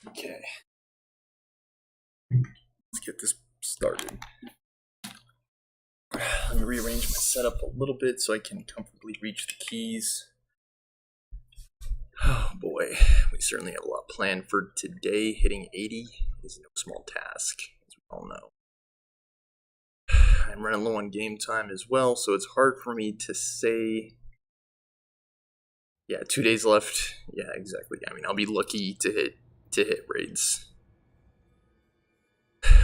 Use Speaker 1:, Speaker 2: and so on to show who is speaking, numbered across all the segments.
Speaker 1: Okay, let's get this started. Let me rearrange my setup a little bit so I can comfortably reach the keys. Oh boy, we certainly have a lot planned for today. Hitting 80 is no small task, as we all know. I'm running low on game time as well, so it's hard for me to say. Yeah, 2 days left. Yeah, exactly. I mean, I'll be lucky to hit raids.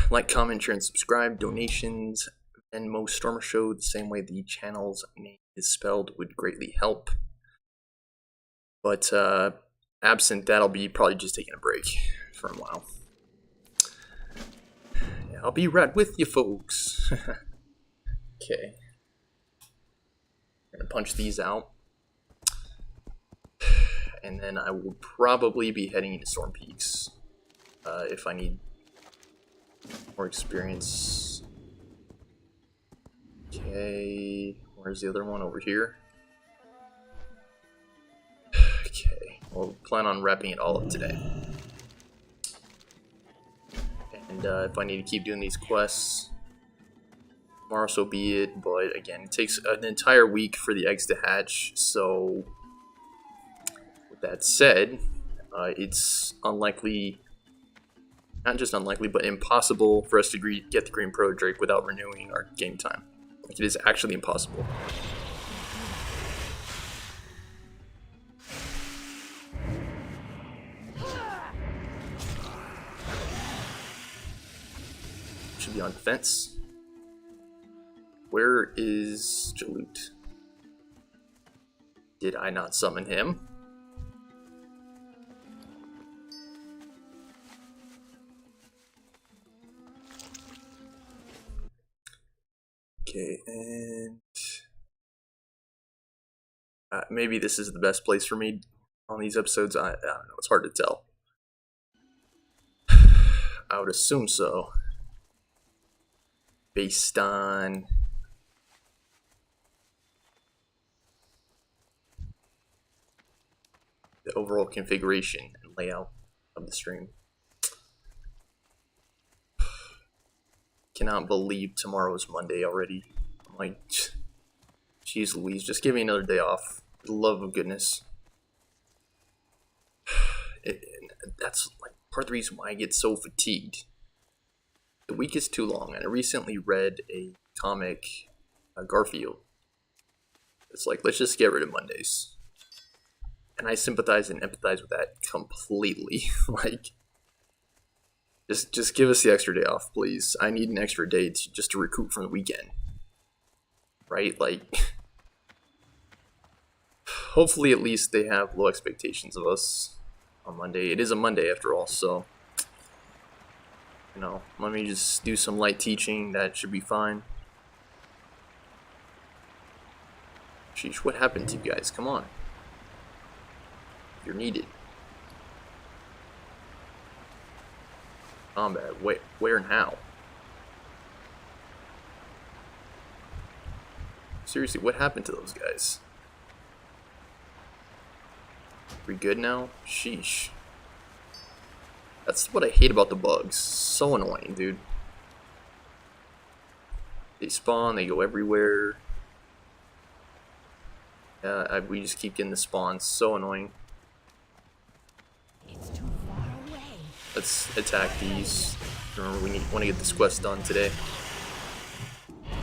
Speaker 1: Like, comment, share, and subscribe. Donations, Venmo, Stormer Show, the same way the channel's name is spelled, would greatly help. But absent that, I'll be probably just taking a break for a while. Yeah, I'll be right with you, folks. Okay. I'm gonna punch these out. And then I will probably be heading into Storm Peaks if I need more experience. Okay, where's the other one? Over here. Okay, we'll plan on wrapping it all up today. And if I need to keep doing these quests, tomorrow so be it. But again, it takes an entire week for the eggs to hatch, so with that said, it's unlikely, not just unlikely, but impossible for us to get the Green Pro Drake without renewing our game time. Like, it is actually impossible. Should be on defense. Where is Jaloot? Did I not summon him? Okay, and maybe this is the best place for me on these episodes. I don't know, it's hard to tell. I would assume so, based on the overall configuration and layout of the stream. Cannot believe tomorrow is Monday already. I'm like, jeez Louise, just give me another day off. For the love of goodness. That's like part of the reason why I get so fatigued. The week is too long, and I recently read a comic, Garfield. It's like, let's just get rid of Mondays. And I sympathize and empathize with that completely. Like, just give us the extra day off, please. I need an extra day just to recoup from the weekend. Right? Like, hopefully at least they have low expectations of us on Monday. It is a Monday after all, so, you know, let me just do some light teaching. That should be fine. Sheesh, what happened to you guys? Come on. You're needed. Combat. Where and how? Seriously, what happened to those guys? We good now? Sheesh. That's what I hate about the bugs. So annoying, dude. They spawn, they go everywhere. We just keep getting the spawns. So annoying.
Speaker 2: It's too far away.
Speaker 1: Let's attack these. Remember, we want to get this quest done today.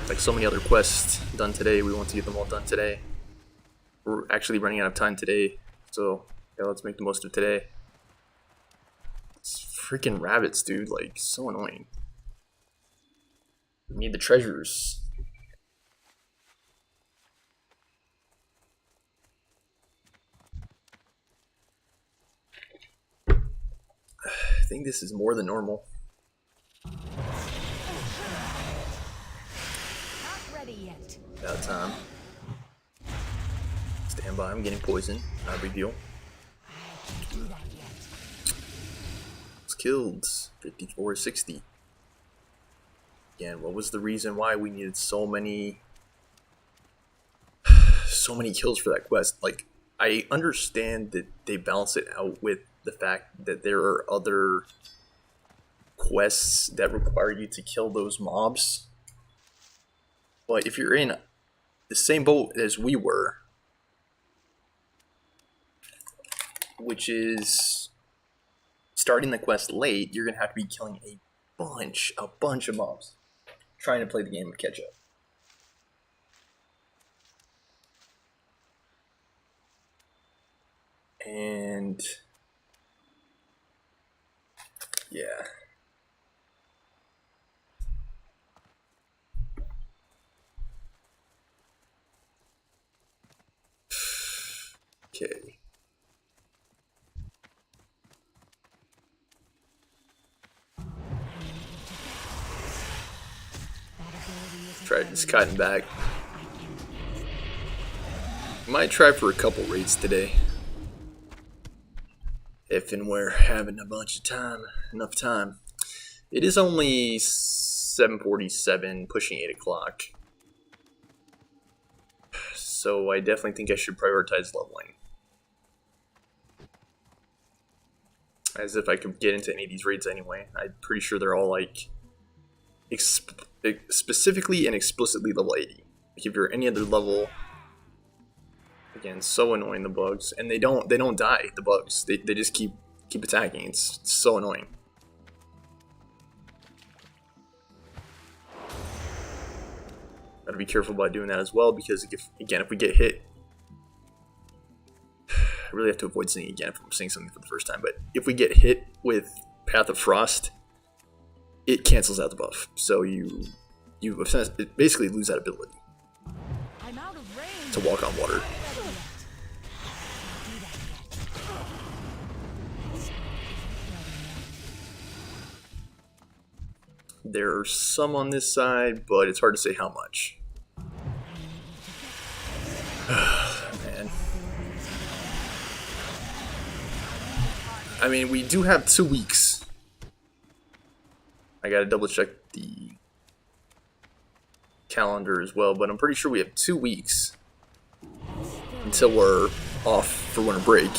Speaker 1: Like so many other quests done today, we want to get them all done today. We're actually running out of time today, so yeah, let's make the most of today. It's freaking rabbits, dude, like, so annoying. We need the treasures. I think this is more than normal.
Speaker 2: Not ready yet.
Speaker 1: About time. Stand by, I'm getting poisoned. Not a big deal.
Speaker 2: I can't do that yet.
Speaker 1: It's killed. 54-60. Again, what was the reason why we needed so many kills for that quest? Like, I understand that they balance it out with the fact that there are other quests that require you to kill those mobs. But if you're in the same boat as we were, which is starting the quest late, you're gonna have to be killing a bunch of mobs, trying to play the game of catch up. And yeah. Okay. Try just cutting back. Might try for a couple raids today. If and we're having a bunch of time, enough time. It is only 7:47, pushing 8 o'clock. So I definitely think I should prioritize leveling. As if I could get into any of these raids anyway. I'm pretty sure they're all like specifically and explicitly level 80. Like if you're any other level, again, so annoying, the bugs, and they don't die. The bugs, they just keep attacking. It's so annoying. Gotta be careful about doing that as well, because if we get hit, I really have to avoid saying again if I'm saying something for the first time, but if we get hit with Path of Frost, it cancels out the buff. So you basically lose that ability
Speaker 2: I'm out of range.
Speaker 1: to walk on water. There are some on this side, but it's hard to say how much. Man. I mean, we do have 2 weeks. I gotta double check the calendar as well, but I'm pretty sure we have 2 weeks until we're off for winter break.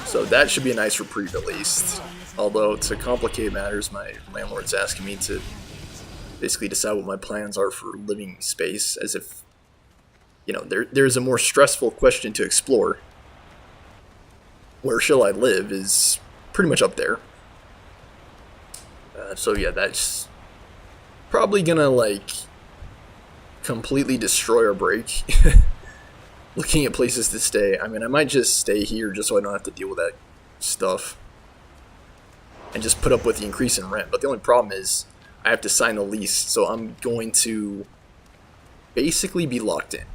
Speaker 1: So that should be a nice reprieve at least. Although, to complicate matters, my landlord's asking me to basically decide what my plans are for living space, as if, you know, there's a more stressful question to explore. Where shall I live is pretty much up there. So yeah, that's probably gonna, like, completely destroy our break. Looking at places to stay. I mean, I might just stay here just so I don't have to deal with that stuff. And just put up with the increase in rent. But the only problem is I have to sign the lease, so I'm going to basically be locked in.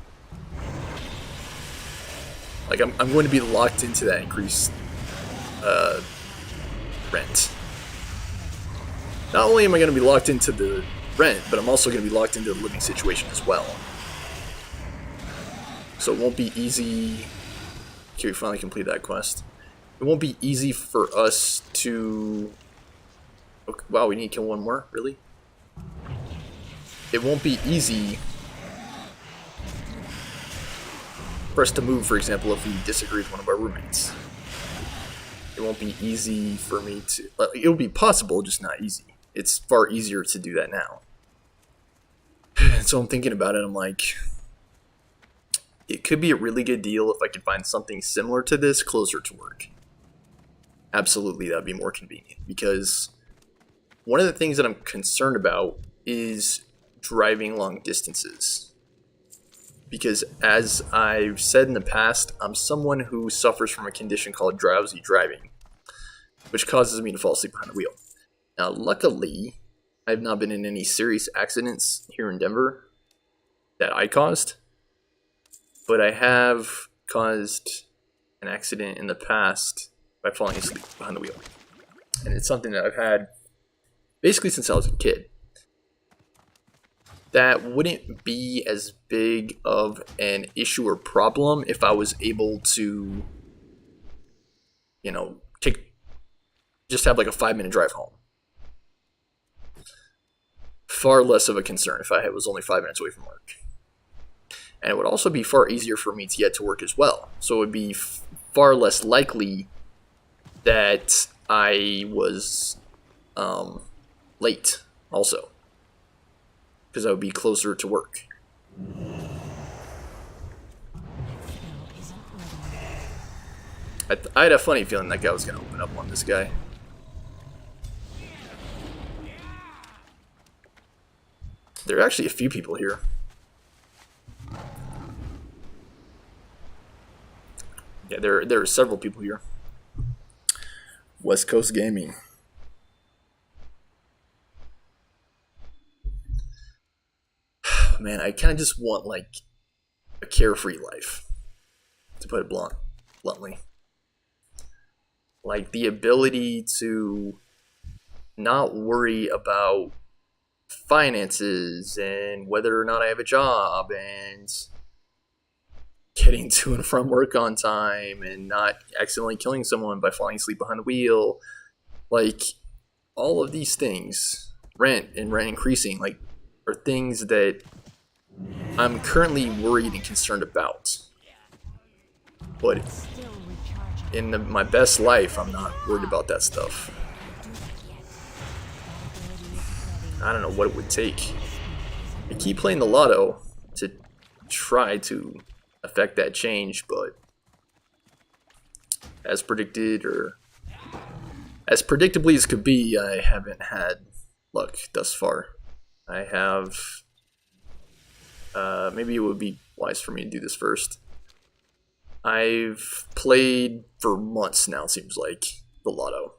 Speaker 1: Like, I'm going to be locked into that increased rent. Not only am I going to be locked into the rent, but I'm also going to be locked into the living situation as well. So it won't be easy. Okay, we finally complete that quest. It won't be easy for us to... Okay, wow, we need to kill one more? Really? It won't be easy for us to move, for example, if we disagree with one of our roommates. It won't be easy for me to... It'll be possible, just not easy. It's far easier to do that now. And so I'm thinking about it, I'm like... It could be a really good deal if I could find something similar to this closer to work. Absolutely, that would be more convenient, because one of the things that I'm concerned about is driving long distances. Because as I've said in the past, I'm someone who suffers from a condition called drowsy driving, which causes me to fall asleep behind the wheel. Now, luckily, I've not been in any serious accidents here in Denver that I caused, but I have caused an accident in the past by falling asleep behind the wheel. And it's something that I've had basically since I was a kid. That wouldn't be as big of an issue or problem if I was able to, you know, just have like a 5-minute drive home. Far less of a concern if I was only 5 minutes away from work. And it would also be far easier for me to get to work as well. So it would be far less likely that I was late also, because I would be closer to work. I had a funny feeling that guy was going to open up on this guy. There are actually a few people here. Yeah, there are several people here. West Coast Gaming. Man, I kind of just want like a carefree life, to put it bluntly. Like the ability to not worry about finances and whether or not I have a job and getting to and from work on time and not accidentally killing someone by falling asleep behind the wheel. Like all of these things, rent increasing, like are things that I'm currently worried and concerned about. But in my best life, I'm not worried about that stuff. I don't know what it would take. I keep playing the lotto to try to affect that change, but as predicted, or as predictably as could be, I haven't had luck thus far. I have... maybe it would be wise for me to do this first. I've played for months now, it seems like, the lotto.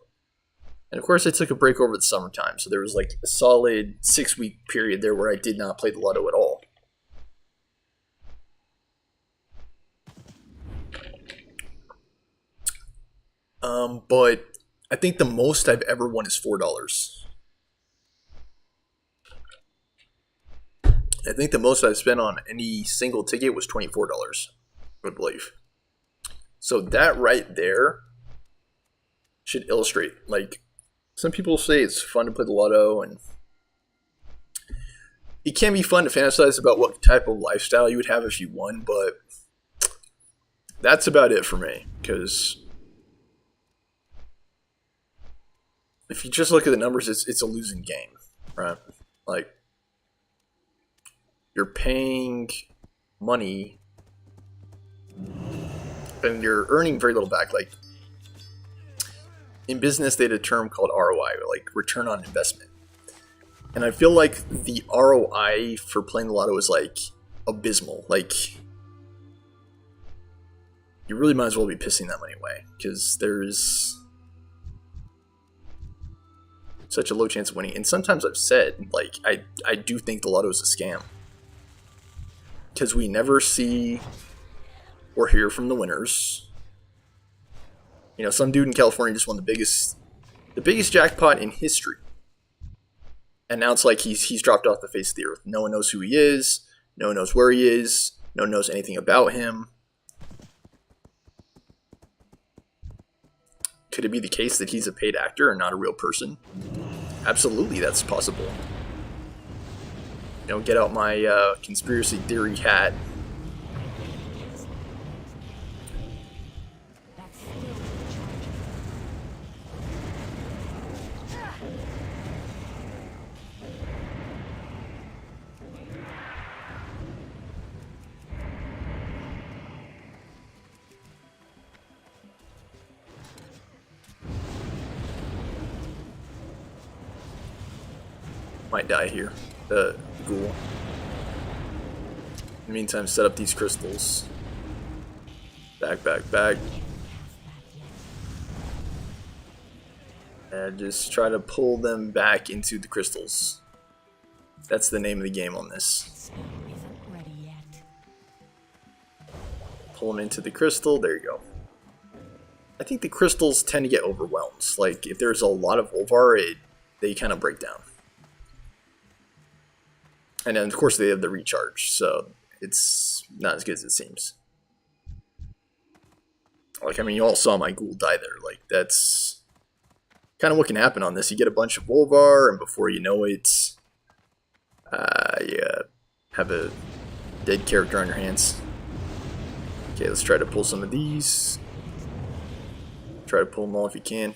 Speaker 1: And of course I took a break over the summertime, so there was like a solid 6-week period there where I did not play the lotto at all. But I think the most I've ever won is $4. I think the most I've spent on any single ticket was $24, I believe. So that right there should illustrate, like, some people say it's fun to play the lotto, and it can be fun to fantasize about what type of lifestyle you would have if you won, but that's about it for me, because if you just look at the numbers, it's a losing game, right? Like, you're paying money and you're earning very little back. Like, in business, they had a term called ROI, like return on investment. And I feel like the ROI for playing the lotto is like abysmal. Like, you really might as well be pissing that money away, because there's such a low chance of winning. And sometimes I've said, like, I do think the lotto is a scam, because we never see or hear from the winners. You know, some dude in California just won the biggest jackpot in history, and now it's like he's dropped off the face of the earth. No one knows who he is. No one knows where he is. No one knows anything about him. Could it be the case that he's a paid actor and not a real person? Absolutely, that's possible. You know, get out my conspiracy theory hat. Might die here. The ghoul. In the meantime, set up these crystals. Back. And just try to pull them back into the crystals. That's the name of the game on this. Pull them into the crystal. There you go. I think the crystals tend to get overwhelmed. Like, if there's a lot of Volvar, they kind of break down. And then, of course, they have the recharge, so it's not as good as it seems. Like, I mean, you all saw my ghoul die there. Like, that's kind of what can happen on this. You get a bunch of Volvar, and before you know it, you have a dead character on your hands. Okay, let's try to pull some of these. Try to pull them all if you can.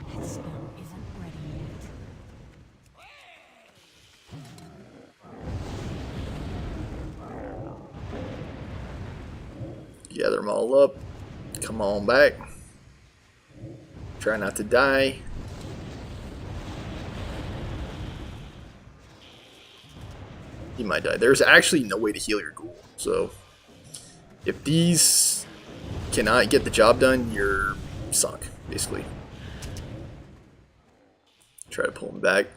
Speaker 2: That spell isn't ready yet.
Speaker 1: Gather them all up. Come on back. Try not to die. He might die. There's actually no way to heal your ghoul. So if these cannot get the job done, you're sunk, basically. Try to pull him back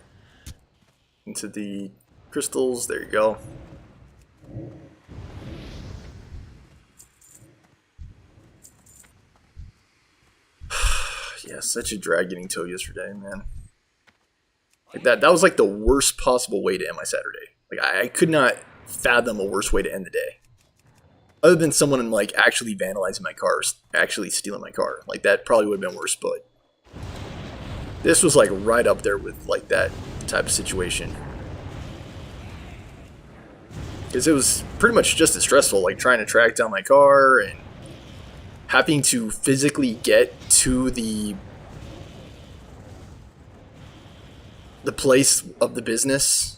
Speaker 1: into the crystals. There you go. Yeah, such a drag getting towed yesterday, man. Like that was like the worst possible way to end my Saturday. Like I could not fathom a worse way to end the day. Other than someone like actually vandalizing my car, actually stealing my car. Like that probably would have been worse, but this was like right up there with like that type of situation. Because it was pretty much just as stressful, like trying to track down my car and having to physically get to the place of the business.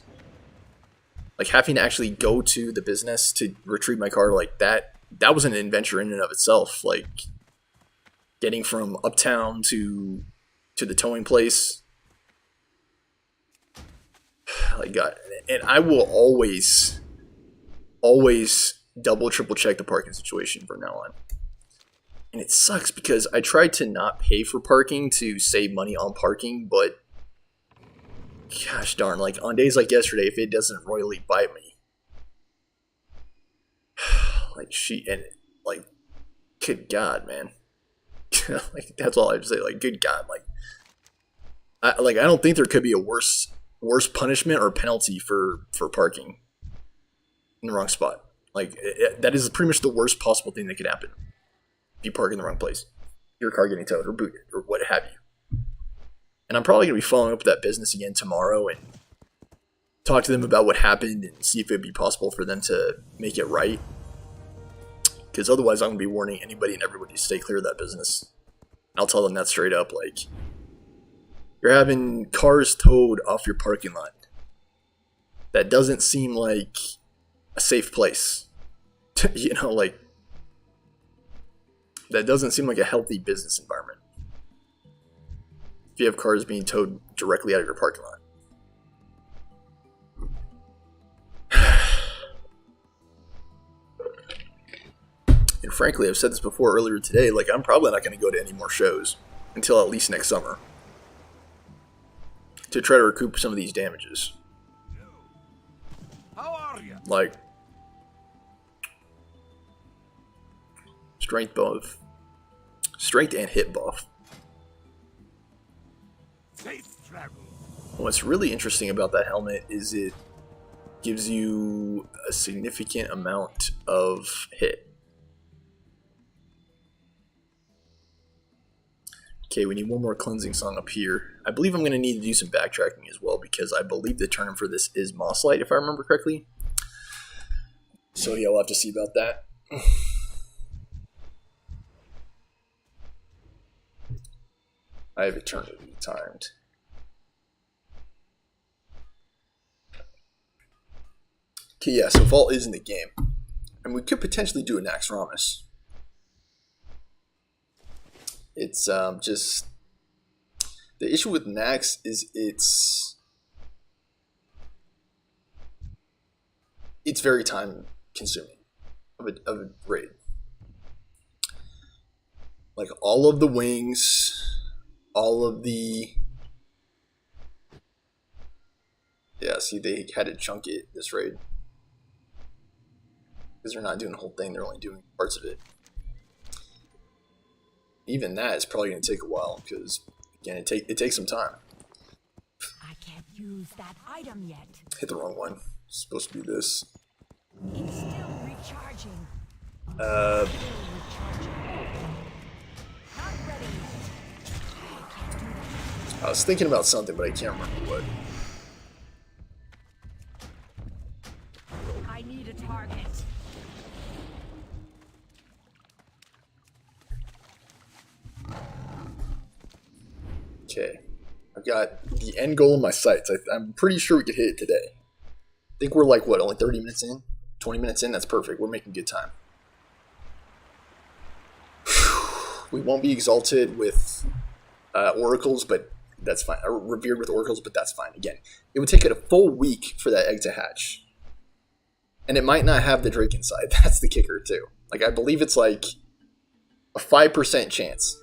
Speaker 1: Like having to actually go to the business to retrieve my car, like that was an adventure in and of itself. Like getting from uptown to the towing place. Like God, and I will always double triple check the parking situation from now on. And it sucks because I tried to not pay for parking to save money on parking, but gosh darn, like on days like yesterday, if it doesn't royally bite me, like good God, man. Like that's all I have to say. Like, good God, I don't think there could be a worse punishment or penalty for parking in the wrong spot. Like that is pretty much the worst possible thing that could happen. If you park in the wrong place, your car getting towed or booted or what have you. And I'm probably going to be following up with that business again tomorrow and talk to them about what happened and see if it'd be possible for them to make it right. Because otherwise I'm going to be warning anybody and everybody to stay clear of that business. I'll tell them that straight up, like, you're having cars towed off your parking lot. That doesn't seem like a safe place. You know, like, that doesn't seem like a healthy business environment. If you have cars being towed directly out of your parking lot. And frankly, I've said this before earlier today, like I'm probably not going to go to any more shows until at least next summer to try to recoup some of these damages.
Speaker 3: How are you?
Speaker 1: Like strength buff, strength and hit buff.
Speaker 3: Safe travel.
Speaker 1: What's really interesting about that helmet is it gives you a significant amount of hit. Okay, we need one more cleansing song up here. I believe I'm going to need to do some backtracking as well because I believe the term for this is Moss Light, if I remember correctly. So yeah, we'll have to see about that. I have eternity timed. Okay, yeah, so Vault is in the game. And we could potentially do an Naxxramas. It's just... The issue with Nax is it's very time consuming of a raid. Like all of the wings, all of the... Yeah, see, they had to chunk it, this raid. Because they're not doing the whole thing, they're only doing parts of it. Even that is probably going to take a while, because, again, it takes some time.
Speaker 2: I can't use that item yet.
Speaker 1: Hit the wrong one. It's supposed to be this.
Speaker 2: It's still recharging.
Speaker 1: Uh,
Speaker 2: Still recharging. Not ready yet. I can't do that.
Speaker 1: I was thinking about something, but I can't remember what. Okay. I've got the end goal in my sights. I'm pretty sure we could hit it today. I think we're like, what, only 30 minutes in? 20 minutes in? That's perfect. We're making good time. We won't be exalted with oracles, but that's fine. Or revered with oracles, but that's fine. Again, it would take it a full week for that egg to hatch. And it might not have the Drake inside. That's the kicker, too. Like, I believe it's like a 5% chance,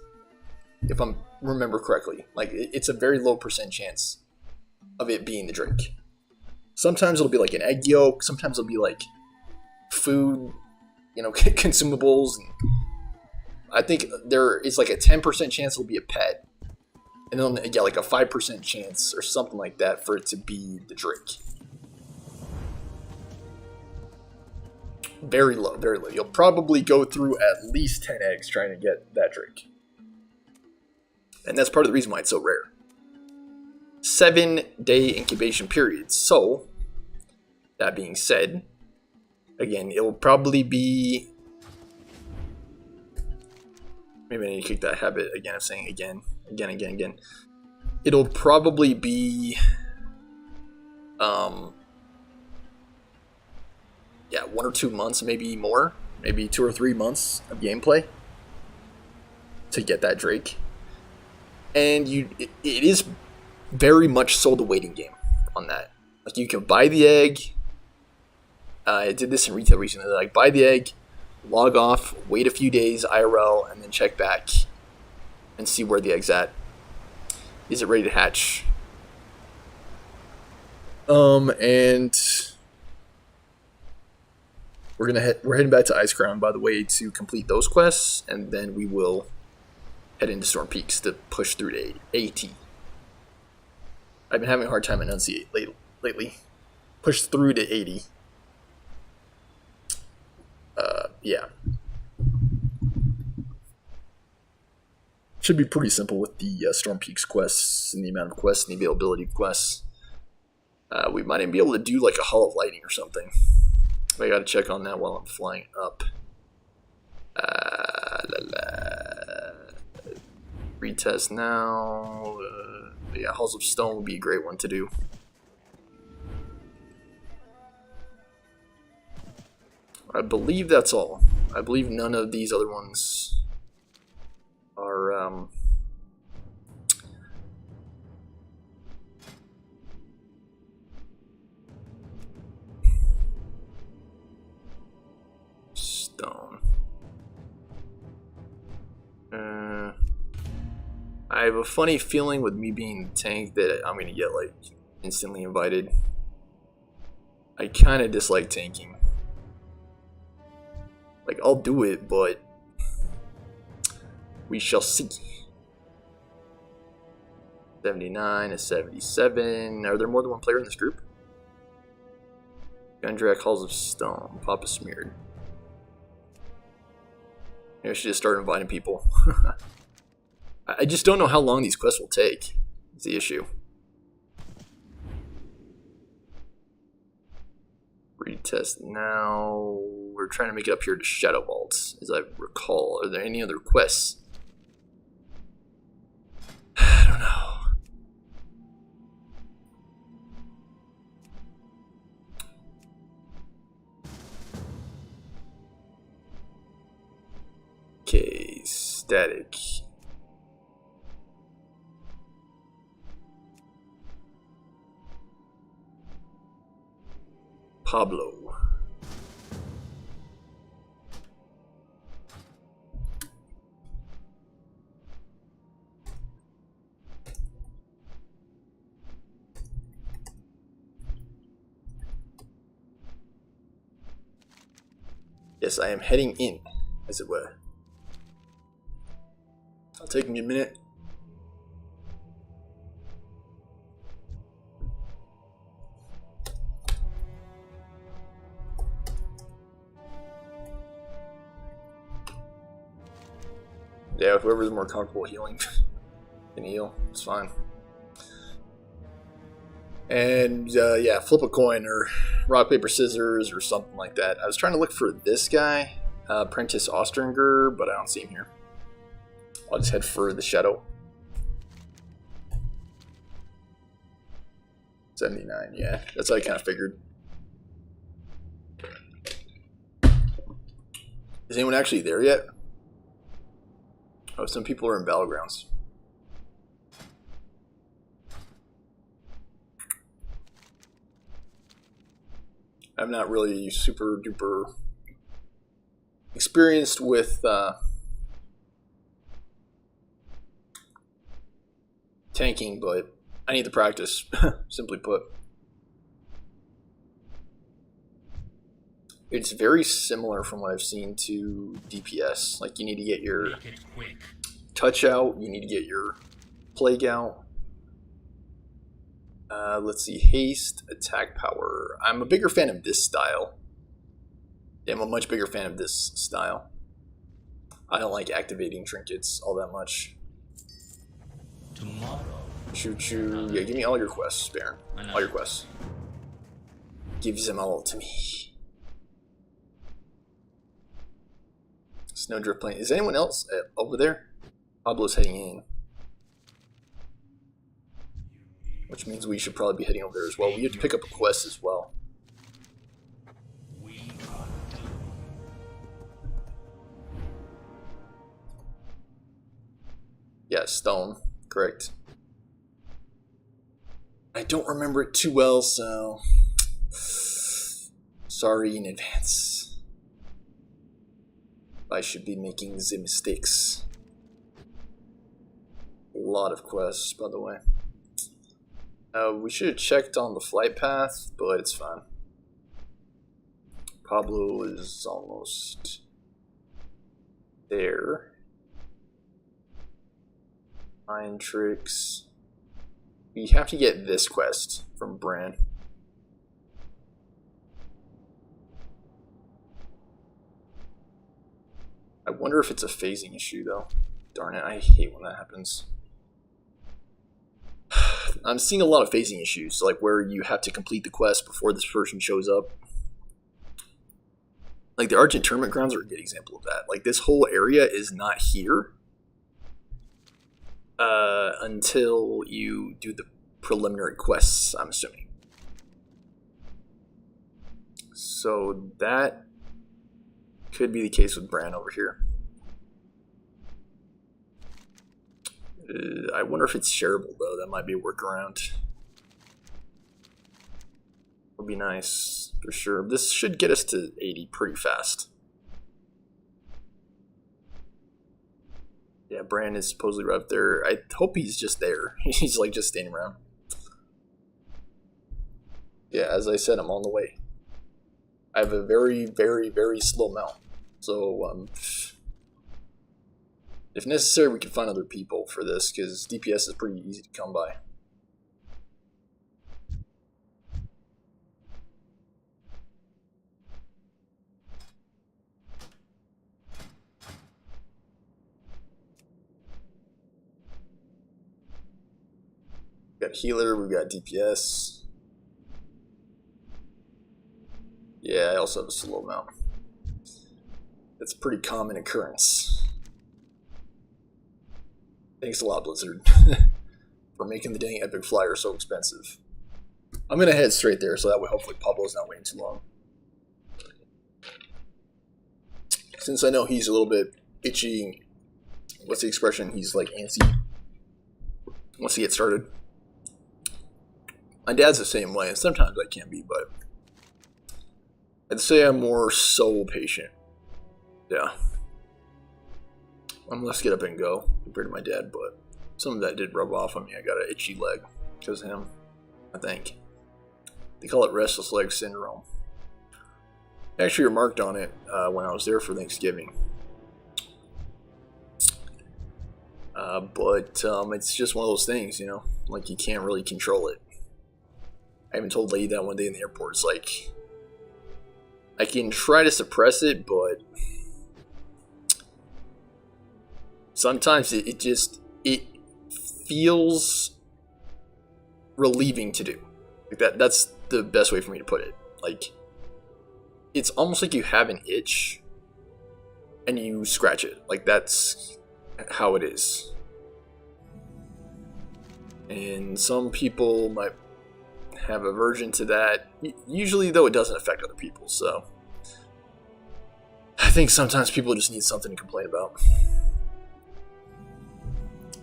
Speaker 1: if I remember correctly. Like, it's a very low percent chance of it being the Drake. Sometimes it'll be like an egg yolk. Sometimes it'll be like food, consumables. And I think there is like a 10% chance it'll be a pet. And then, yeah, like a 5% chance or something like that for it to be the Drake. Very low, very low. You'll probably go through at least 10 eggs trying to get that Drake. And that's part of the reason why it's so rare. 7-day incubation periods. So, that being said, again, it'll probably be... Maybe I need to kick that habit again of saying again. It'll probably be... Yeah, 1 or 2 months, maybe more. Maybe 2 or 3 months of gameplay to get that Drake. And it is very much so the waiting game on that. Like, you can buy the egg. I did this in retail recently. Like, buy the egg, log off, wait a few days IRL, and then check back and see where the egg's at. Is it ready to hatch? And we're heading back to Ice Crown, by the way, to complete those quests, and then we will head into Storm Peaks to push through to 80. I've been having a hard time enunciating lately. Push through to 80. Yeah. Should be pretty simple with the Storm Peaks quests and the amount of quests and the availability of quests. We might even be able to do like a Hall of Lightning or something. I gotta check on that while I'm flying up. Retest now. Yeah, Halls of Stone would be a great one to do. I believe that's all. I believe none of these other ones are stone. I have a funny feeling with me being the tank that I'm gonna get like instantly invited. I kind of dislike tanking. Like, I'll do it, but we shall see. 79 to 77. Are there more than one player in this group? Gundrak, Halls of Stone, Papa Smeared. Maybe I should just start inviting people. I just don't know how long these quests will take. Is the issue. Retest now. We're trying to make it up here to Shadow Vaults, as I recall. Are there any other quests? I don't know. Okay, static. Pablo. Yes, I am heading in, as it were. It'll take me a minute. Yeah, whoever's more comfortable healing can heal. It's fine. And yeah, flip a coin or rock, paper, scissors or something like that. I was trying to look for this guy, Prentice Ostringer, but I don't see him here. I'll just head for the shadow. 79, yeah. That's what I kind of figured. Is anyone actually there yet? Oh, some people are in Battlegrounds. I'm not really super duper experienced with tanking, but I need to practice, simply put. It's very similar from what I've seen to DPS. Like, you need to get your touch out, you need to get your plague out. Let's see, haste, attack power. I'm a bigger fan of this style. Yeah, I'm a much bigger fan of this style. I don't like activating trinkets all that much.
Speaker 3: Tomorrow.
Speaker 1: Choo choo. Yeah, give me all your quests, Baron. All your quests. Give them all to me. Snowdrift plane. Is anyone else over there? Pablo's heading in. Which means we should probably be heading over there as well. We have to pick up a quest as well. Yeah, stone. Correct. I don't remember it too well, so sorry in advance. I should be making the mistakes. A lot of quests, by the way. We should have checked on the flight path, but it's fine. Pablo is almost there. Mind tricks. We have to get this quest from Bran. I wonder if it's a phasing issue, though. Darn it, I hate when that happens. I'm seeing a lot of phasing issues, like where you have to complete the quest before this person shows up. Like the Argent Tournament Grounds are a good example of that. Like this whole area is not here until you do the preliminary quests, I'm assuming. So that could be the case with Bran over here. I wonder if it's shareable, though. That might be a workaround. Would be nice, for sure. This should get us to 80 pretty fast. Yeah, Bran is supposedly right up there. I hope he's just there. He's like just standing around. Yeah, as I said, I'm on the way. I have a very, very, very slow mount. So, if necessary, we can find other people for this, because DPS is pretty easy to come by. We've got healer, we've got DPS. Yeah, I also have a slow mount. That's a pretty common occurrence. Thanks a lot, Blizzard, for making the dang epic flyer so expensive. I'm gonna head straight there, so that way hopefully Pablo's not waiting too long. Since I know he's a little bit itchy, what's the expression? He's like antsy once he gets started. My dad's the same way, and sometimes I can be, but I'd say I'm more so patient. Yeah. I'm less get up and go compared to my dad, but some of that did rub off on me. I got an itchy leg because of him, I think. They call it restless leg syndrome. I actually remarked on it when I was there for Thanksgiving. But it's just one of those things, you know, like you can't really control it. I even told Lady that one day in the airport. It's like, I can try to suppress it, but sometimes it feels relieving to do. Like that's the best way for me to put it. Like, it's almost like you have an itch and you scratch it. Like, that's how it is. And some people might have aversion to that. Usually, though, it doesn't affect other people, so I think sometimes people just need something to complain about.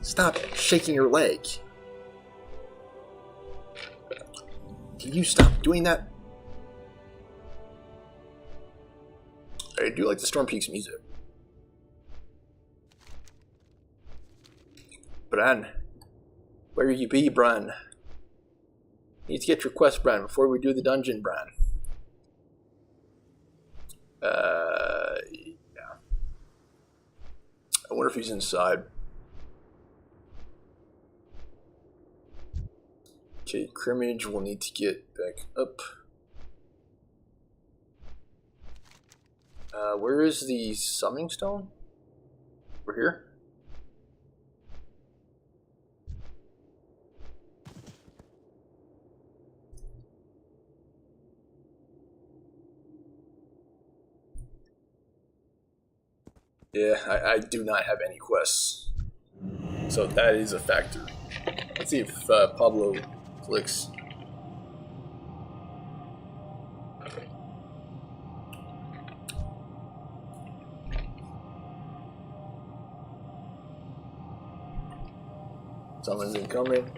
Speaker 1: Stop shaking your leg. Can you stop doing that? I do like the Storm Peaks music. Bran. Where you be, Bran? Need to get your quest, Bran, before we do the dungeon, Bran. Yeah. I wonder if he's inside. Okay, Crimmage will need to get back up. Where is the summoning stone? We're here? Yeah, I do not have any quests. So that is a factor. Let's see if Pablo clicks. Someone's incoming.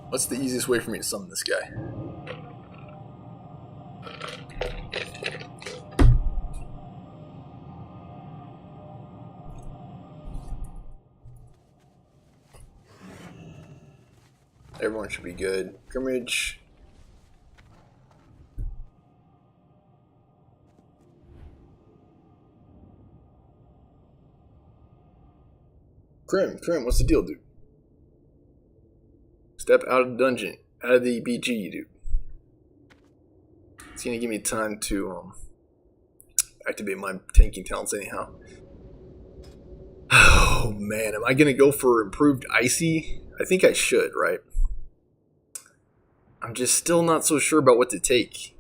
Speaker 1: What's the easiest way for me to summon this guy? Everyone should be good. Grimmage. Krim, what's the deal, dude? Step out of the dungeon. Out of the BG, dude. It's gonna give me time to activate my tanking talents anyhow. Oh man, am I gonna go for improved icy? I think I should, right? I'm just still not so sure about what to take.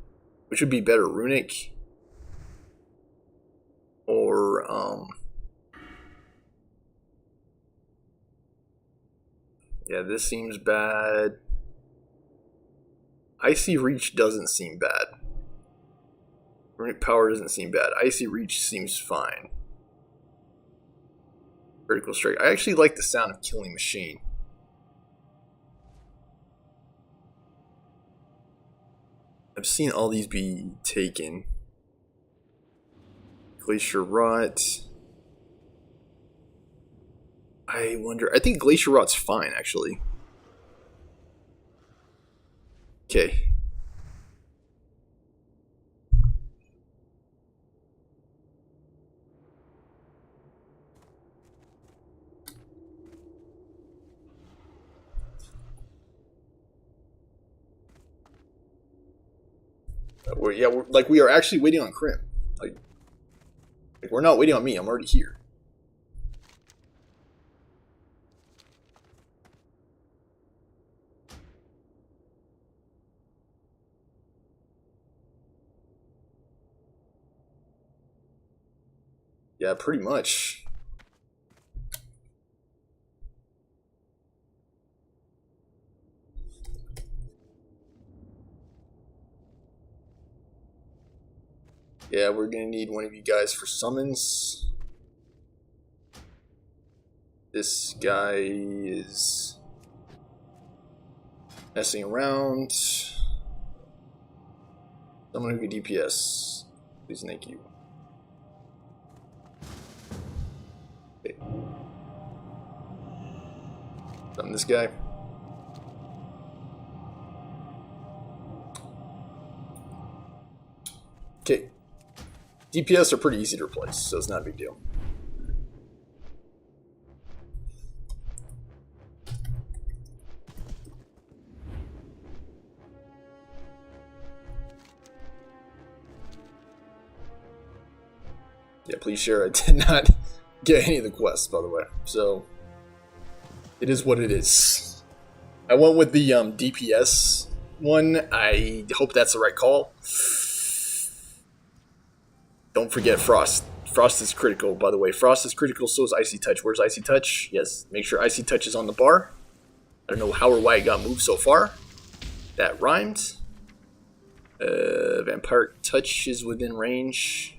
Speaker 1: Which would be better, runic? Or yeah, this seems bad. Icy Reach doesn't seem bad. Runic Power doesn't seem bad. Icy Reach seems fine. Critical Strike. I actually like the sound of Killing Machine. I've seen all these be taken. Glacier Rot. I wonder. I think Glacier Rot's fine, actually. Okay. We are actually waiting on Krim. Like we're not waiting on me. I'm already here. Yeah, pretty much. Yeah, we're gonna need one of you guys for summons. This guy is messing around. Someone who can DPS. Please, thank you. Okay. Summon this guy. Okay. DPS are pretty easy to replace, so it's not a big deal. Yeah, please share. I did not get any of the quests, by the way. So, it is what it is. I went with the DPS one. I hope that's the right call. Don't forget Frost. Frost is critical, by the way. Frost is critical, so is Icy Touch. Where's Icy Touch? Yes, make sure Icy Touch is on the bar. I don't know how or why it got moved so far. That rhymed. Vampire Touch is within range.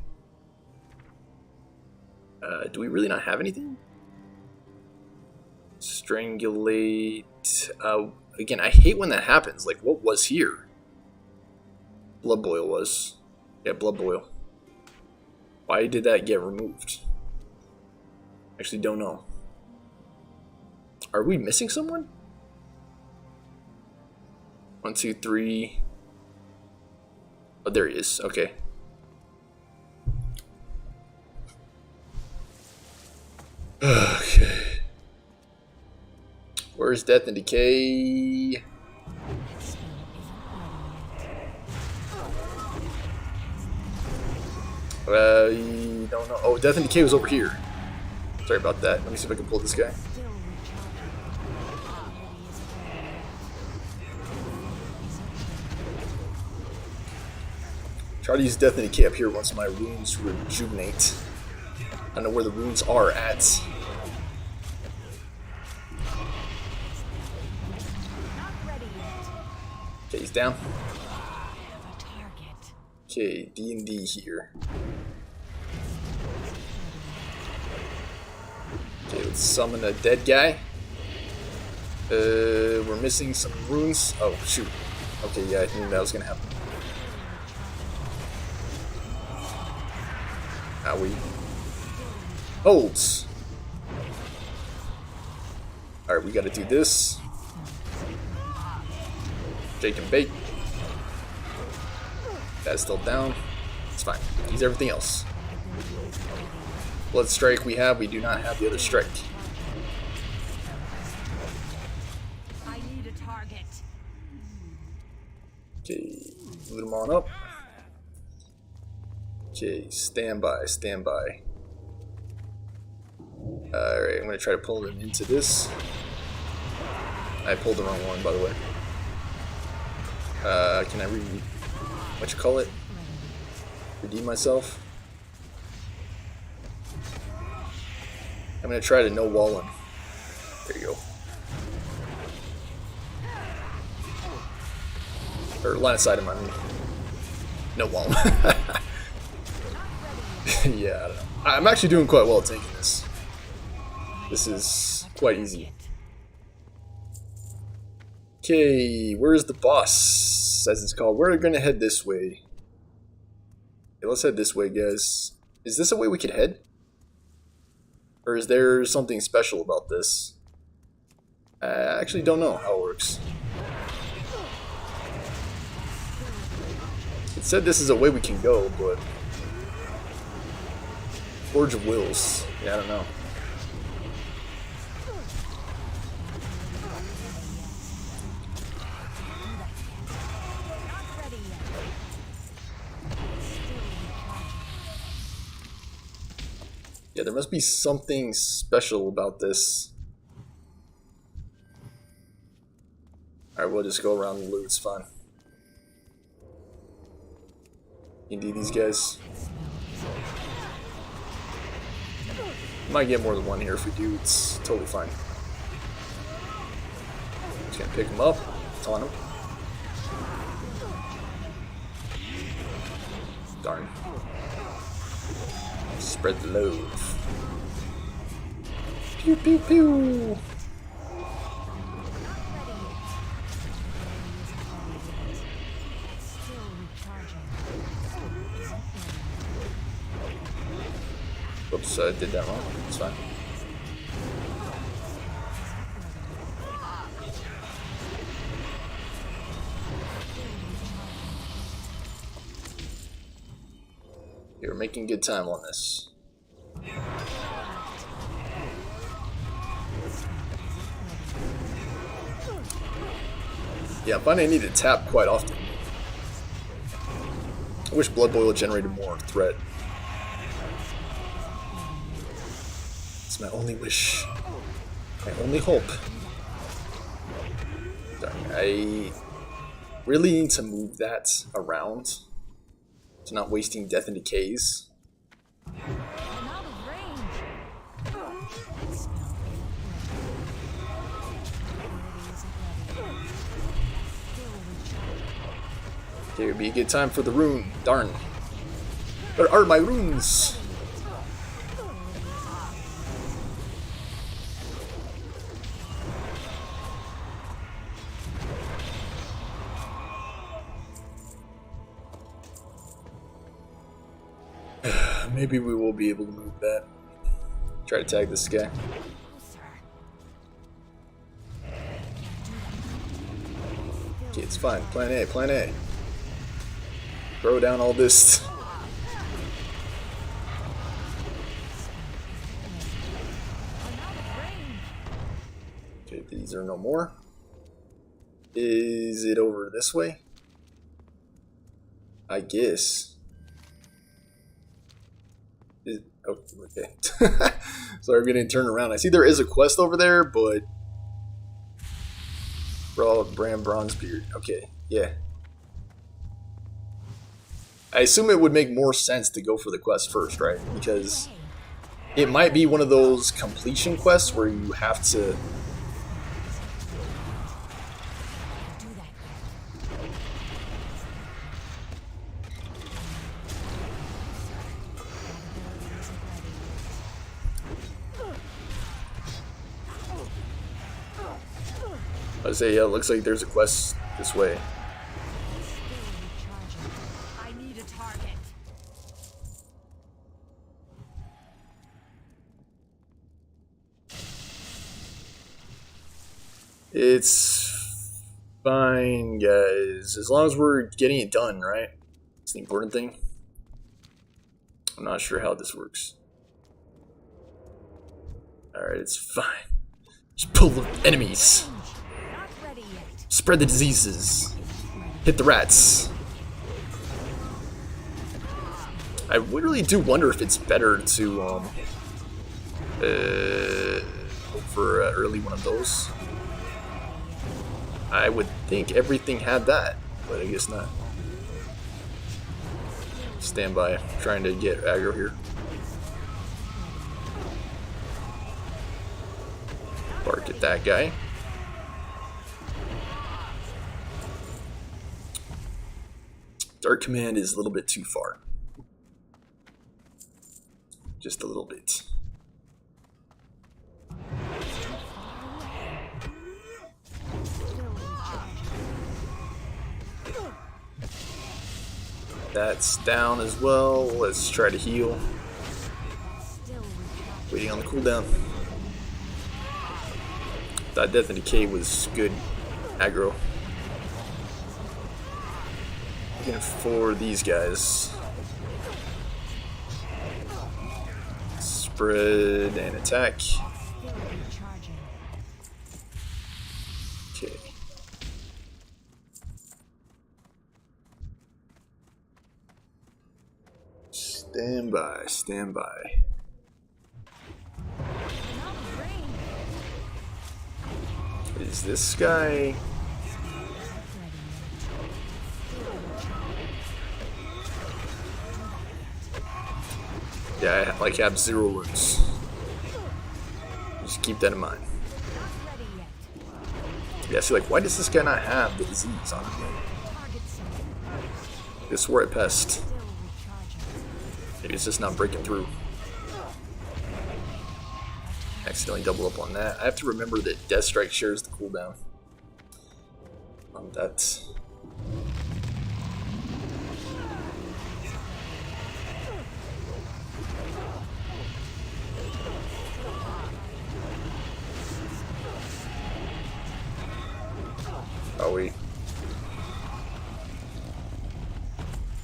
Speaker 1: Do we really not have anything? Strangulate. Again, I hate when that happens. Like, what was here? Blood Boil was. Yeah, Blood Boil. Why did that get removed? Actually, don't know. Are we missing someone? 1, 2, 3. Oh, there he is. Okay. Okay. Where's Death and Decay? You don't know. Oh, Death and Decay was over here. Sorry about that. Let me see if I can pull this guy. Try to use Death and Decay up here once my runes rejuvenate. I don't know where the runes are at. Okay, he's down. Okay, D&D here. Okay, let's summon a dead guy. We're missing some runes. Oh, shoot. Okay, yeah, I knew that was gonna happen. Owie. Holds. Alright, we gotta do this. Jake and bait. That's still down. It's fine. Use everything else. Blood strike we have. We do not have the other strike.
Speaker 2: I need a target.
Speaker 1: Okay, loot them on up. Okay, stand by, stand by. Alright, I'm gonna try to pull them into this. I pulled the wrong one, by the way. Can I what you call it? Redeem myself? I'm gonna try to no wall him. There you go. Or line of sight him, I mean. No wall him. Yeah, I don't know. I'm actually doing quite well at taking this. This is quite easy. Okay, where's the boss, as it's called? We're gonna head this way. Okay, let's head this way, guys. Is this a way we could head? Or is there something special about this? I actually don't know how it works. It said this is a way we can go, but... Forge of Wills. Yeah, I don't know. Yeah, there must be something special about this. Alright, we'll just go around and loot, it's fine. Indeed, these guys. Might get more than one here. If we do, it's totally fine. Just gonna pick him up, taunt him. Darn. Spread the love. Pew pew pew. Oops, I did that wrong. It's fine. You're making good time on this. Yeah, I find I need to tap quite often. I wish Blood Boil generated more threat. It's my only wish. My only hope. I really need to move that around. So not wasting death and decays.
Speaker 2: I'm out of range.
Speaker 1: Okay, would be a good time for the rune. Darn. Where are my runes? Maybe we will be able to move that. Try to tag this guy. Okay, it's fine. Plan A, plan A. Throw down all this. Okay, these are no more. Is it over this way? I guess. Oh, okay. Sorry, I'm getting turned around. I see there is a quest over there, but Brand Bronzebeard. Okay, yeah. I assume it would make more sense to go for the quest first, right? Because it might be one of those completion quests where you have to. I say, yeah, it looks like there's a quest this way.
Speaker 2: I need a target.
Speaker 1: It's fine, guys. As long as we're getting it done, right? It's the important thing. I'm not sure how this works. Alright, it's fine. Just pull the enemies.
Speaker 2: Not ready yet.
Speaker 1: Spread the diseases. Hit the rats. I really do wonder if it's better to look for early one of those. I would think everything had that, but I guess not. Stand by, trying to get aggro here. Bark at that guy. Dark Command is a little bit too far. Just a little bit. That's down as well. Let's try to heal. Waiting on the cooldown. That Death and Decay was good aggro. Looking for these guys. Spread and attack. Okay. Stand by, stand by. Is this guy? Yeah, I like have 0 wounds. Just keep that in mind. Yeah, see, like, why does this guy not have the disease on him? I swore I pest. Maybe it's just not breaking through. Accidentally double up on that. I have to remember that Death Strike shares the cooldown on that. Oh wait.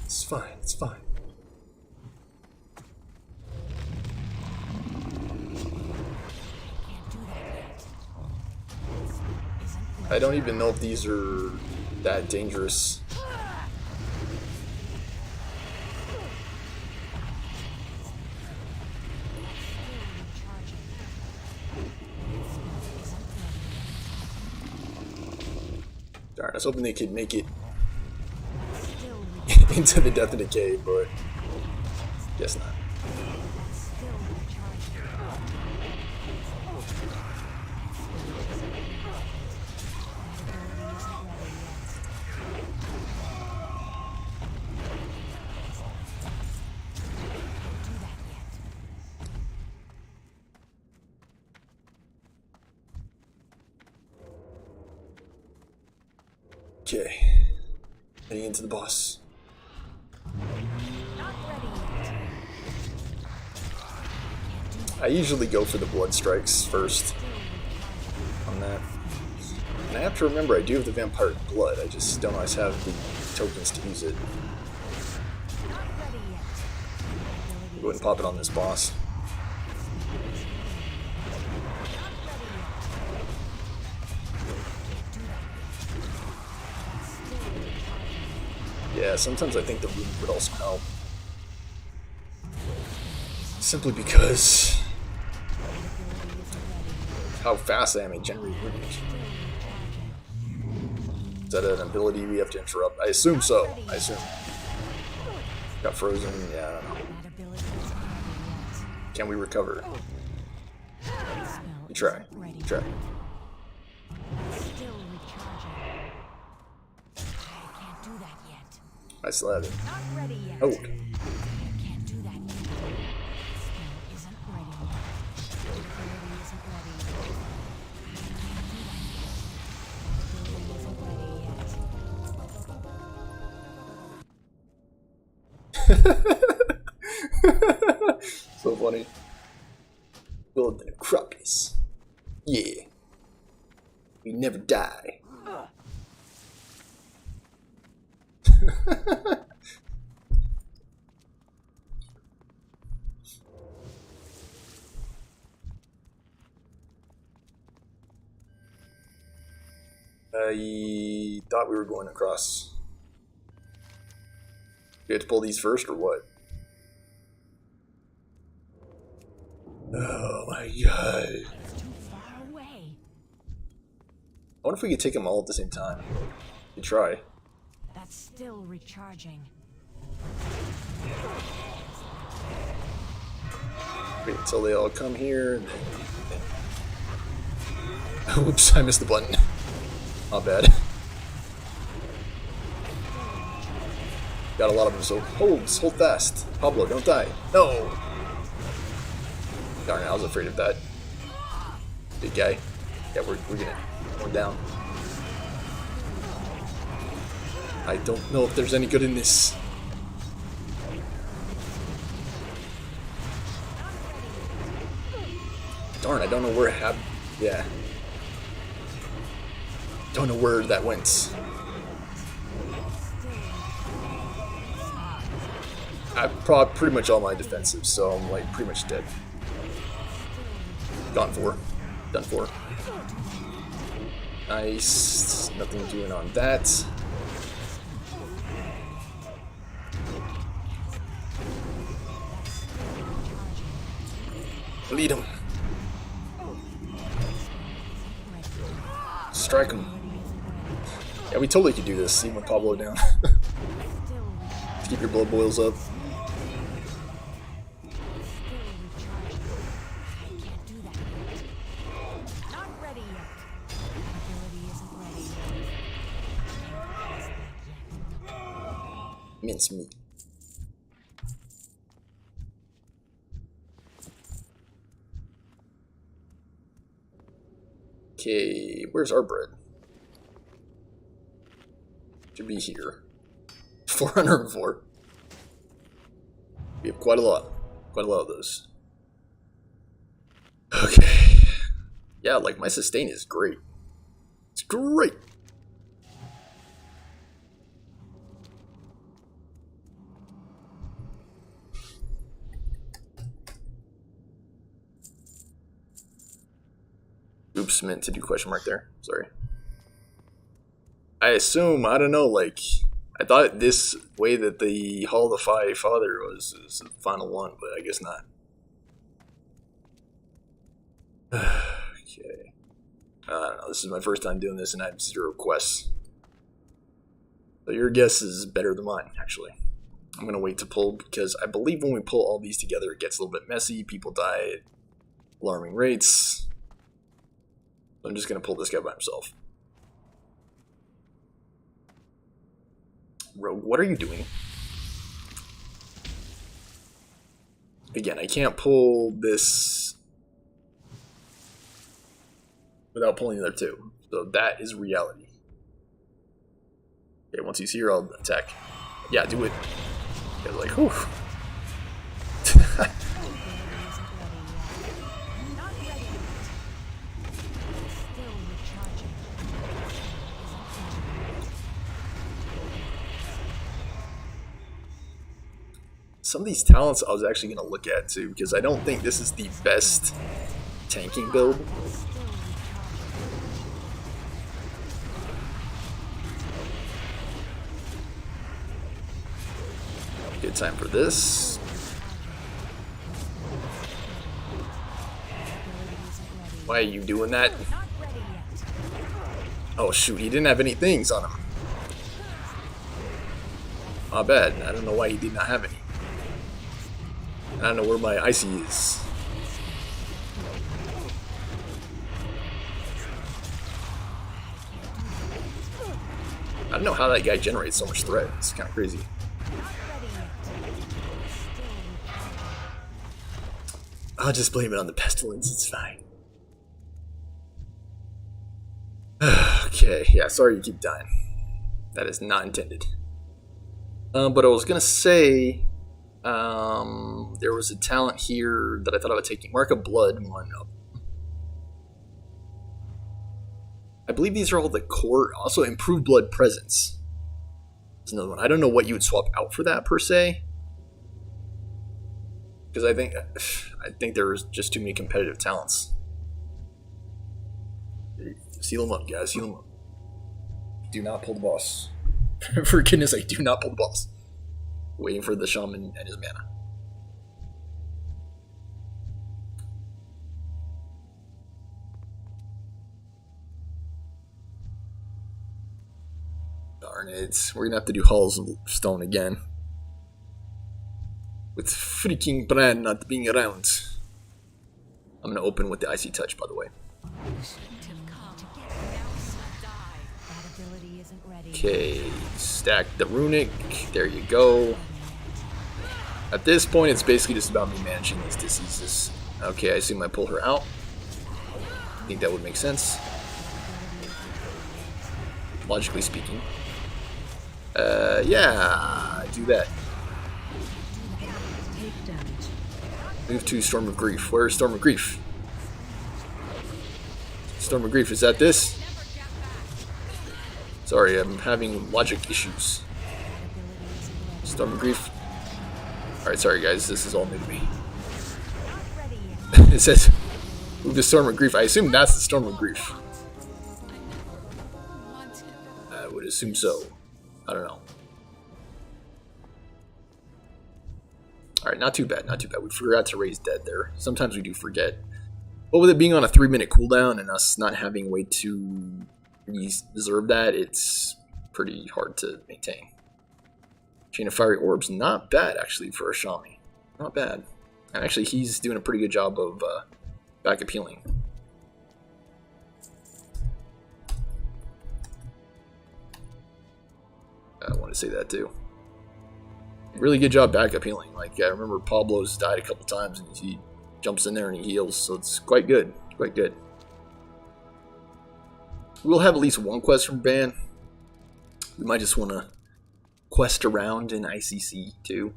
Speaker 1: It's fine, it's fine. I don't even know if these are that dangerous. Darn, I was hoping they could make it
Speaker 2: Still
Speaker 1: into the Death and Decay, but guess not.
Speaker 2: still recharging.
Speaker 1: Okay. Heading into the boss.
Speaker 2: Not ready yet.
Speaker 1: I usually go for the blood strikes first on that. And I have to remember I do have the vampire blood, I just don't always have the tokens to use it.
Speaker 2: Not ready yet.
Speaker 1: Go ahead and pop it on this boss. Yeah, sometimes I think the rune would also help. Simply because how fast I am at generating runes. Is that an ability we have to interrupt? I assume so. I assume. Got frozen. Yeah, I don't know.
Speaker 2: That ability isn't ready yet.
Speaker 1: Can we recover?
Speaker 2: Spell
Speaker 1: You try.
Speaker 2: isn't ready.
Speaker 1: You try.
Speaker 2: Still recharging. I can't do that yet.
Speaker 1: I still have it.
Speaker 2: Not ready yet.
Speaker 1: Oh,
Speaker 2: Can't do that yet. Spell isn't ready yet. Ability isn't ready yet.
Speaker 1: so funny. Build the necropolis. Yeah. We never die. I thought we were going across. We have to pull these first or what? Oh my god.
Speaker 2: It's too far away.
Speaker 1: I wonder if we could take them all at the same time. We try.
Speaker 2: That's still recharging.
Speaker 1: Wait until they all come here. And then... Oops, I missed the button. Not bad. Got a lot of them, so hold fast. Pablo, don't die. No! Darn it, I was afraid of that. Big guy. Yeah, we're gonna go down. I don't know if there's any good in this. Darn, I don't know where it happened. Yeah. Don't know where that went. I brought pretty much all my defensives, so I'm like pretty much dead. Gone for. Done for. Nice. Nothing doing on that. Lead him. Strike him. Yeah, we totally could do this, even with Pablo down. Keep your blood boils up. Mince meat. Okay, where's our bread? Should be here. 404. We have quite a lot. Quite a lot of those. Okay. Yeah, like my sustain is great. It's great. Oops, meant to do question mark there. Sorry. I assume, I don't know, like, I thought this way that the Hall of the Five Father was the final one, but I guess not. Okay. I don't know, this is my first time doing this and I have 0 quests. So your guess is better than mine, actually. I'm going to wait to pull because I believe when we pull all these together, it gets a little bit messy. People die at alarming rates. So I'm just going to pull this guy by himself. Rogue, what are you doing? Again, I can't pull this without pulling the other two. So that is reality. Okay, once he's here, I'll attack. Yeah, do it. Yeah, like, whew. Some of these talents I was actually going to look at too, because I don't think this is the best tanking build. Good time for this. Why are you doing that? Oh shoot, he didn't have any things on him. Not bad. I don't know why he did not have any. I don't know where my icy is. I don't know how that guy generates so much threat. It's kind of crazy. I'll just blame it on the pestilence. It's fine. Okay, yeah, sorry you keep dying. That is not intended. But I was gonna say, there was a talent here that I thought I would take. Mark of Blood, one up. I believe these are all the core. Also, improved blood presence. There's another one. I don't know what you would swap out for that per se, because I think there's just too many competitive talents. Seal them up, guys. Seal them up. Do not pull the boss. For goodness sake, do not pull the boss. Waiting for the shaman and his mana. Darn it. We're gonna have to do Halls of Stone again. With freaking Bran not being around. I'm gonna open with the Icy Touch, by the way. Okay, stack the runic. There you go. At this point, it's basically just about me managing these diseases. Okay, I assume I pull her out. I think that would make sense. Logically speaking. Yeah, do that. Move to Storm of Grief. Where is Storm of Grief? Storm of Grief, is that this? Sorry, I'm having logic issues. Storm of Grief. Alright, sorry guys, this is all new to me. It says, move to Storm of Grief. I assume that's the Storm of Grief. I would assume so. I don't know. Alright, not too bad, not too bad. We forgot to raise dead there. Sometimes we do forget. But with it being on a 3-minute cooldown and us not having a way to reserve that, it's pretty hard to maintain. Chain of Fiery Orbs, not bad actually for a Shami. Not bad. And actually he's doing a pretty good job of back appealing. I want to say that too. Really good job back appealing. Like, I remember Pablo's died a couple times and he jumps in there and he heals, so it's quite good. Quite good. We'll have at least one quest from Ban. We might just want to quest around in ICC too.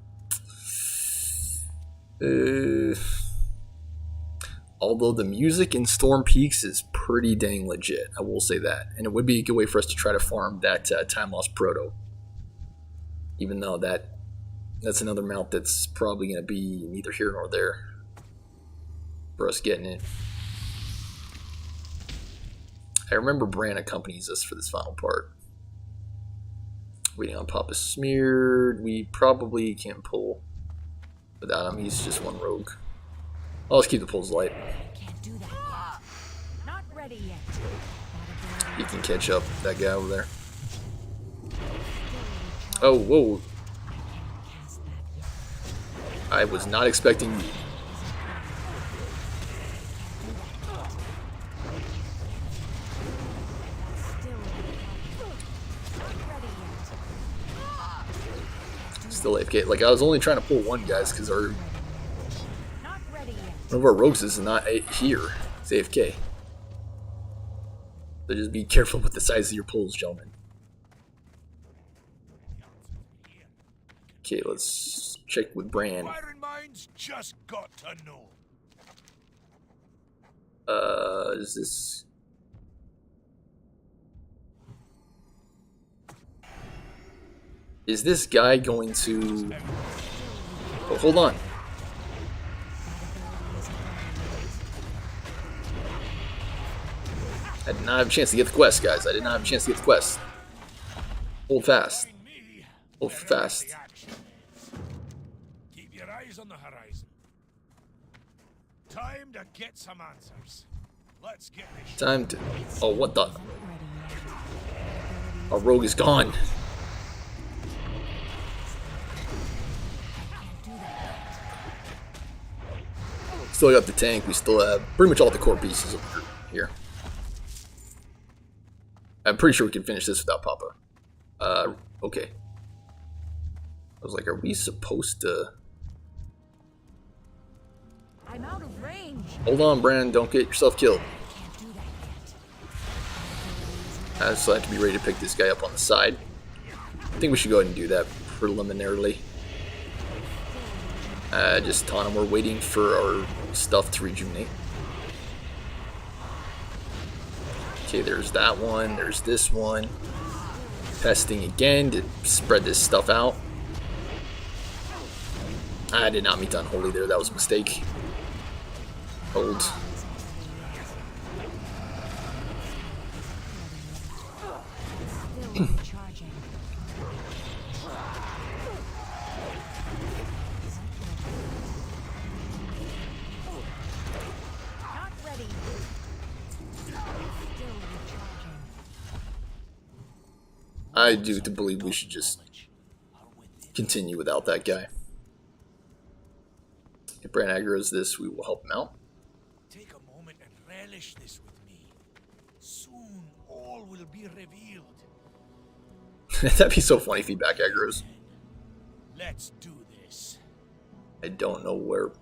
Speaker 1: Although the music in Storm Peaks is pretty dang legit, I will say that. And it would be a good way for us to try to farm that Time Lost Proto. Even though that's another mount that's probably going to be neither here nor there for us getting it. I remember Bran accompanies us for this final part. Waiting on Papa Smeared. We probably can't pull without him. He's just one rogue. I'll just keep the pulls light.
Speaker 2: Can't do that. Not ready yet.
Speaker 1: He can catch up, that guy over there. Oh, whoa.
Speaker 2: Cast that yet.
Speaker 1: I was not expecting you.
Speaker 2: Still not ready yet.
Speaker 1: Still AFK. Like, I was only trying to pull one, guys, because
Speaker 2: Not ready yet.
Speaker 1: one of our rogues is not here. It's AFK. So just be careful with the size of your pulls, gentlemen. Okay, let's check with Bran.
Speaker 4: Inquiring minds just got to know.
Speaker 1: Is this... Is this guy going to... Oh, hold on. I did not have a chance to get the quest, guys. I did not have a chance to get the quest. Hold fast.
Speaker 4: Find me
Speaker 1: Hold
Speaker 4: wherever
Speaker 1: fast.
Speaker 4: the action is. Keep your eyes on the horizon. Time to get some answers. Let's get this.
Speaker 1: Time to... Oh, what the...
Speaker 2: Ready yet.
Speaker 1: Our rogue is gone.
Speaker 2: Can't do that yet.
Speaker 1: Still got the tank. We still have pretty much all the core pieces of the group here. I'm pretty sure we can finish this without Papa. Okay. I was like, are we supposed to...
Speaker 2: I'm out of range.
Speaker 1: Hold on, Brandon. Don't get yourself killed.
Speaker 2: Can't do that yet.
Speaker 1: I just like to be ready to pick this guy up on the side. I think we should go ahead and do that preliminarily. Just taunt him. We're waiting for our stuff to rejuvenate. Okay, there's that one. There's this one. Pesting again to spread this stuff out. I did not mean to unholy there. That was a mistake. Hold.
Speaker 2: Still recharging. Not ready. Still recharging.
Speaker 1: I do to believe we should just continue without that guy. If Bran aggroes this, we will help him out.
Speaker 4: Take a moment and relish this with me. Soon all will be revealed.
Speaker 1: That'd be so funny if he back aggroes.
Speaker 4: Let's do this.
Speaker 1: I don't know where...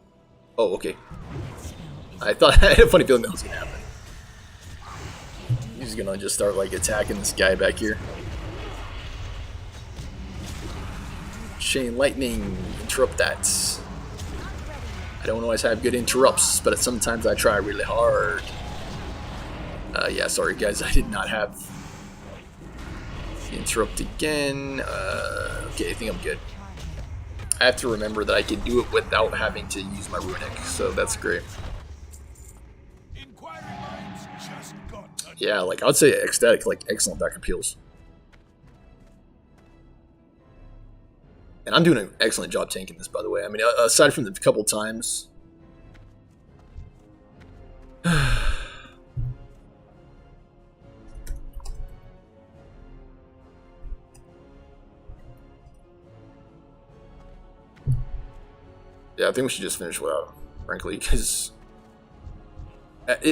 Speaker 1: Oh, okay.
Speaker 2: That spell is
Speaker 1: I thought I had a funny feeling that was gonna happen. He's gonna just start like attacking this guy back here. Chain lightning, interrupt that. I don't always have good interrupts, but sometimes I try really hard. Yeah, sorry guys, I did not have the interrupt again. Okay, I think I'm good. I have to remember that I can do it without having to use my runic, so that's great.
Speaker 4: Inquiring minds just got to know.
Speaker 1: Yeah, like I'd say ecstatic, like excellent backup heals. And I'm doing an excellent job tanking this, by the way. I mean, aside from the couple times. Yeah, I think we should just finish without him, frankly, because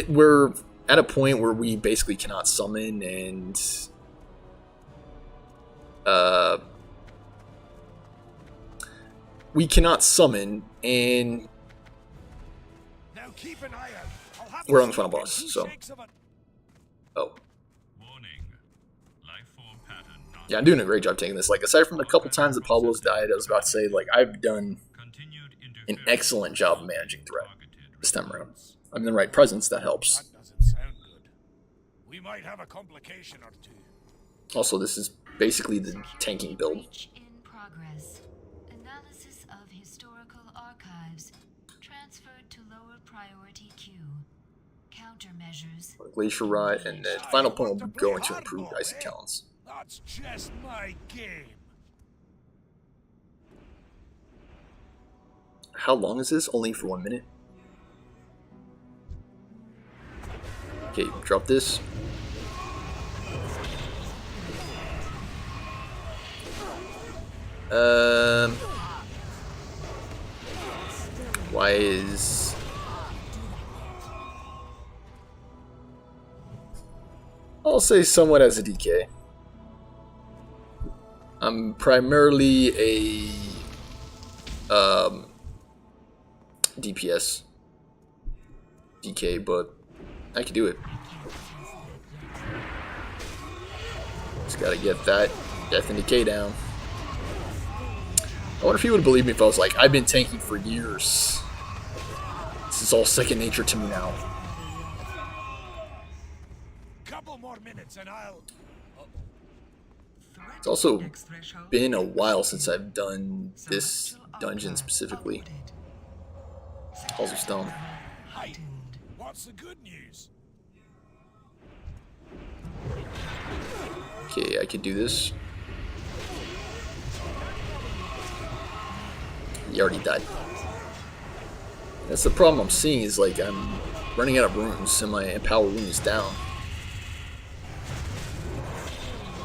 Speaker 1: we're at a point where we basically cannot summon, and we cannot summon, and
Speaker 4: Now keep an eye out. I'll have
Speaker 1: We're
Speaker 4: to
Speaker 1: on the final
Speaker 4: see
Speaker 1: boss,
Speaker 4: who
Speaker 1: so-
Speaker 4: shakes of it.
Speaker 1: oh.
Speaker 3: Warning. Life form pattern not
Speaker 1: Yeah, I'm doing a great job taking this. Like, aside from the couple times that Pablo's died, I was about to say, like, I've done
Speaker 3: continued
Speaker 1: an
Speaker 3: interference
Speaker 1: excellent job of managing threat
Speaker 3: targeted
Speaker 1: this time around. I'm in the right presence, that helps.
Speaker 4: That doesn't sound good. We might have a complication or two.
Speaker 1: Also, this is basically the tanking build.
Speaker 5: Breach in progress. Analysis of historical archives. Transferred to lower priority queue. Countermeasures.
Speaker 1: Glacier Rot, and the final point will go into improved icy talents.
Speaker 4: That's just my game.
Speaker 1: How long is this? Only for 1 minute? Okay, drop this. Um, why is I'll say somewhat as a DK. I'm primarily a DPS DK, but I can do it. Just gotta get that death and decay down. I wonder if he would believe me if I was like, I've been tanking for years. This is all second nature to me now.
Speaker 4: Couple more minutes and I'll.
Speaker 1: It's also been a while since I've done this dungeon specifically. Halls of Stone.
Speaker 4: Hi. What's the good news?
Speaker 1: Okay, I could do this. He already died. That's the problem I'm seeing is like I'm running out of runes and my power rune is down.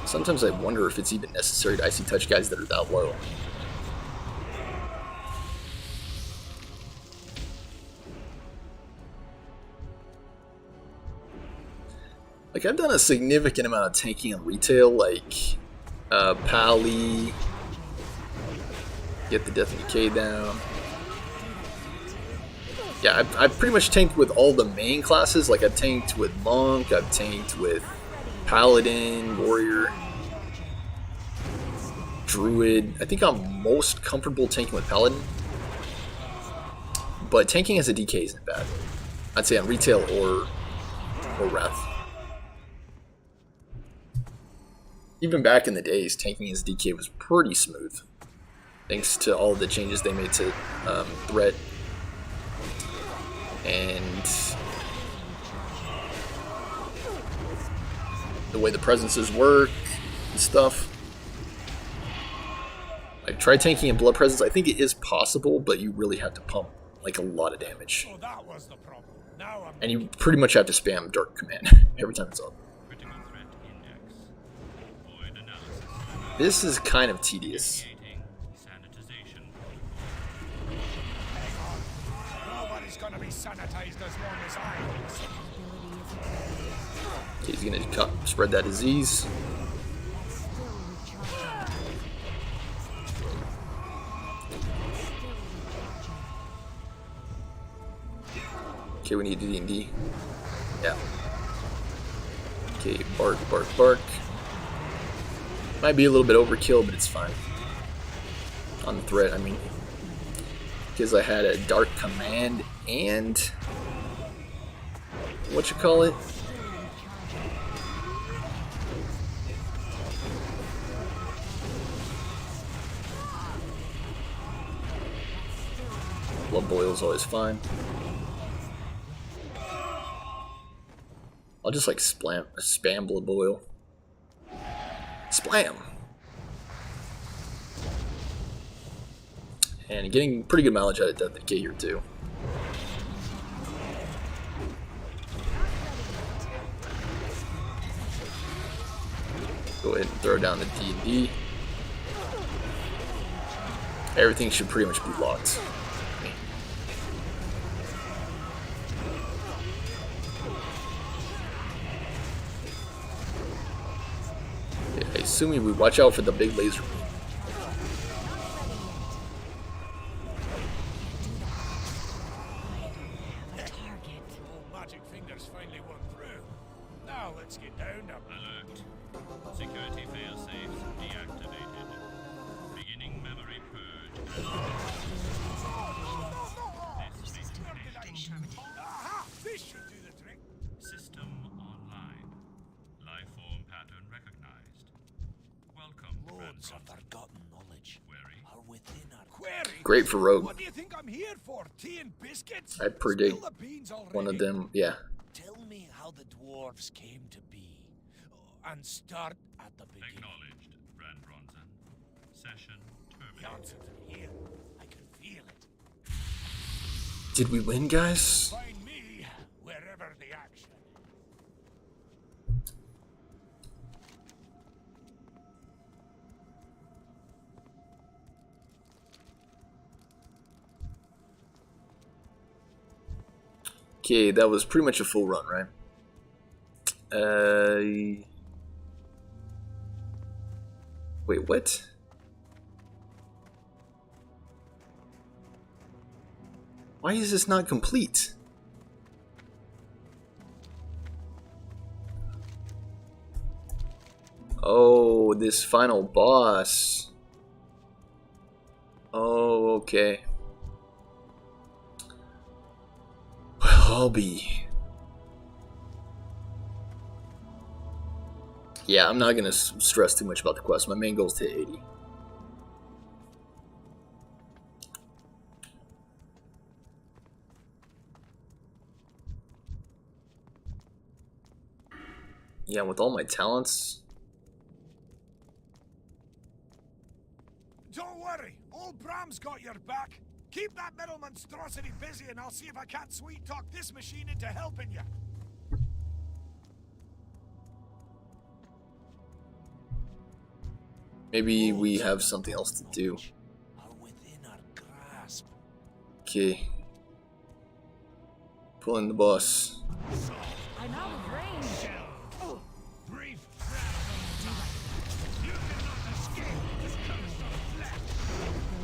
Speaker 1: Sometimes I wonder if it's even necessary to Icy Touch guys that are that low. Like, I've done a significant amount of tanking on retail, like Pally, get the Death and Decay down. Yeah, I've pretty much tanked with all the main classes. Like, I've tanked with Monk, I've tanked with Paladin, Warrior, Druid. I think I'm most comfortable tanking with Paladin. But tanking as a DK isn't bad. I'd say on retail or Wrath. Even back in the days, tanking as DK was pretty smooth. Thanks to all the changes they made to threat and the way the presences work and stuff. Like, try tanking in blood presence. I think it is possible, but you really have to pump like a lot of damage.
Speaker 4: Oh, that was the problem. Now I'm.
Speaker 1: And you pretty much have to spam Dark Command every time it's up.
Speaker 3: Critical threat index. Void analysis.
Speaker 1: This is kind of tedious.
Speaker 3: Initiating sanitization.
Speaker 4: Nobody's gonna be sanitized as long as I am.
Speaker 1: Okay, he's gonna spread that disease. Okay, we need D&D. Yeah. Okay, bark, bark, bark. Might be a little bit overkill, but it's fine. On the threat, I mean. Because I had a Dark Command and... what you call it? Blood Boil is always fine. I'll just like spam Blood Boil. Splam! And getting pretty good mileage out of Death Decay here too. Go ahead and throw down the D&D. Everything should pretty much be locked. Okay, assuming we watch out for the big laser beam.
Speaker 4: Oh, magic fingers finally won through. Now let's get down to.
Speaker 3: Alert. Security failsafes deactivated. Beginning memory purge.
Speaker 4: Aha! This should do the trick.
Speaker 3: System online. Lifeform pattern recognized. Welcome,
Speaker 4: Loads of
Speaker 3: Brandon.
Speaker 4: forgotten knowledge
Speaker 3: Query.
Speaker 4: are within our query.
Speaker 1: Great for Rogue.
Speaker 4: What do you think I'm here for? Tea and biscuits?
Speaker 1: I predict
Speaker 4: Spill the beans
Speaker 1: one of
Speaker 4: already.
Speaker 1: them, yeah.
Speaker 4: Tell me how the dwarves came to be, and start at the beginning.
Speaker 3: Acknowledged, Brand Bronson. Session
Speaker 4: The
Speaker 3: terminated.
Speaker 4: answers are here. I can feel it.
Speaker 1: Did we win, guys?
Speaker 4: Find me wherever the action.
Speaker 1: Okay, that was pretty much a full run, right? Wait, what? Why is this not complete? Oh, this final boss. Oh, okay. Well, I'll be. Yeah, I'm not gonna stress too much about the quest. My main goal is to hit 80. Yeah, with all my talents.
Speaker 4: Don't worry, old Bram's got your back. Keep that middle monstrosity busy and I'll see if I can't sweet talk this machine into helping you.
Speaker 1: Maybe we have something else to do.
Speaker 4: Are within our grasp.
Speaker 1: Okay. Pull in the boss.
Speaker 2: I'm out of range.
Speaker 4: Brief you cannot escape this curse of flesh.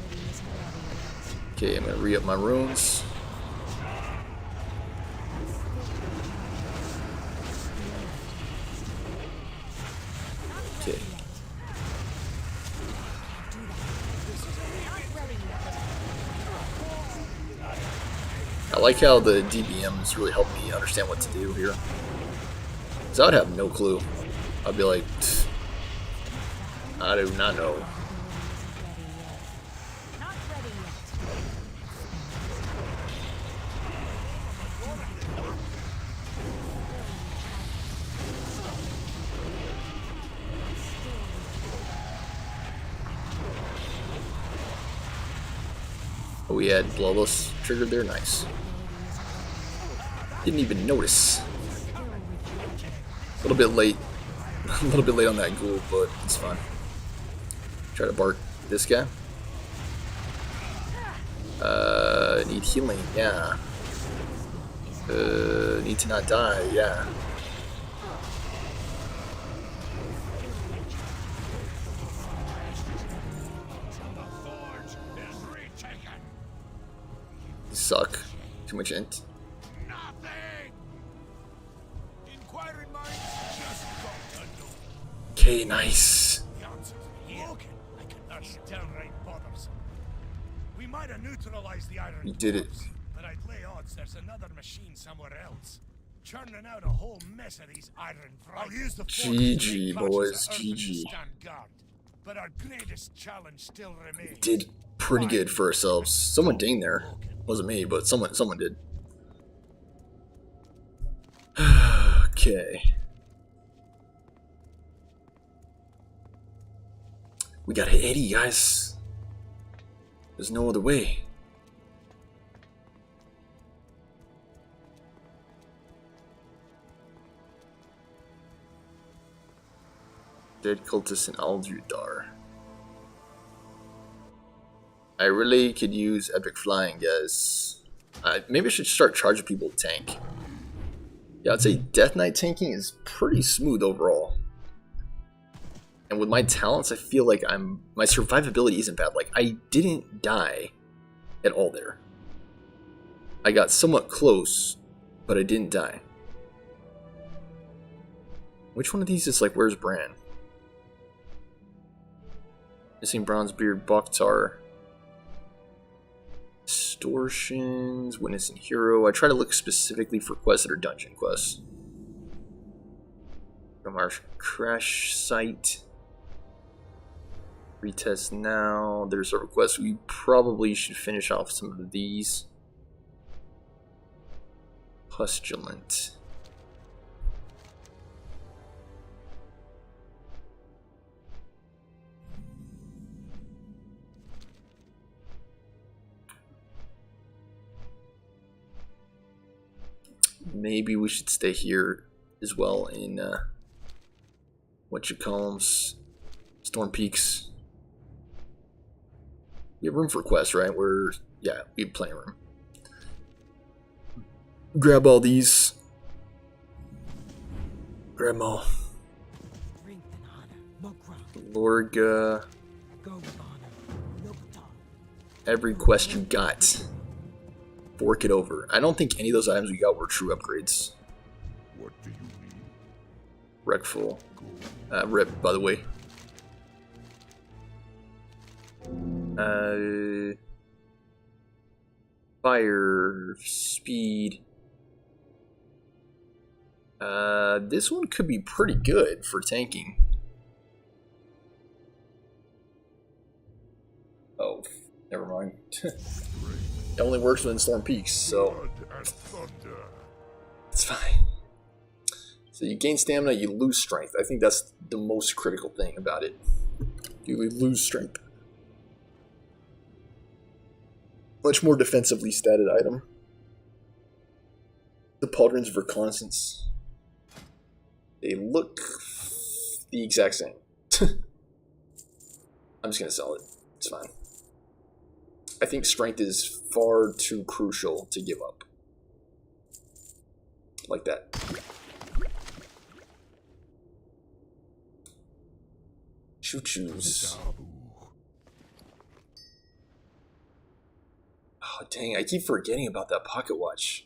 Speaker 2: Ability isn't ready yet.
Speaker 1: Okay, I'm gonna re-up my runes. Okay. I like how the DBMs really help me understand what to do here. Cause I would have no clue. I'd be like, I do not know.
Speaker 2: Not ready yet.
Speaker 1: Oh, we had Bloodless triggered there, nice. Didn't even notice. A little bit late. A little bit late on that ghoul, but it's fine. Try to bark this guy. Need healing, yeah. Need to not die, yeah. You suck. Too much int.
Speaker 4: Nothing! Inquiring minds just got to know.
Speaker 1: Okay, nice.
Speaker 4: The answer's broken. I can that's downright bothersome. We might have neutralized the iron.
Speaker 1: You did it.
Speaker 4: dwarves, but I'd lay odds there's another machine somewhere else. Churning out a whole mess of these iron I'll use the
Speaker 1: GG, boys, GG.
Speaker 4: Stand guard. But our greatest challenge still remains.
Speaker 1: Did pretty good for ourselves. Someone dinged there. Wasn't me, but someone did. Okay. We gotta hit 80, guys. There's no other way. Dead cultists in Aldudar. I really could use epic flying, guys. Maybe I should start charging people to tank. Yeah, I'd say Death Knight tanking is pretty smooth overall. And with my talents, I feel like my survivability isn't bad. Like, I didn't die at all there. I got somewhat close, but I didn't die. Which one of these is like, where's Bran? Missing Bronzebeard, Bakhtar. Distortions, Witness and Hero. I try to look specifically for quests that are dungeon quests. From our crash site. Retest now. There's a request. We probably should finish off some of these. Pustulant. Maybe we should stay here as well in whatchamacallums, Storm Peaks. We have room for quests, right? Yeah, we have plenty of room. grab all these. Grab them all. Lorga. Every quest you got. Fork it over. I don't think any of those items we got were true upgrades.
Speaker 4: What do you need?
Speaker 1: Wreckful. Rip, by the way. Fire. Speed. This one could be pretty good for tanking. Oh, never mind. It only works when Storm peaks, so
Speaker 4: Blood and thunder.
Speaker 1: it's fine. So you gain stamina, you lose strength. I think that's the most critical thing about it. You lose strength. Much more defensively statted item. The pauldrons of reconnaissance. They look the exact same. I'm just gonna sell it. It's fine. I think strength is far too crucial to give up. Like that. Choo-choos. Oh, dang, I keep forgetting about that pocket watch.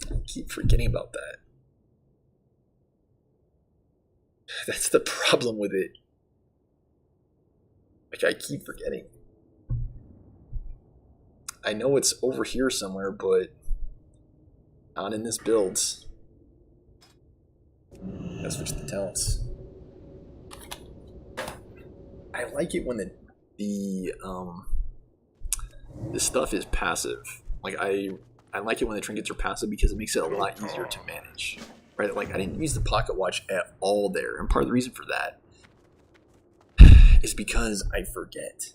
Speaker 1: I keep forgetting about that. That's the problem with it. Like, I keep forgetting. I know it's over here somewhere, but not in this build. Gotta switch the talents. I like it when the stuff is passive. Like I like it when the trinkets are passive because it makes it a lot easier to manage. Right? Like I didn't use the pocket watch at all there, and part of the reason for that is because I forget.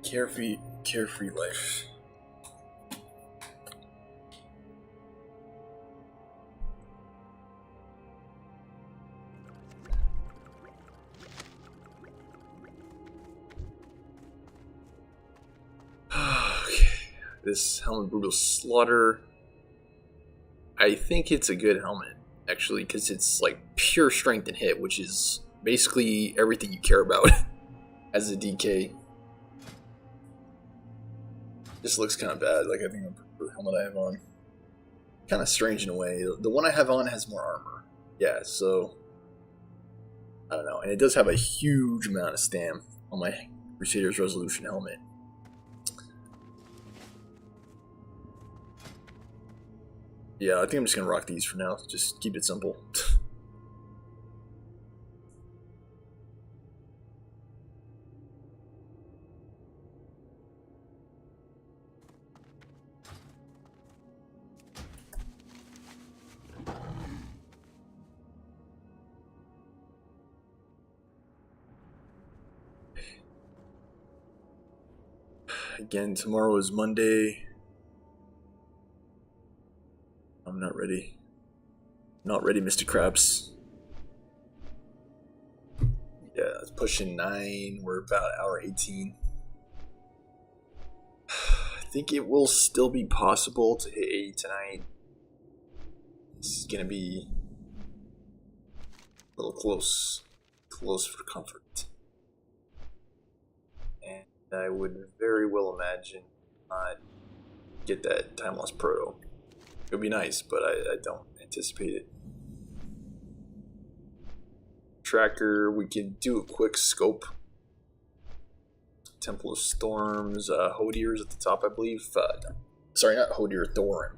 Speaker 1: Carefree life. this helmet Brutal Slaughter. I think it's a good helmet, actually, because it's like pure strength and hit, which is basically everything you care about as a DK. This looks kind of bad. Like, I think the helmet I have on, kind of strange in a way. The one I have on has more armor. Yeah, so I don't know. And it does have a huge amount of stam on my Crusader's Resolution helmet. Yeah, I think I'm just gonna rock these for now. Just keep it simple. Again, tomorrow is Monday. I'm not ready. Not ready, Mr. Krabs. Yeah, it's pushing 9. We're about hour 18. I think it will still be possible to hit 80 tonight. This is gonna be a little close for comfort. And I would very well imagine not get that time loss proto. It would be nice, but I don't anticipate it. Tracker, we can do a quick scope. Temple of Storms, Hodier's at the top, I believe. Sorry, not Hodier, Thorin.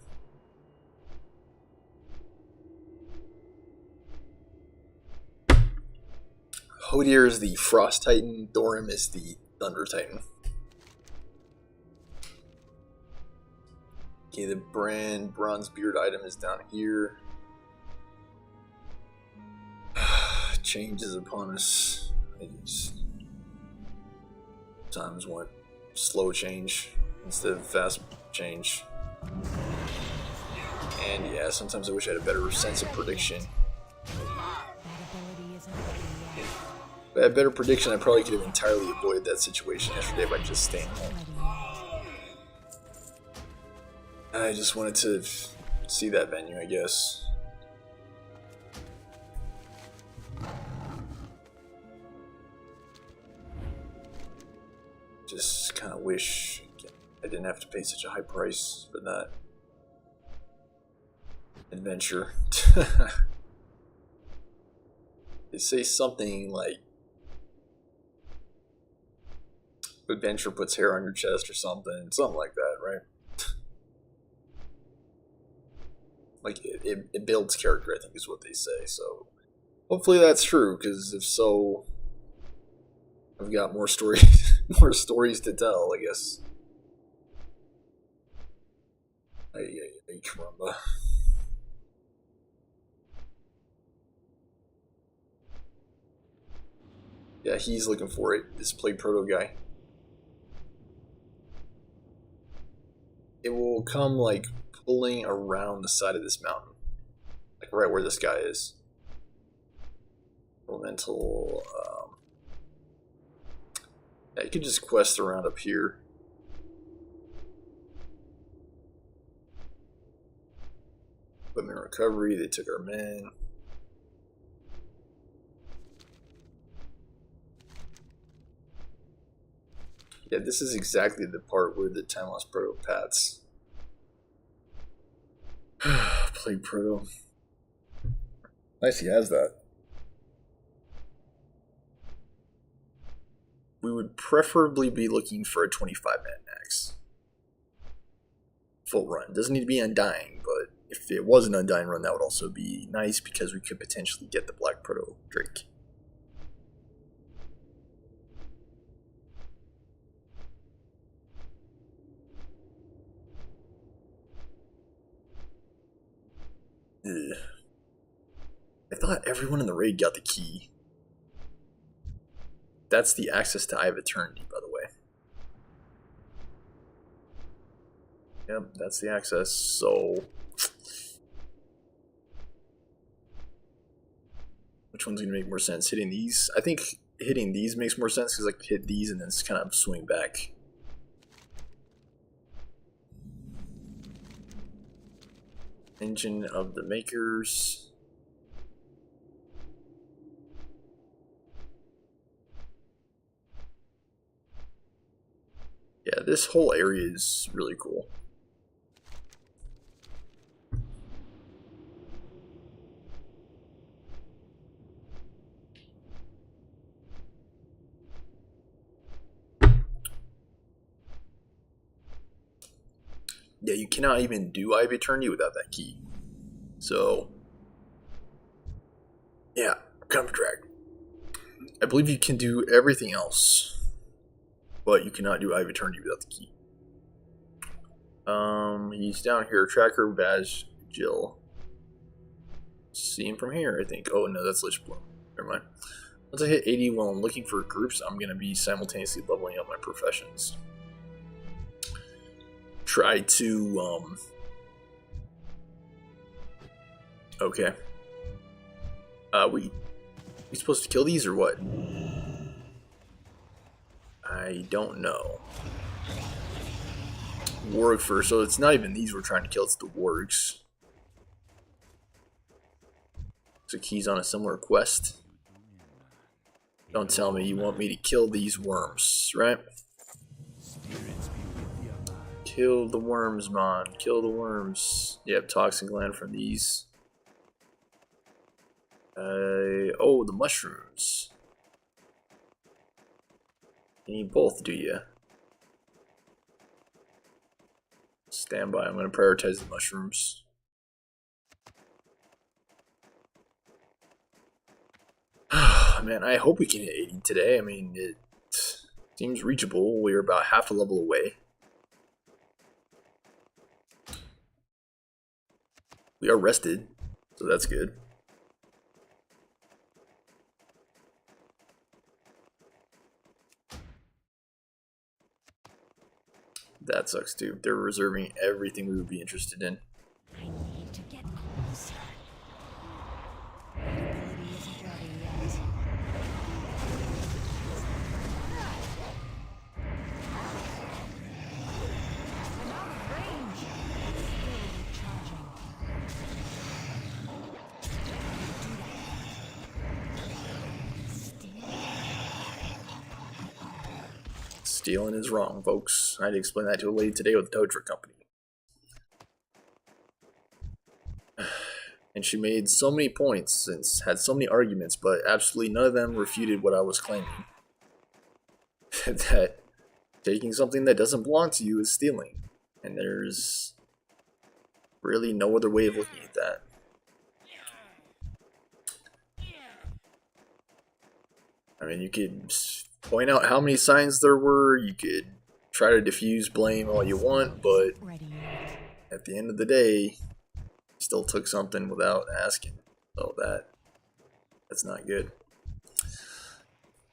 Speaker 1: Hodier is the Frost Titan, Thorin is the Thunder Titan. Okay, the brand Bronze Beard item is down here. Change is upon us. I just sometimes want slow change instead of fast change. And yeah, sometimes I wish I had a better sense of prediction. If I had better prediction, I probably could have entirely avoided that situation yesterday by just staying home. I just wanted to see that venue, I guess. Just kind of wish I didn't have to pay such a high price for that adventure. They say something like adventure puts hair on your chest or something like that, right? Like it builds character, I think is what they say. So hopefully that's true, because if so, I've got more stories, more stories to tell, I guess. Ay, caramba. Yeah, he's looking for it. This play proto guy. It will come like pulling around the side of this mountain, like right where this guy is. Elemental. Yeah, you could just quest around up here. Equipment recovery. They took our men. Yeah, this is exactly the part where the time lost proto pats. Play proto. Nice, he has that. We would preferably be looking for a 25-man max. Full run. Doesn't need to be Undying, but if it was an Undying run, that would also be nice because we could potentially get the Black Proto Drake. Ugh. I thought everyone in the raid got the key. That's the access to Eye of Eternity, by the way. Yep, that's the access, so... Which one's going to make more sense? Hitting these? I think hitting these makes more sense because I can hit these and then just kind of swing back. Engine of the Makers. Yeah, this whole area is really cool. Yeah, you cannot even do Eye of Eternity without that key. So, yeah, kind of a drag. I believe you can do everything else, but you cannot do Eye of Eternity without the key. He's down here. Tracker, badge, Jill. See him from here, I think. Oh no, that's Lich Bloom. Never mind. Once I hit 80 while I'm looking for groups, I'm gonna be simultaneously leveling up my professions. Try to okay. We supposed to kill these or what? I don't know. Warg first, so it's not even these we're trying to kill, it's the wargs. So keys on a similar quest. Don't tell me you want me to kill these worms, right? Kill the worms, man. Kill the worms. Yep, toxin gland from these. Oh, the mushrooms. You need both, do you? Stand by. I'm going to prioritize the mushrooms. Man, I hope we can hit 80 today. I mean, it seems reachable. We're about half a level away. We are rested, so that's good. That sucks too. They're reserving everything we would be interested in.
Speaker 2: I need to get closer. My ability isn't ready yet. I'm out of range. Still recharging.
Speaker 1: Stealing is wrong, folks. I had to explain that to a lady today with the tow truck company. And she made so many points and had so many arguments, but absolutely none of them refuted what I was claiming. That taking something that doesn't belong to you is stealing. And there's really no other way of looking at that. I mean, you could point out how many signs there were, you could try to diffuse blame all you want, but at the end of the day, still took something without asking. So that's not good.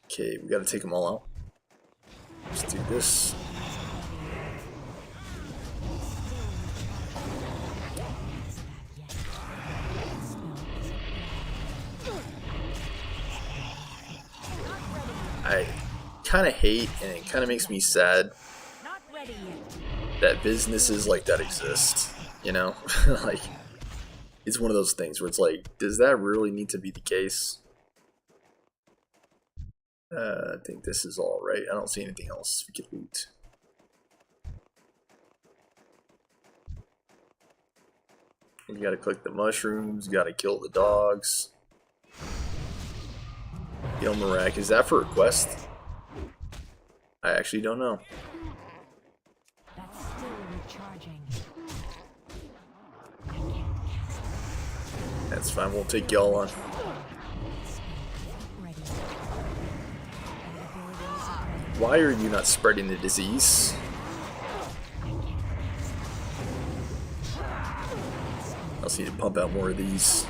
Speaker 1: Okay, we gotta take them all out. Let's do this. I kind of hate, and it kind of makes me sad,
Speaker 2: Not ready yet.
Speaker 1: that businesses like that exist. You know, like, it's one of those things where it's like, does that really need to be the case? I think this is all right. I don't see anything else we could loot. We gotta collect the mushrooms, gotta kill the dogs. Gilmarak, is that for a quest? I actually don't know.
Speaker 2: That's still recharging.
Speaker 1: That's fine, we'll take y'all on.
Speaker 2: Ready.
Speaker 1: Why are you not spreading the disease? I also need to pump out more of these.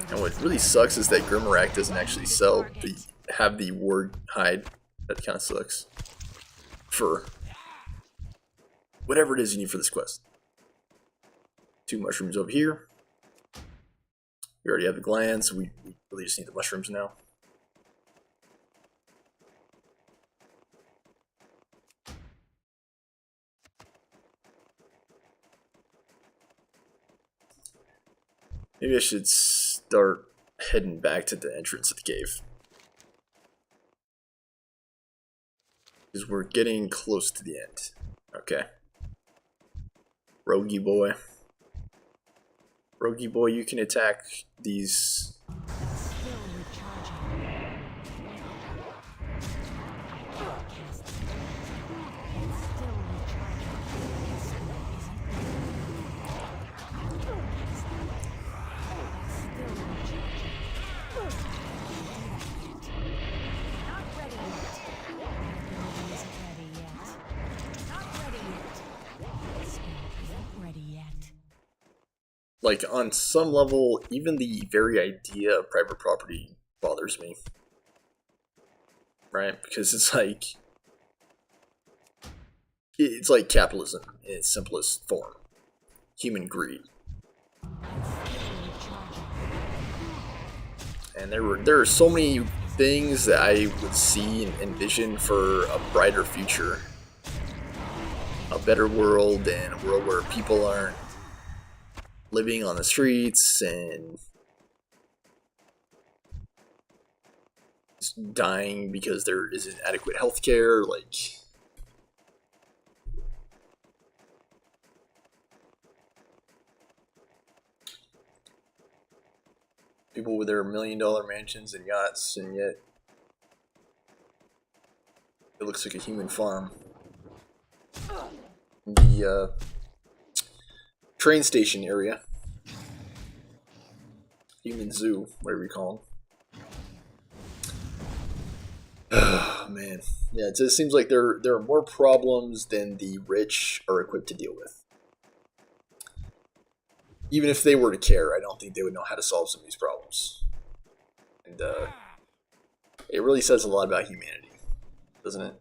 Speaker 1: And what really sucks is that Grimmarak doesn't actually have the ward hide. That kind of sucks. For whatever it is you need for this quest. 2 mushrooms over here. We already have the glands, so we really just need the mushrooms now. Maybe I should start heading back to the entrance of the cave. Because we're getting close to the end. Okay. Rogie boy. Rogie boy, you can attack these.
Speaker 2: Still recharging. Cast. It's still recharging. This spell isn't ready. That's still recharging. Not ready yet. That ability isn't ready yet. Not ready yet. This spell isn't ready yet.
Speaker 1: Like, on some level, even the very idea of private property bothers me. Right? Because it's like capitalism in its simplest form. Human greed. And there are so many things that I would see and envision for a brighter future. A better world, and a world where people aren't living on the streets and just dying because there isn't adequate health care. Like, people with their $1 million mansions and yachts, and yet it looks like a human farm. The train station area. Human zoo, whatever you call them. Oh, man. Yeah, it just seems like there are more problems than the rich are equipped to deal with. Even if they were to care, I don't think they would know how to solve some of these problems. And it really says a lot about humanity, doesn't it?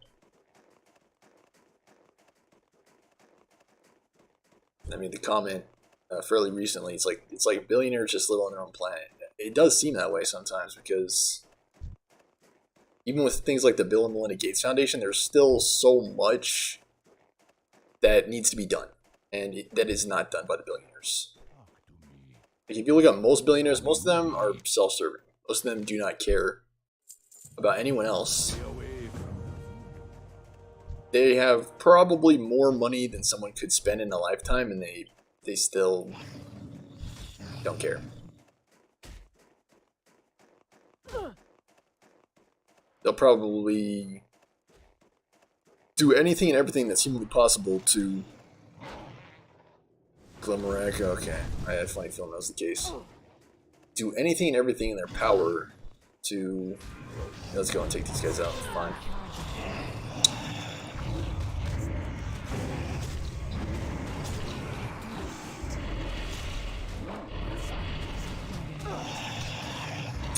Speaker 1: I mean, the comment fairly recently, it's like billionaires just live on their own planet. It does seem that way sometimes, because even with things like the Bill and Melinda Gates Foundation, there's still so much that needs to be done, and that is not done by the billionaires. Like, if you look at most billionaires, most of them are self-serving. Most of them do not care about anyone else. They have probably more money than someone could spend in a lifetime, and they still don't care. They'll probably do anything and everything that's humanly possible to Glimerack. Okay, I had a funny feeling that was the case. Do anything and everything in their power to... Let's go and take these guys out. Fine.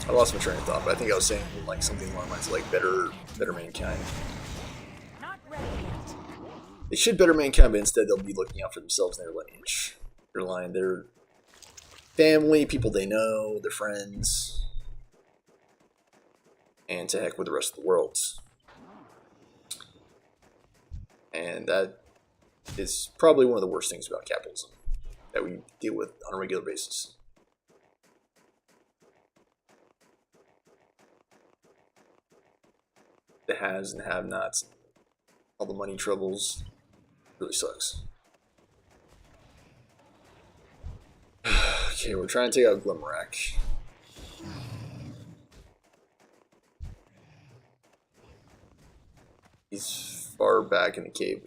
Speaker 1: I lost my train of thought, but I think I was saying like something along the lines of like better mankind.
Speaker 2: Not ready yet.
Speaker 1: They should better mankind, but instead they'll be looking out for themselves and their lineage, their line, their family, people they know, their friends, and to heck with the rest of the world. And that is probably one of the worst things about capitalism that we deal with on a regular basis. The has and have-nots, all the money troubles, really sucks. Okay, we're trying to take out Glimerack. He's far back in the cave.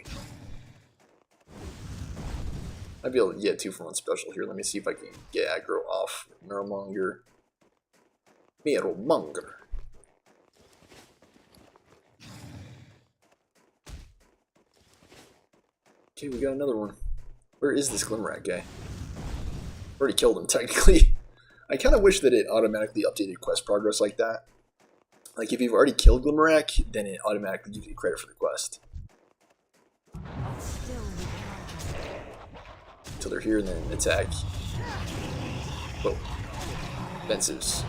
Speaker 1: Might be able to get 2 for 1 special here. Let me see if I can get aggro off Mirrormonger. Mirrormonger. Okay, we got another one. Where is this Glimerack guy? Already killed him, technically. I kind of wish that it automatically updated quest progress like that. Like, if you've already killed Glimerack, then it automatically gives you credit for the quest. Until they're here and then attack. Whoa. Defensives.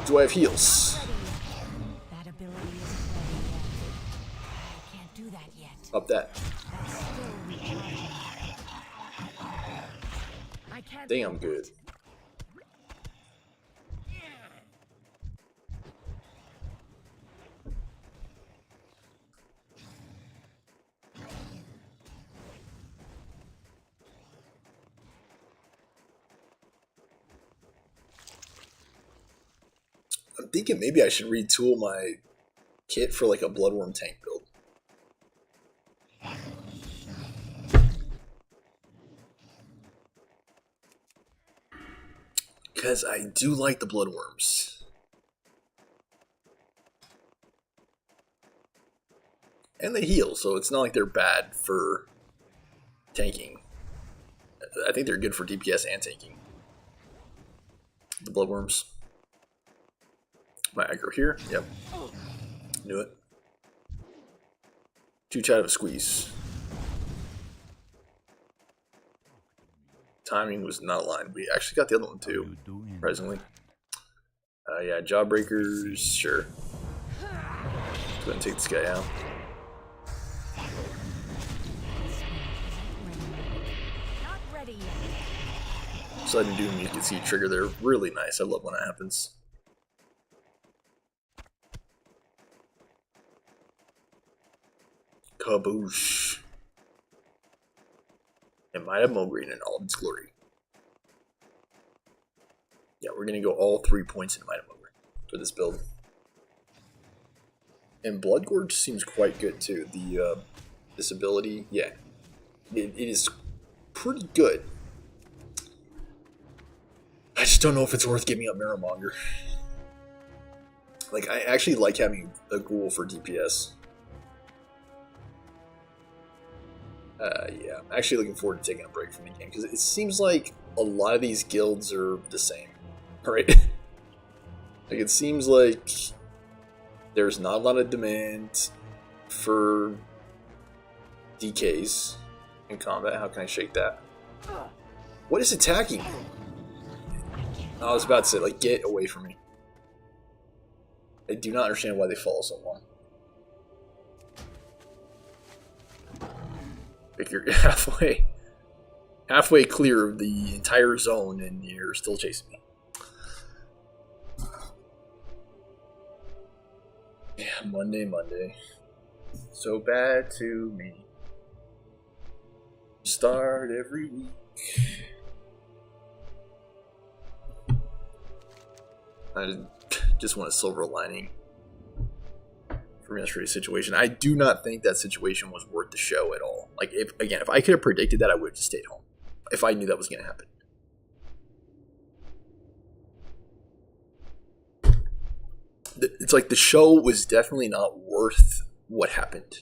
Speaker 1: Do I have heals?
Speaker 2: That ability isn't ready yet. I can't do that yet.
Speaker 1: Up that.
Speaker 2: That's still recharging. can't
Speaker 1: think
Speaker 2: do
Speaker 1: I'm good.
Speaker 2: that.
Speaker 1: I'm thinking maybe I should retool my kit for like a bloodworm tank build. Because I do like the bloodworms. And they heal, so it's not like they're bad for tanking. I think they're good for DPS and tanking. The bloodworms. My aggro here. Yep. Knew it. Too tight of a squeeze. Timing was not aligned. We actually got the other one too, presently. Yeah, jawbreakers, sure. Let's go ahead and take this guy out.
Speaker 2: Not ready yet.
Speaker 1: Sudden Doom, you can see trigger there. Really nice. I love when that happens. Kaboosh. And Might of Mulgreen in all its glory. Yeah, we're going to go all 3 points in Might of Mulgreen for this build. And Bloodgorge seems quite good too. The this ability, yeah. It is pretty good. I just don't know if it's worth giving up Mirrormonger. Like, I actually like having a ghoul for DPS. Yeah, I'm actually looking forward to taking a break from the game, because it seems like a lot of these guilds are the same, right? Like, it seems like there's not a lot of demand for DKs in combat. How can I shake that? What is attacking? I was about to say, like, get away from me. I do not understand why they follow so long. Like, you're halfway clear of the entire zone and you're still chasing me. Yeah, Monday. So bad to me. Start every week. I just want a silver lining from yesterday's situation. I do not think that situation was worth the show at all. Like, if I could have predicted that, I would have just stayed home. If I knew that was going to happen. It's like the show was definitely not worth what happened.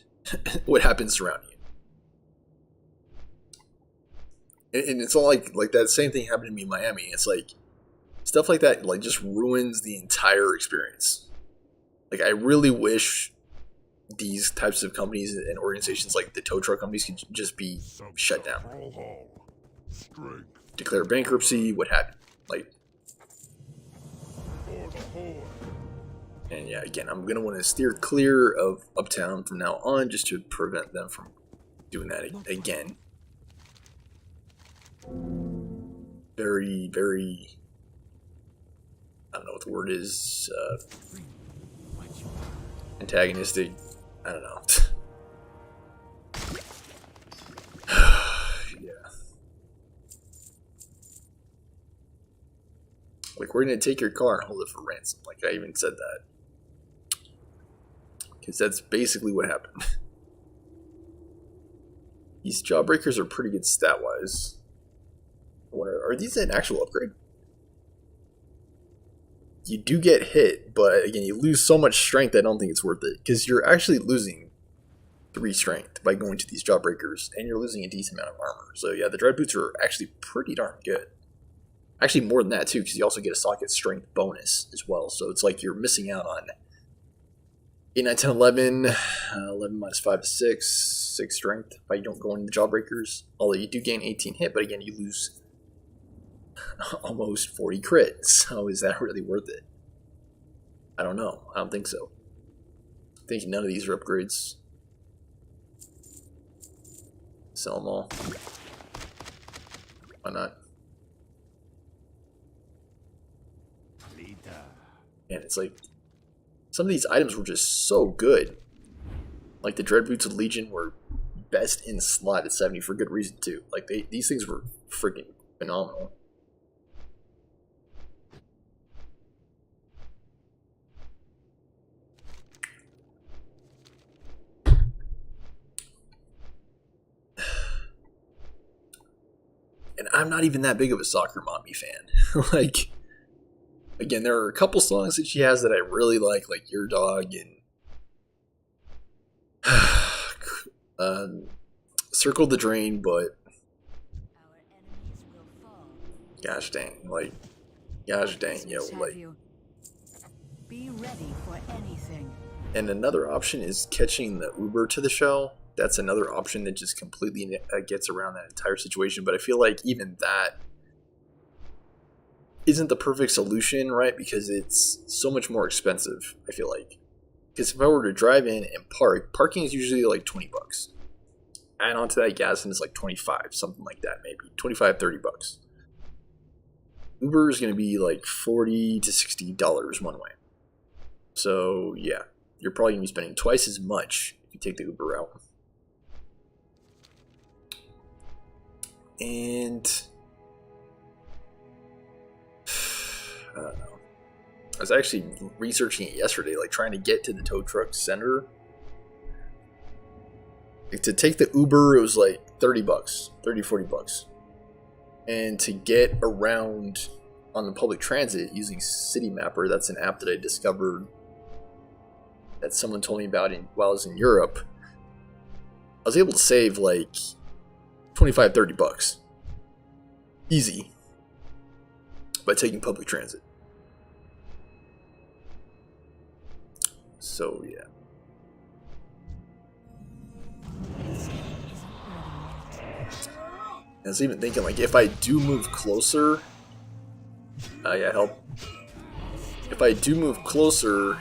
Speaker 1: What happened surrounding it. And it's all like that same thing happened to me in Miami. It's like, stuff like that like just ruins the entire experience. Like, I really wish these types of companies and organizations like the tow truck companies could just be shut down. Declare bankruptcy, what have you. Like, and yeah, again, I'm going to want to steer clear of Uptown from now on just to prevent them from doing that again. Very, very, I don't know what the word is, antagonistic. I don't know. Yeah. Like, we're going to take your car and hold it for ransom. Like, I even said that. Because that's basically what happened. These jawbreakers are pretty good stat-wise. Are these an actual upgrade? You do get hit, but again, you lose so much strength, I don't think it's worth it. Because you're actually losing 3 strength by going to these jawbreakers, and you're losing a decent amount of armor. So yeah, the dread boots are actually pretty darn good. Actually, more than that too, because you also get a socket strength bonus as well. So it's like you're missing out on 8, 9, 10, 11, 11 minus 5 is 6, 6 strength by you don't go into the jawbreakers. Although you do gain 18 hit, but again, you lose almost 40 crit. So is that really worth it? I don't know. I don't think so. I think none of these are upgrades. Sell them all. Why not? man, it's like some of these items were just so good. Like the Dread Boots of Legion were best in slot at 70 for good reason too. Like these things were freaking phenomenal. And I'm not even that big of a Soccer Mommy fan. Like, again, there are a couple songs that she has that I really like Your Dog and Circle the Drain, but gosh dang,
Speaker 2: Be ready for anything.
Speaker 1: And another option is catching the Uber to the show. That's another option that just completely gets around that entire situation. But I feel like even that isn't the perfect solution, right? Because it's so much more expensive, I feel like. Because if I were to drive in and parking is usually like $20. Add on to that gas and it's like 25, something like that, maybe 25, $30. Uber is going to be like $40 to $60 one way. So yeah, you're probably going to be spending twice as much if you take the Uber route. And I don't know. I was actually researching it yesterday, like trying to get to the tow truck center. Like, to take the Uber, it was like $30, $40. And to get around on the public transit using City Mapper, that's an app that I discovered that someone told me about while I was in Europe. I was able to save like $25, $30 easy by taking public transit. So yeah. I was even thinking, like, if I do move closer, if I do move closer,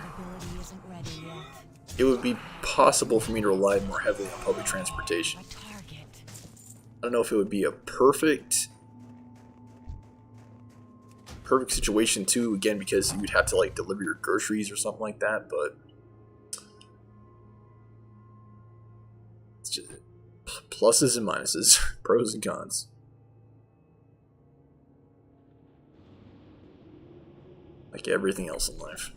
Speaker 1: it would be possible for me to rely more heavily on public transportation. I don't know if it would be a perfect situation too, again, because you'd have to like deliver your groceries or something like that, but it's just pluses and minuses, pros and cons. Like everything else in life.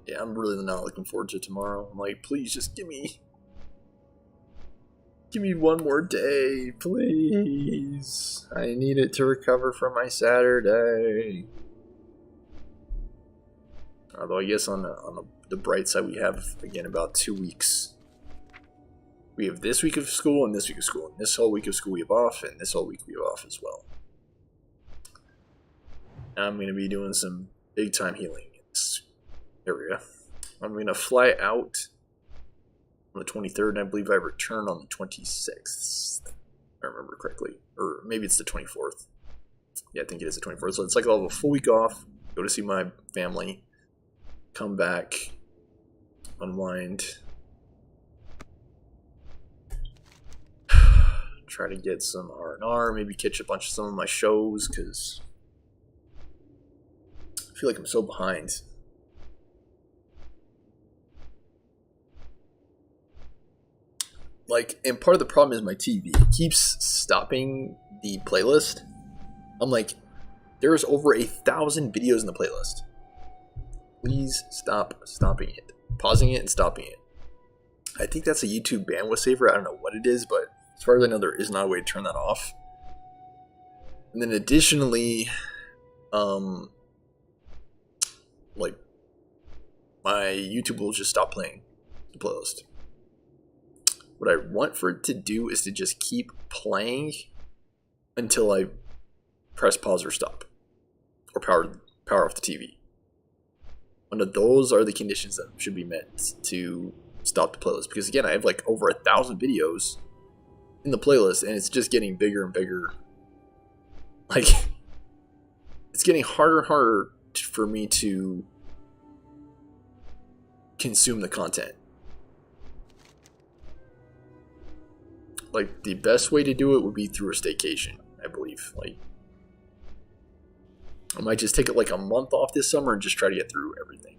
Speaker 1: Yeah, I'm really not looking forward to tomorrow. I'm like, please just give me one more day, please. I need it to recover from my Saturday. Although I guess on the bright side, we have again about 2 weeks. We have this week of school and this week of school, and this whole week of school we have off, and this whole week we have off as well. I'm going to be doing some big time healing in this area. I'm going to fly out on the 23rd, and I believe I return on the 26th, if I remember correctly. Or maybe it's the 24th. Yeah, I think it is the 24th. So it's like I'll have a full week off, go to see my family, come back, unwind, try to get some R&R, maybe catch a bunch of some of my shows, because I feel like I'm so behind. Like, and part of the problem is my TV. It keeps stopping the playlist. I'm like, there's over 1,000 videos in the playlist. Please stop stopping it. Pausing it and stopping it. I think that's a YouTube bandwidth saver. I don't know what it is, but as far as I know, there is not a way to turn that off. And then additionally, like, my YouTube will just stop playing the playlist. What I want for it to do is to just keep playing until I press pause or stop, or power off the TV. One of those are the conditions that should be met to stop the playlist. Because again, I have like over 1,000 videos in the playlist, and it's just getting bigger and bigger. Like, it's getting harder and harder for me to consume the content. Like, the best way to do it would be through a staycation, I believe. Like, I might just take it like a month off this summer and just try to get through everything.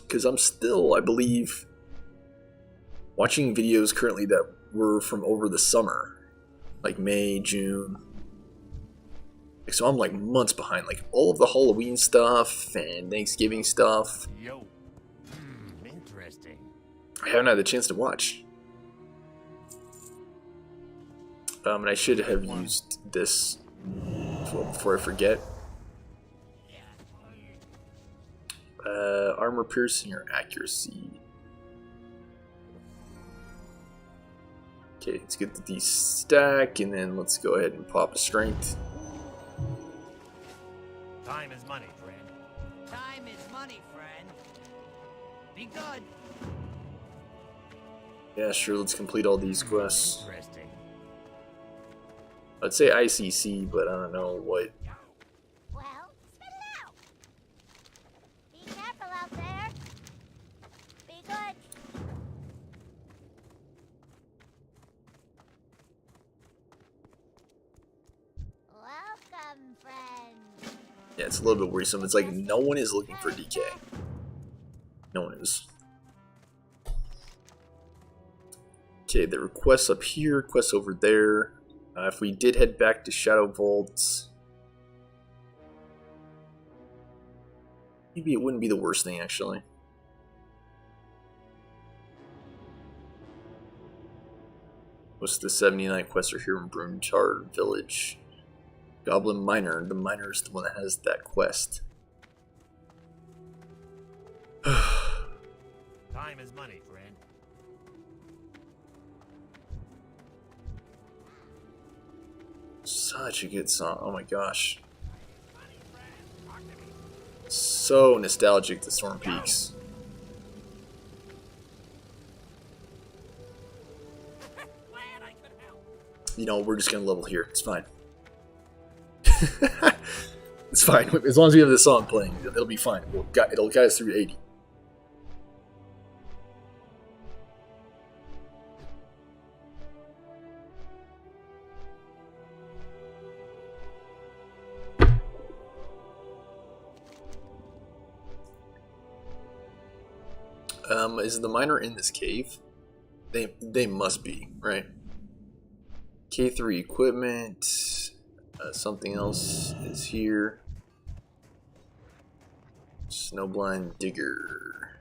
Speaker 1: Because I'm still, I believe, watching videos currently that were from over the summer. Like May, June. So I'm like months behind. Like all of the Halloween stuff and Thanksgiving stuff.
Speaker 6: Yo. Interesting.
Speaker 1: I haven't had the chance to watch. And I should have used this before I forget. Armor piercing or accuracy. Okay, let's get the stack and then let's go ahead and pop a strength.
Speaker 6: Time is money, friend. Time is money, friend. Be good.
Speaker 1: Yeah, sure, let's complete all these quests.
Speaker 6: Interesting.
Speaker 1: I'd say ICC, but I don't know what.
Speaker 7: Well, spit it out. Be careful out there. Be good. Welcome, friend.
Speaker 1: Yeah, it's a little bit worrisome. It's like no one is looking for DK. No one is. Okay, there were quests up here, quests over there. If we did head back to Shadow Vaults, maybe it wouldn't be the worst thing, actually. What's the 79 quests are here in Brunchard Village? Goblin Miner. The miner is the one that has that quest.
Speaker 6: Time is money, friend.
Speaker 1: Such a good song. Oh my gosh. So nostalgic to Storm Peaks. You know, we're just gonna level here. It's fine. It's fine. As long as we have this song playing, it'll be fine. It'll get us through 80. Is the miner in this cave? They must be, right? K3 equipment. Something else is here. Snowblind digger.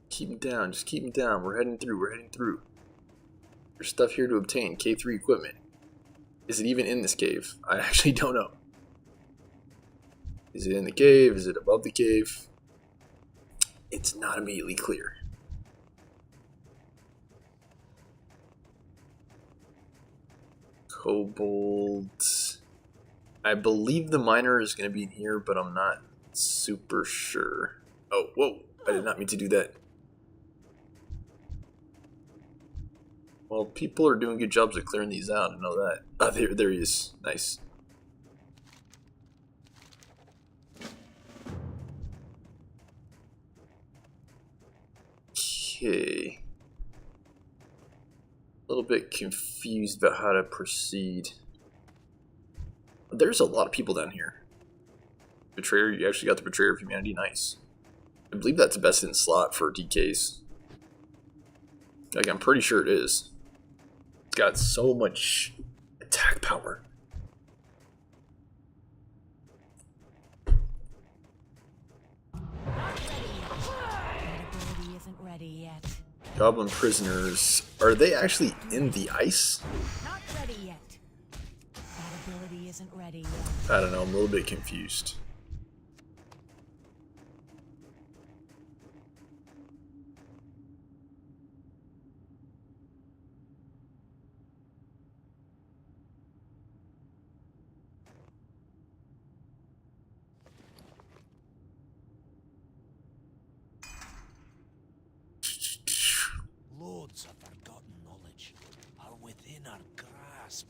Speaker 1: Keep him down. Just keep him down. We're heading through. We're heading through. There's stuff here to obtain. K3 equipment. Is it even in this cave? I actually don't know. Is it in the cave? Is it above the cave? It's not immediately clear. Kobold. I believe the miner is going to be in here, but I'm not super sure. Oh, whoa. I did not mean to do that. Well, people are doing good jobs at clearing these out. I know that. Ah, there he is. Nice. Okay. A little bit confused about how to proceed. There's a lot of people down here. Betrayer, you actually got the Betrayer of Humanity. Nice. I believe that's the best in slot for DKs. Like, I'm pretty sure it is. It's got so much attack power. Goblin prisoners. Are they actually in the ice?
Speaker 2: Not ready yet. That ability isn't ready yet.
Speaker 1: I don't know, I'm a little bit confused.
Speaker 4: Loads of forgotten knowledge are within our grasp.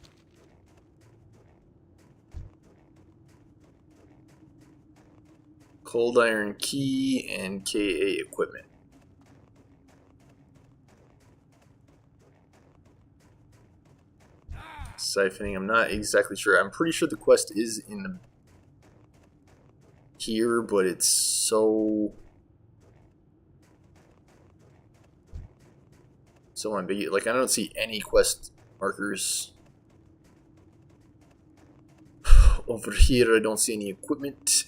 Speaker 1: Cold Iron Key and KA equipment. Siphoning, I'm not exactly sure. I'm pretty sure the quest is in the here, but it's so ambiguous. Like, I don't see any quest markers over here. I don't see any equipment.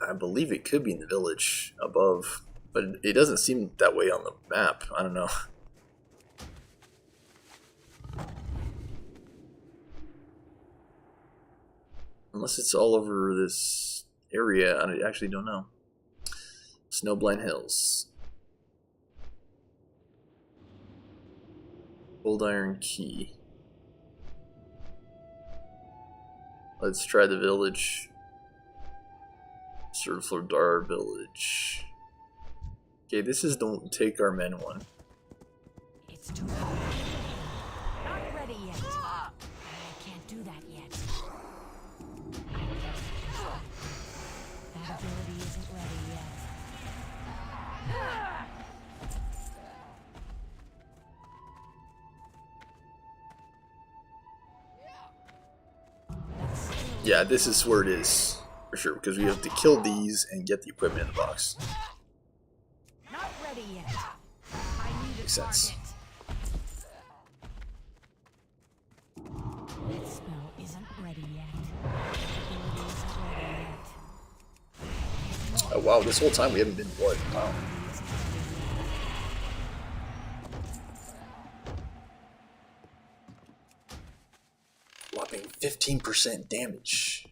Speaker 1: I believe it could be in the village above, but it doesn't seem that way on the map. I don't know. Unless it's all over this area, I actually don't know. Snowblind Hills. Old Iron Key. Let's try the village. Surflordar Village. Okay, this is Don't Take Our Men one.
Speaker 2: It's too far. Not ready yet. I can't do that yet. That ability isn't ready yet.
Speaker 1: Yeah, this is where it is. For sure, because we have to kill these and get the equipment in the box.
Speaker 2: Not ready yet. I need
Speaker 1: Makes sense.
Speaker 2: That spell isn't ready yet. Ability isn't ready yet.
Speaker 1: Oh wow, this whole time we haven't been blood. Wow. Whopping 15% damage.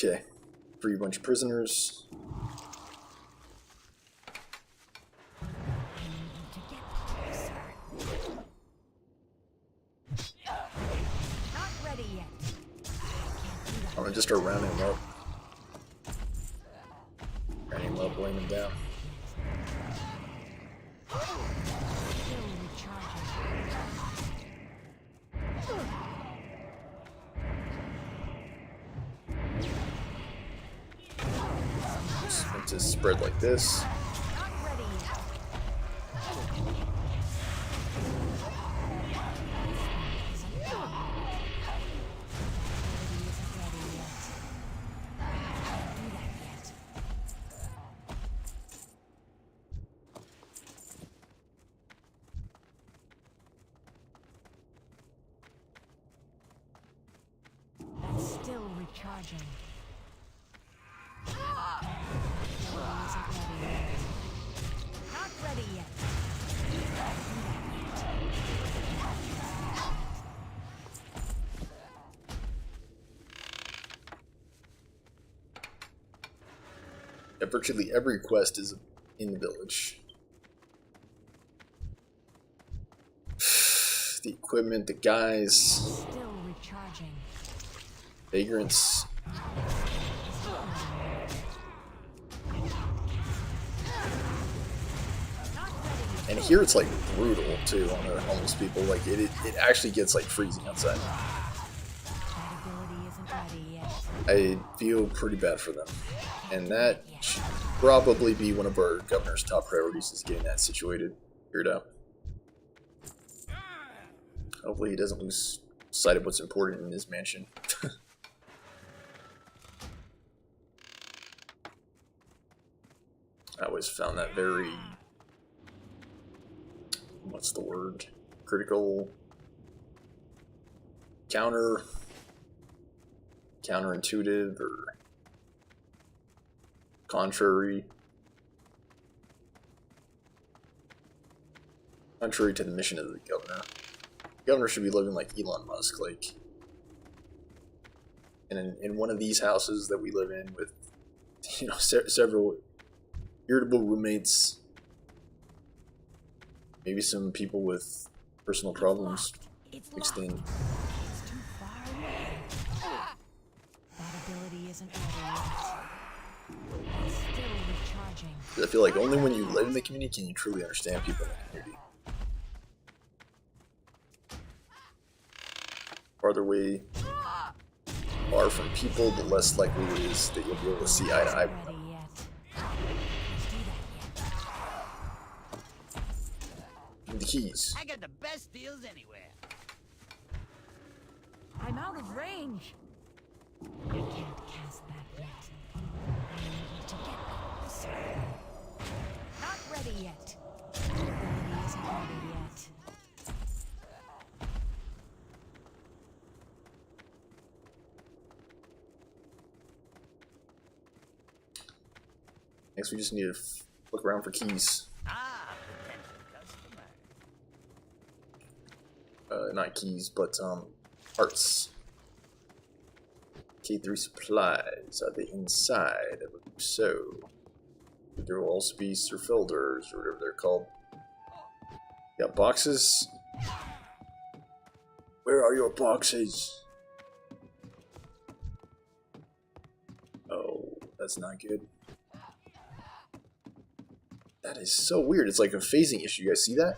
Speaker 1: Okay, free a bunch of prisoners.
Speaker 2: Not ready yet.
Speaker 1: I'm gonna just start rounding them up. Rounding them up, laying them down.
Speaker 2: Still recharging.
Speaker 1: Just want to spread like this.
Speaker 2: Not ready yet. That's still recharging. Not ready yet.
Speaker 1: Yeah, virtually every quest is in the village. The equipment, the guys,
Speaker 2: Still recharging.
Speaker 1: vagrants. And here it's like brutal too on the homeless people. Like it actually gets like freezing outside.
Speaker 2: That ability isn't ready yet.
Speaker 1: I feel pretty bad for them, and that should probably be one of our governor's top priorities, is getting that situated, figured out. Hopefully he doesn't lose sight of what's important in his mansion. I always found that very, what's the word? Critical, counterintuitive, or contrary to the mission of the governor. The governor should be living like Elon Musk, like in one of these houses that we live in with, you know, several irritable roommates, maybe some people with personal problems mixed in.
Speaker 2: It's too far away. That ability isn't ready yet. It's still recharging.
Speaker 1: I feel like only when you live in the community can you truly understand people in the community. Farther away far from people, the less likely it is that you'll be able to see eye to eye with them. The keys.
Speaker 6: I got the best deals anywhere.
Speaker 2: I'm out of range. I can't cast that yet. I need to get closer. Not ready yet. The ability isn't ready yet.
Speaker 1: Next, we just need to look around for keys.
Speaker 6: Ah, potential customer.
Speaker 1: Not keys, but parts. K3 supplies. Are they inside? I believe so. There will also be surfilders, or whatever they're called. Got boxes. Where are your boxes? Oh, that's not good. That is so weird. It's like a phasing issue. You guys see that?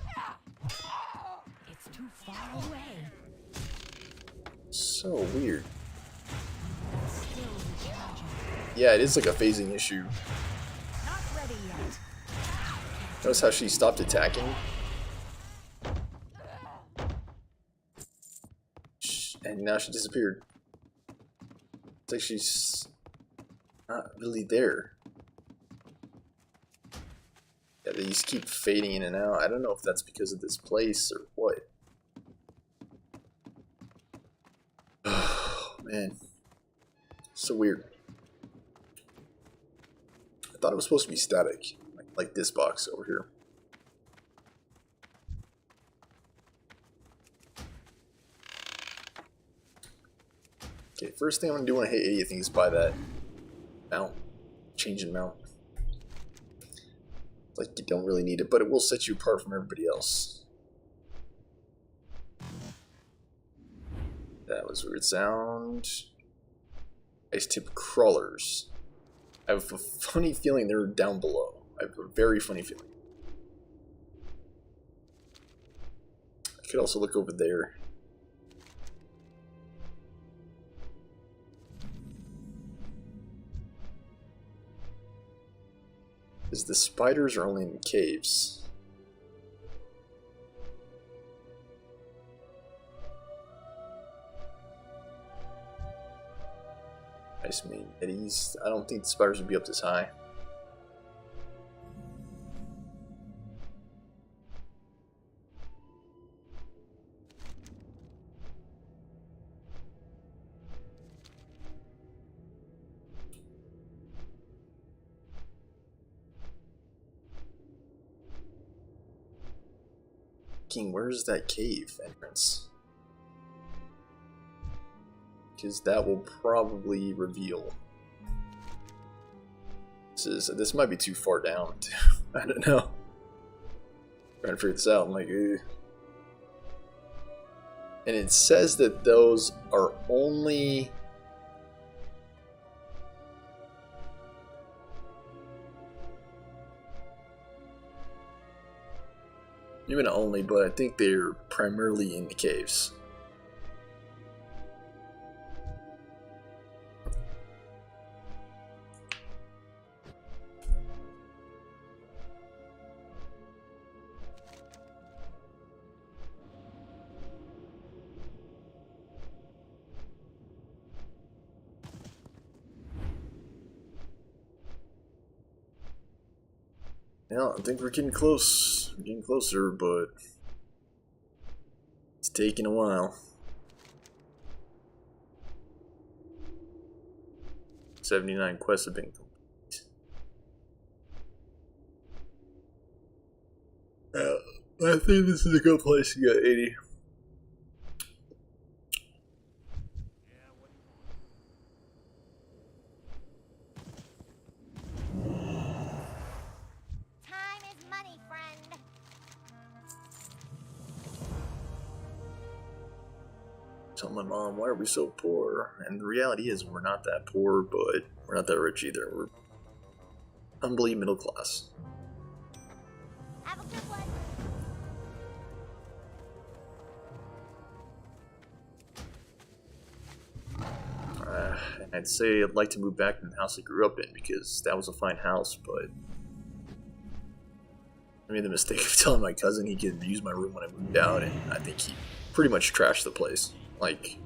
Speaker 2: It's too far away.
Speaker 1: So weird.
Speaker 2: Still recharging.
Speaker 1: Yeah, it is like a phasing issue.
Speaker 2: Not ready yet.
Speaker 1: Notice how she stopped attacking? And now she disappeared. It's like she's not really there. Yeah, they just keep fading in and out. I don't know if that's because of this place or what. Oh, man. So weird. I thought it was supposed to be static. Like this box over here. Okay, first thing I'm gonna do when I hit 80, I think, is buy that mount. Change in mount. Like, you don't really need it, but it will set you apart from everybody else. That was a weird sound. Ice tip crawlers. I have a funny feeling they're down below. I have a very funny feeling. I could also look over there. Because the spiders are only in the caves. Ice main eddies. I don't think the spiders would be up this high. Where's that cave entrance? Because that will probably reveal. This might be too far down. I don't know. Trying to figure this out. I'm like, ugh. And it says that those are only. Even only, but I think they're primarily in the caves. Yeah, I think we're getting close. We're getting closer, but it's taking a while. 79 quests have been complete. I think this is a good place to get 80.
Speaker 7: Time is money, friend.
Speaker 1: Tell my mom, why are we so poor? And the reality is, we're not that poor, but we're not that rich either. We're humbly middle class.
Speaker 7: Have a good one.
Speaker 1: I'd say I'd like to move back to the house I grew up in because that was a fine house, but I made the mistake of telling my cousin he could use my room when I moved out, and I think he pretty much trashed the place. Like,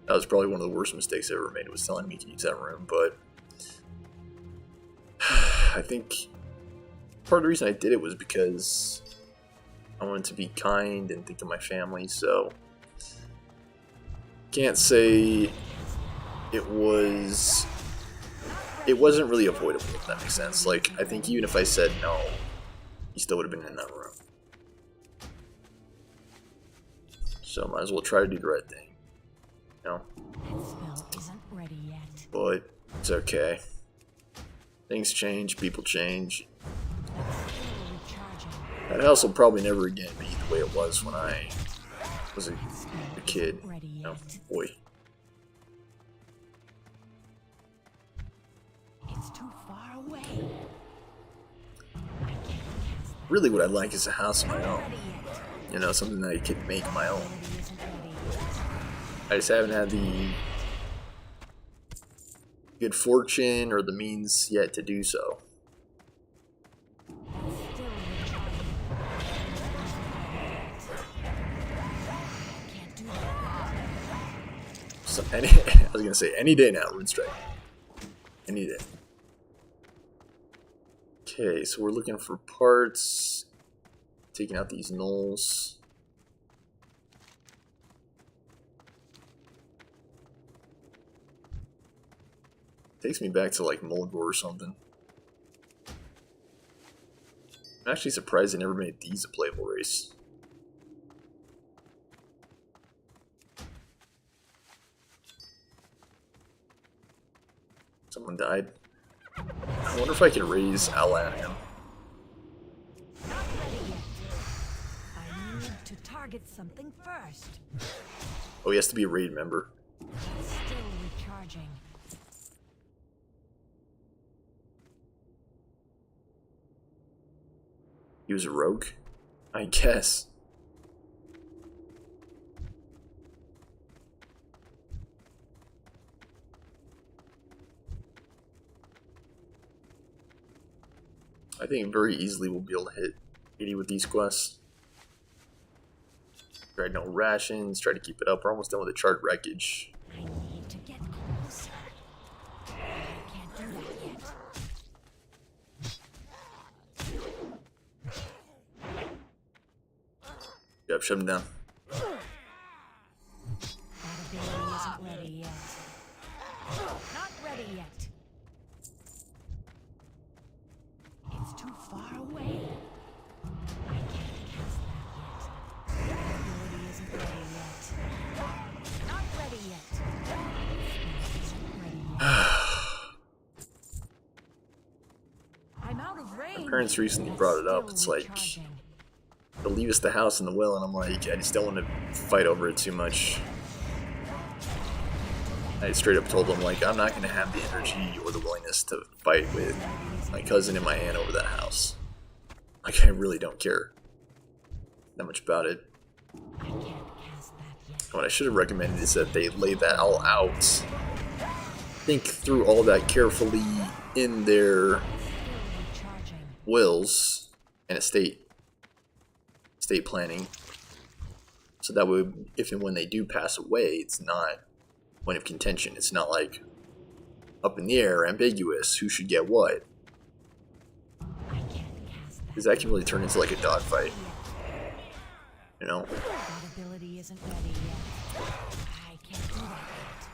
Speaker 1: that was probably one of the worst mistakes I ever made, was telling me he could use that room, but I think part of the reason I did it was because I wanted to be kind and think of my family, so can't say it wasn't really avoidable, if that makes sense. Like, I think even if I said no, he still would have been in that room. So might as well try to do the right thing. You know?
Speaker 2: That spell isn't ready yet.
Speaker 1: But it's okay. Things change, people change. That house will probably never again be the way it was when I was a kid. You know, boy.
Speaker 2: It's too far away.
Speaker 1: Really what I'd like is a house of my own. You know, something that I could make my own. I just haven't had the good fortune or the means yet to do so. So I was gonna say any day now, Runestrike. Any day. Okay, so we're looking for parts. Taking out these nulls. Takes me back to like Mulgore or something. I'm actually surprised they never made these a playable race. Someone died. I wonder if I can raise Alanium.
Speaker 2: I need to target something first.
Speaker 1: Oh, he has to be a raid member.
Speaker 2: Still recharging.
Speaker 1: He was a rogue? I guess. I think very easily we'll be able to hit 80 with these quests. Tried no rations, try to keep it up. We're almost done with the charred wreckage.
Speaker 2: I need to get closer. I can't do that yet.
Speaker 1: Yep, shut him down.
Speaker 2: That ability isn't ready yet. Not ready yet. It's too far away. I can't cast that yet. That ability isn't ready yet. Not ready yet. Isn't ready yet. I'm out of range.
Speaker 1: My parents recently brought it up. It's like, they'll leave us the house and the will, and I'm like, I just don't want to fight over it too much. I straight up told them, like, I'm not going to have the energy or the willingness to fight with my cousin and my aunt over that house. Like, I really don't care that much about it. What I should have recommended is that they lay that all out. Think through all that carefully in their wills and estate planning. So that way, if and when they do pass away, it's not point of contention. It's not like up in the air, ambiguous, who should get what. Because that can really turn into like a dogfight. You know?
Speaker 2: That ability isn't ready yet. I can't do that yet.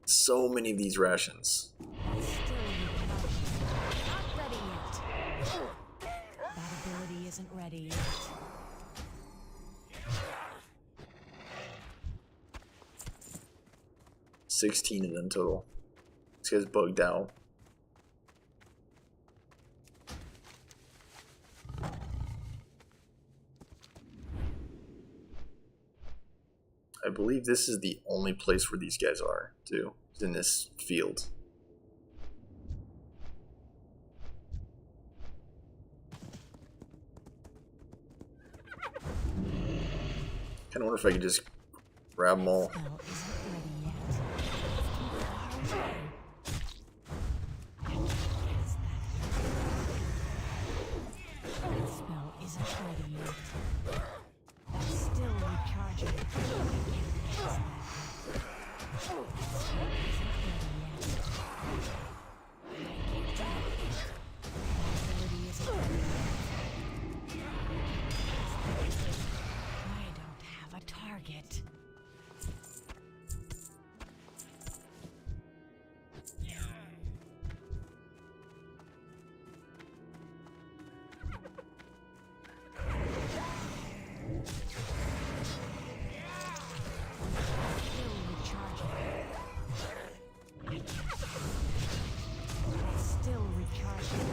Speaker 1: So many of these rations.
Speaker 2: Still not ready yet. That ability isn't ready yet.
Speaker 1: 16 of them total. This guy's bugged out. I believe this is the only place where these guys are, too. Is in this field. Kinda wonder if I could just grab them all.
Speaker 2: Spell isn't ready yet. isn't ready yet. That's still recharging. I can't cast that yet. That spell isn't ready yet. I can't do that yet. That ability isn't ready yet. I don't have a target. Still recharging.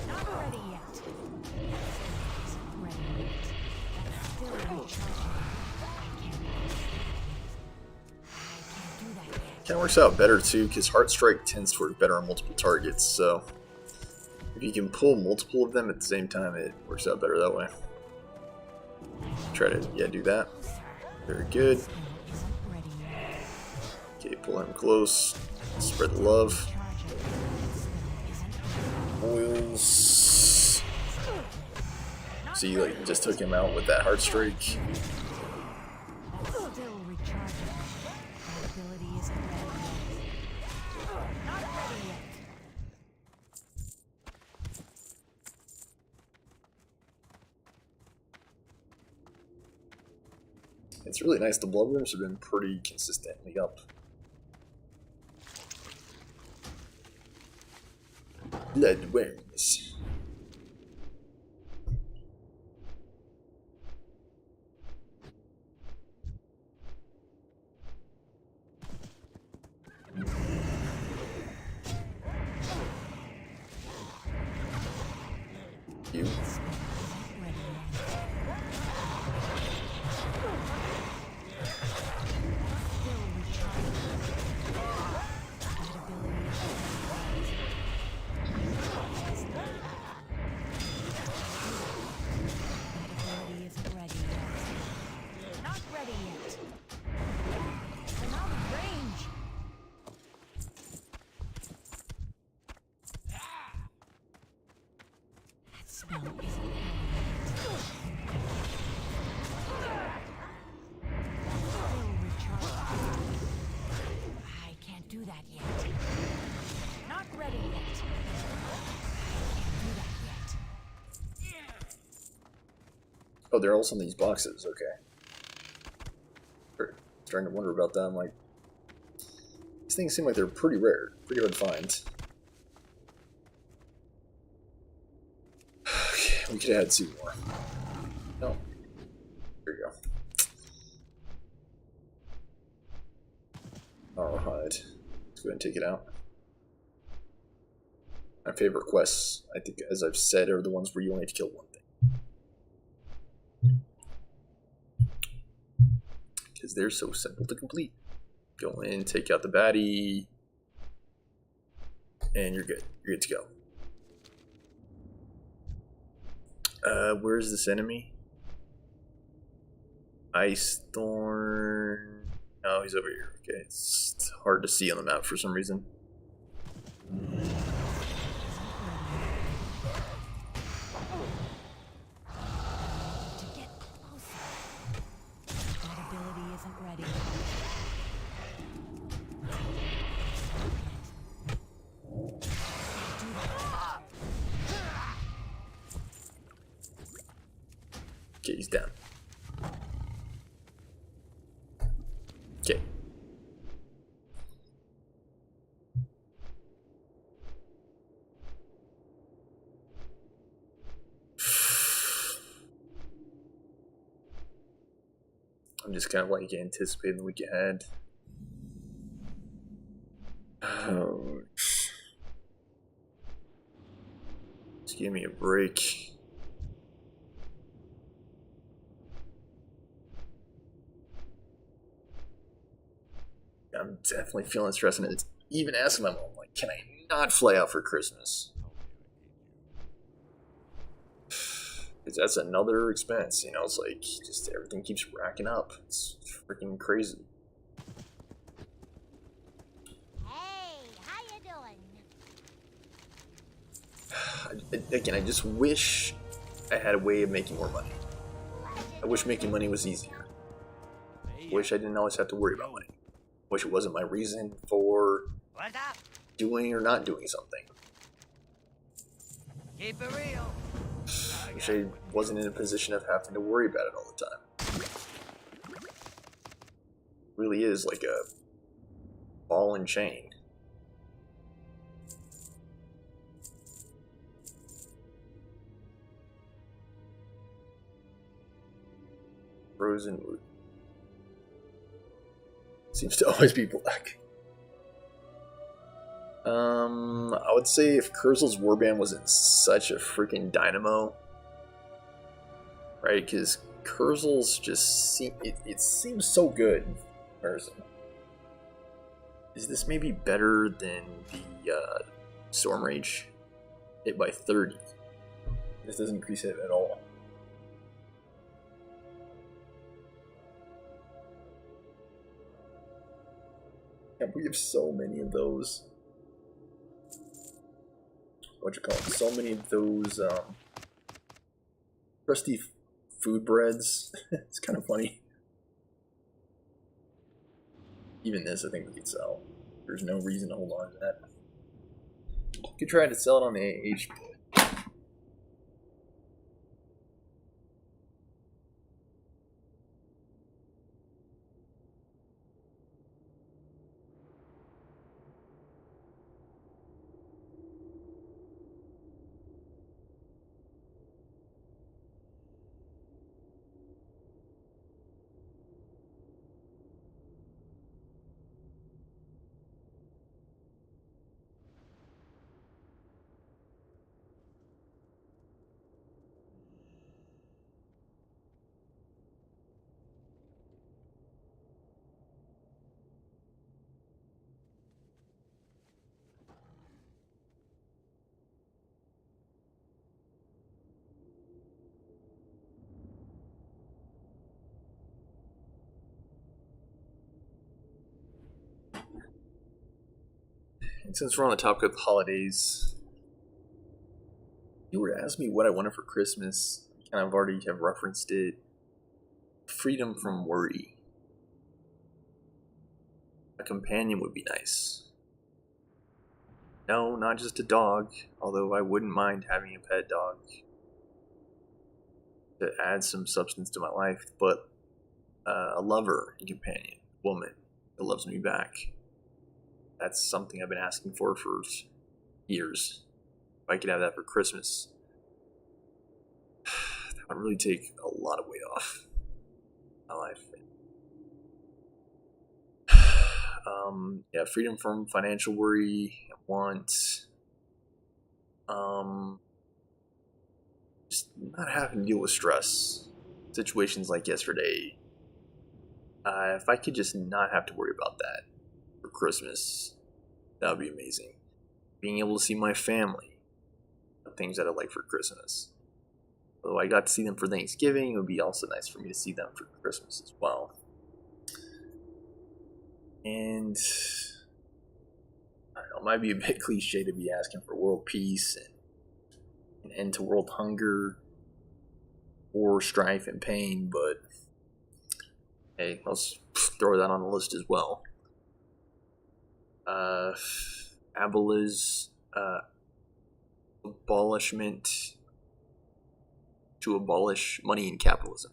Speaker 2: Not ready yet. Isn't ready yet. That's still recharging. I can't do that yet.
Speaker 1: Kind of works out better too, because Heart Strike tends to work better on multiple targets. So if you can pull multiple of them at the same time, it works out better that way. Try to do that. Very good.
Speaker 2: Still isn't ready yet.
Speaker 1: Okay, pull him close. Spread the love.
Speaker 2: Recharging. Still isn't ready.
Speaker 1: Oils. So you like just took him out with that Heart Strike.
Speaker 2: That's still recharging. That ability isn't ready yet. Not ready yet.
Speaker 1: It's really nice. The blood rooms have been pretty consistently up. Blood worms. You.
Speaker 2: Spell isn't ready yet. Still recharging. I can't do that yet. Not ready yet. I can't do that yet.
Speaker 1: Oh, they're also in these boxes. Okay. Starting to wonder about them. Like, these things seem like they're pretty rare, pretty hard to find. Okay, we could add 2 more. No. There you go. Alright. Let's go ahead and take it out. My favorite quests, I think, as I've said, are the ones where you only have to kill one thing. Because they're so simple to complete. Go in, take out the baddie, and you're good. You're good to go. Where's this enemy? Ice Thorn. Oh, he's over here. Okay, it's hard to see on the map for some reason.
Speaker 2: To get closer. That ability isn't ready.
Speaker 1: Okay, he's down. Okay. I'm just kind of like anticipating the week ahead. Oh, just give me a break. I'm definitely feeling stressed, and it's even asking my mom, like, can I not fly out for Christmas? Because that's another expense, you know. It's like just everything keeps racking up. It's freaking crazy.
Speaker 7: Hey, how you doing?
Speaker 1: Again, I just wish I had a way of making more money. I wish making money was easier. Wish I didn't always have to worry about money. Wish it wasn't my reason for
Speaker 6: What's up?
Speaker 1: doing or not doing something.
Speaker 6: Keep it real.
Speaker 1: Wish I wasn't in a position of having to worry about it all the time. Really is like a ball and chain. Frozen wood. Seems to always be black. I would say if Kurzel's warband wasn't such a freaking dynamo, right? Because Kurzel's just it seems so good in comparison. Is this maybe better than the Storm Rage? Hit by 30. This doesn't increase it at all. Yeah, we have so many of those. What you call it? So many of those crusty food breads. It's kind of funny. Even this, I think we could sell. There's no reason to hold on to that. You could try to sell it on the AH. And since we're on the topic of the holidays, if you were to ask me what I wanted for Christmas, I kind of already have referenced it. Freedom from worry. A companion would be nice. No, not just a dog, although I wouldn't mind having a pet dog to add some substance to my life, but a lover and companion, woman that loves me back. That's something I've been asking for years. If I could have that for Christmas, that would really take a lot of weight off my life. Yeah, freedom from financial worry, want, just not having to deal with stress. Situations like yesterday. If I could just not have to worry about that for Christmas, that would be amazing. Being able to see my family, the things that I like for Christmas. Although I got to see them for Thanksgiving, it would be also nice for me to see them for Christmas as well. And I don't know, it might be a bit cliche to be asking for world peace and an end to world hunger, war, strife, and pain, but hey, let's throw that on the list as well. Abolishment to abolish money in capitalism.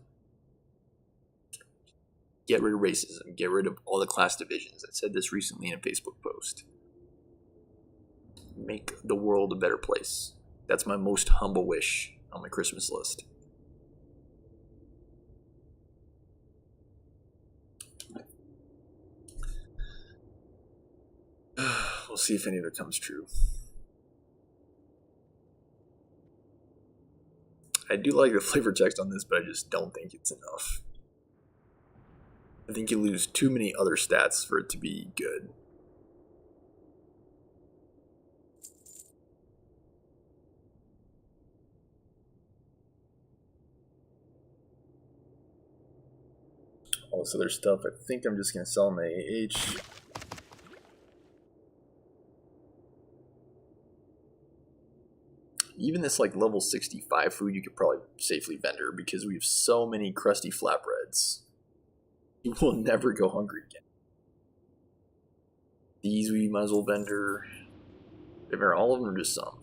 Speaker 1: Get rid of racism. Get rid of all the class divisions. I said this recently in a Facebook post. Make the world a better place. That's my most humble wish on my Christmas list. We'll see if any of it comes true. I do like the flavor text on this, but I just don't think it's enough. I think you lose too many other stats for it to be good. All this other stuff, I think I'm just going to sell my AH. even this like level 65 food you could probably safely vendor because we have so many crusty flatbreads. You will never go hungry again. These we might as well vendor. Vendor all of them or just some?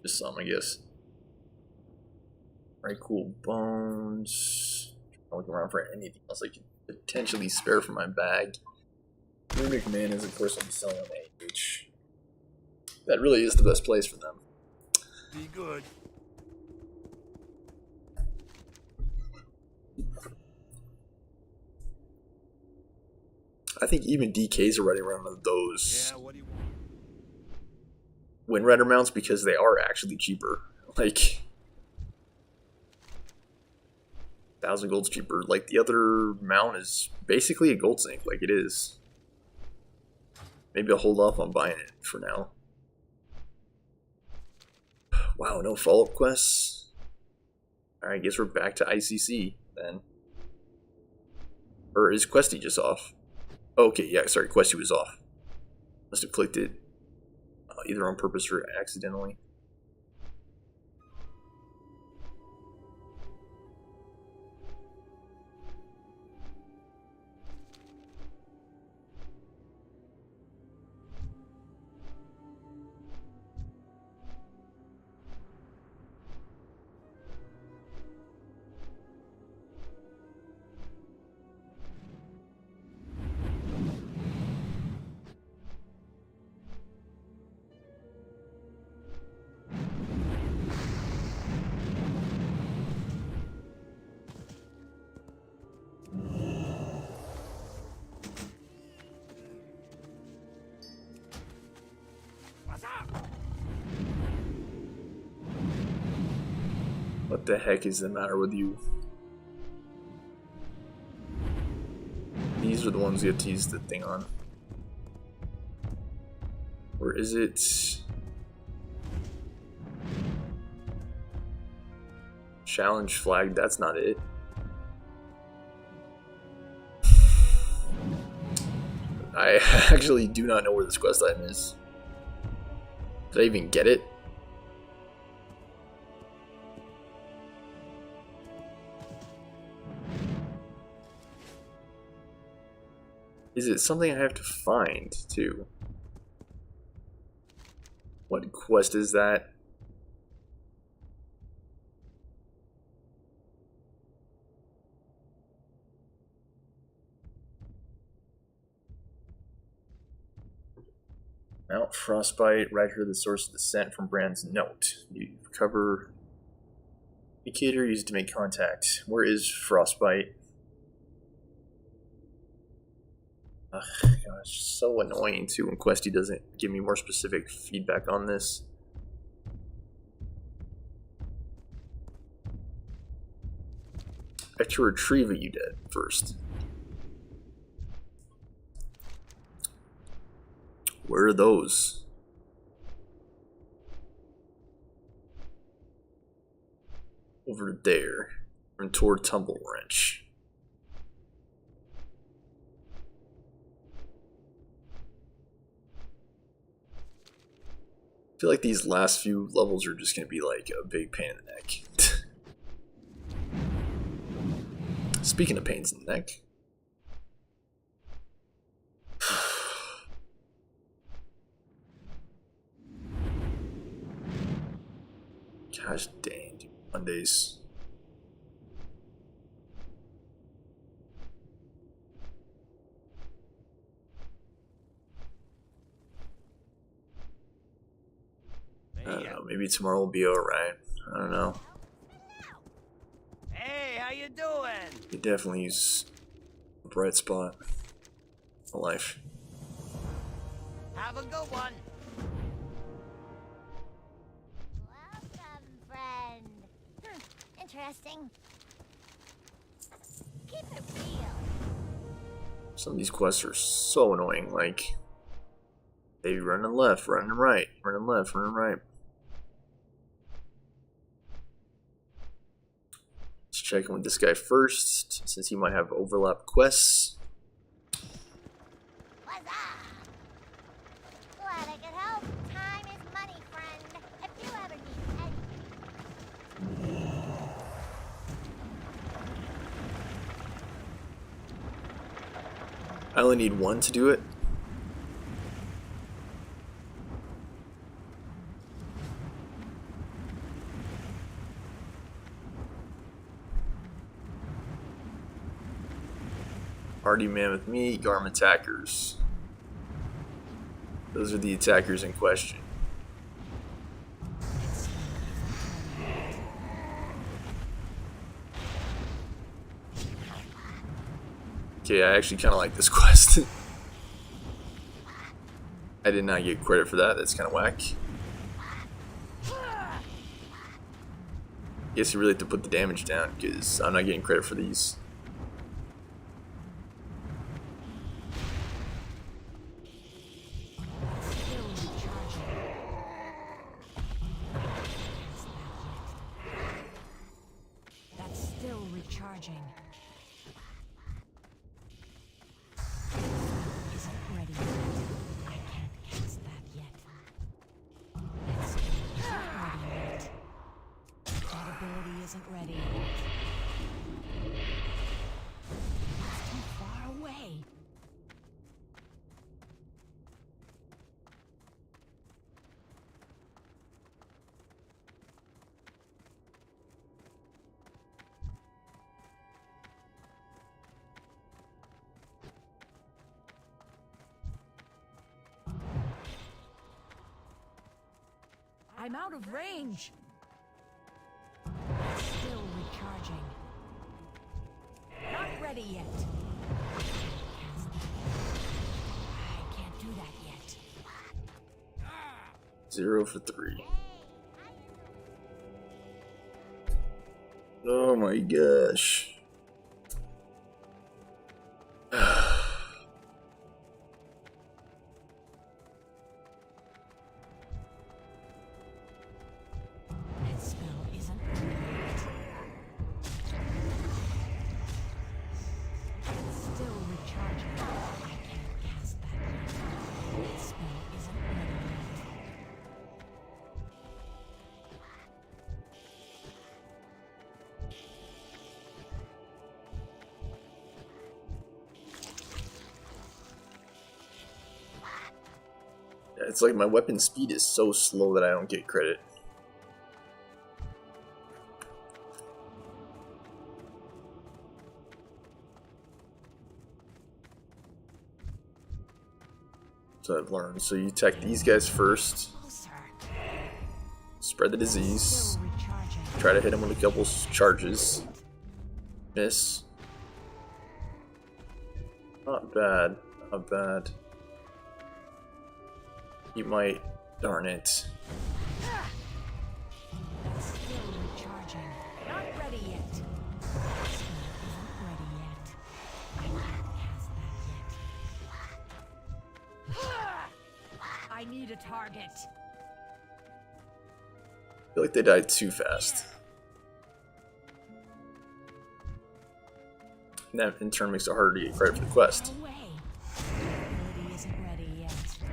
Speaker 1: Just some, I guess. Alright, cool. Bones. I'm looking around for anything else I could potentially spare from my bag. Runic Man is, of course, I'll be selling on AH. That really is the best place for them.
Speaker 4: Be good.
Speaker 1: I think even DKs are running around with those
Speaker 4: Yeah, what do you want?
Speaker 1: Wind Rider mounts because they are actually cheaper. Like 1,000 gold's cheaper. Like the other mount is basically a gold sink, like it is. Maybe I'll hold off on buying it for now. Wow, no follow-up quests. Alright, I guess we're back to ICC then. Or is Questy just off? Okay, yeah, sorry, Questy was off. Must have clicked it either on purpose or accidentally.
Speaker 4: What's up?
Speaker 1: What the heck is the matter with you? These are the ones you have to use the thing on. Or is it... Challenge flag? That's not it. I actually do not know where this quest item is. Did I even get it? Is it something I have to find, too? What quest is that? Mount Frostbite, right here, the source of the scent from Brand's note. You recover indicator, use it to make contact. Where is Frostbite? Ugh, gosh, so annoying too when Questy doesn't give me more specific feedback on this. I have to retrieve a undead first. Where are those? Over there. And toward Tumble Wrench. I feel like these last few levels are just going to be like a big pain in the neck. Speaking of pains in the neck. Gosh dang, dude. Mondays. I don't know, maybe tomorrow will be alright. I don't know.
Speaker 6: Hey, how you doing?
Speaker 1: You definitely use a bright spot in life.
Speaker 6: Have a good one.
Speaker 7: Welcome, friend. Interesting. Keep it real.
Speaker 1: Some of these quests are so annoying, like they running left, running right, running left, running right. Let's check in with this guy first, since he might have overlap quests.
Speaker 7: What's up? Glad I could help. Time is money, friend. If you ever need
Speaker 1: I only need one to do it. Hardy Mammoth Meat, Garm attackers. Those are the attackers in question. Okay, I actually kind of like this quest. I did not get credit for that. That's kind of whack. Guess you really have to put the damage down because I'm not getting credit for these.
Speaker 2: That's still recharging. Isn't ready yet. I can't cast that yet. That skill isn't ready yet. That ability isn't ready yet. It's too far away. I'm out of range. Still recharging. Not ready yet. I can't do that yet.
Speaker 1: 0 for 3. Oh my gosh.
Speaker 2: That spell isn't ready yet. It's still recharging. I can't cast that yet. That spell isn't ready yet.
Speaker 1: It's like my weapon speed is so slow that I don't get credit. So I've learned. So you attack these guys first,
Speaker 2: Closer.
Speaker 1: spread the disease,
Speaker 2: Still recharging.
Speaker 1: try to hit him with a couple charges. Miss. Not bad. Not bad. You might. Darn it.
Speaker 2: That's still recharging. Not ready yet. That spell isn't ready yet. I can't cast that yet. I need a target.
Speaker 1: I feel like they died too fast. And that in turn makes it harder to get credit for the quest.
Speaker 2: Away. Ability isn't ready yet. That spell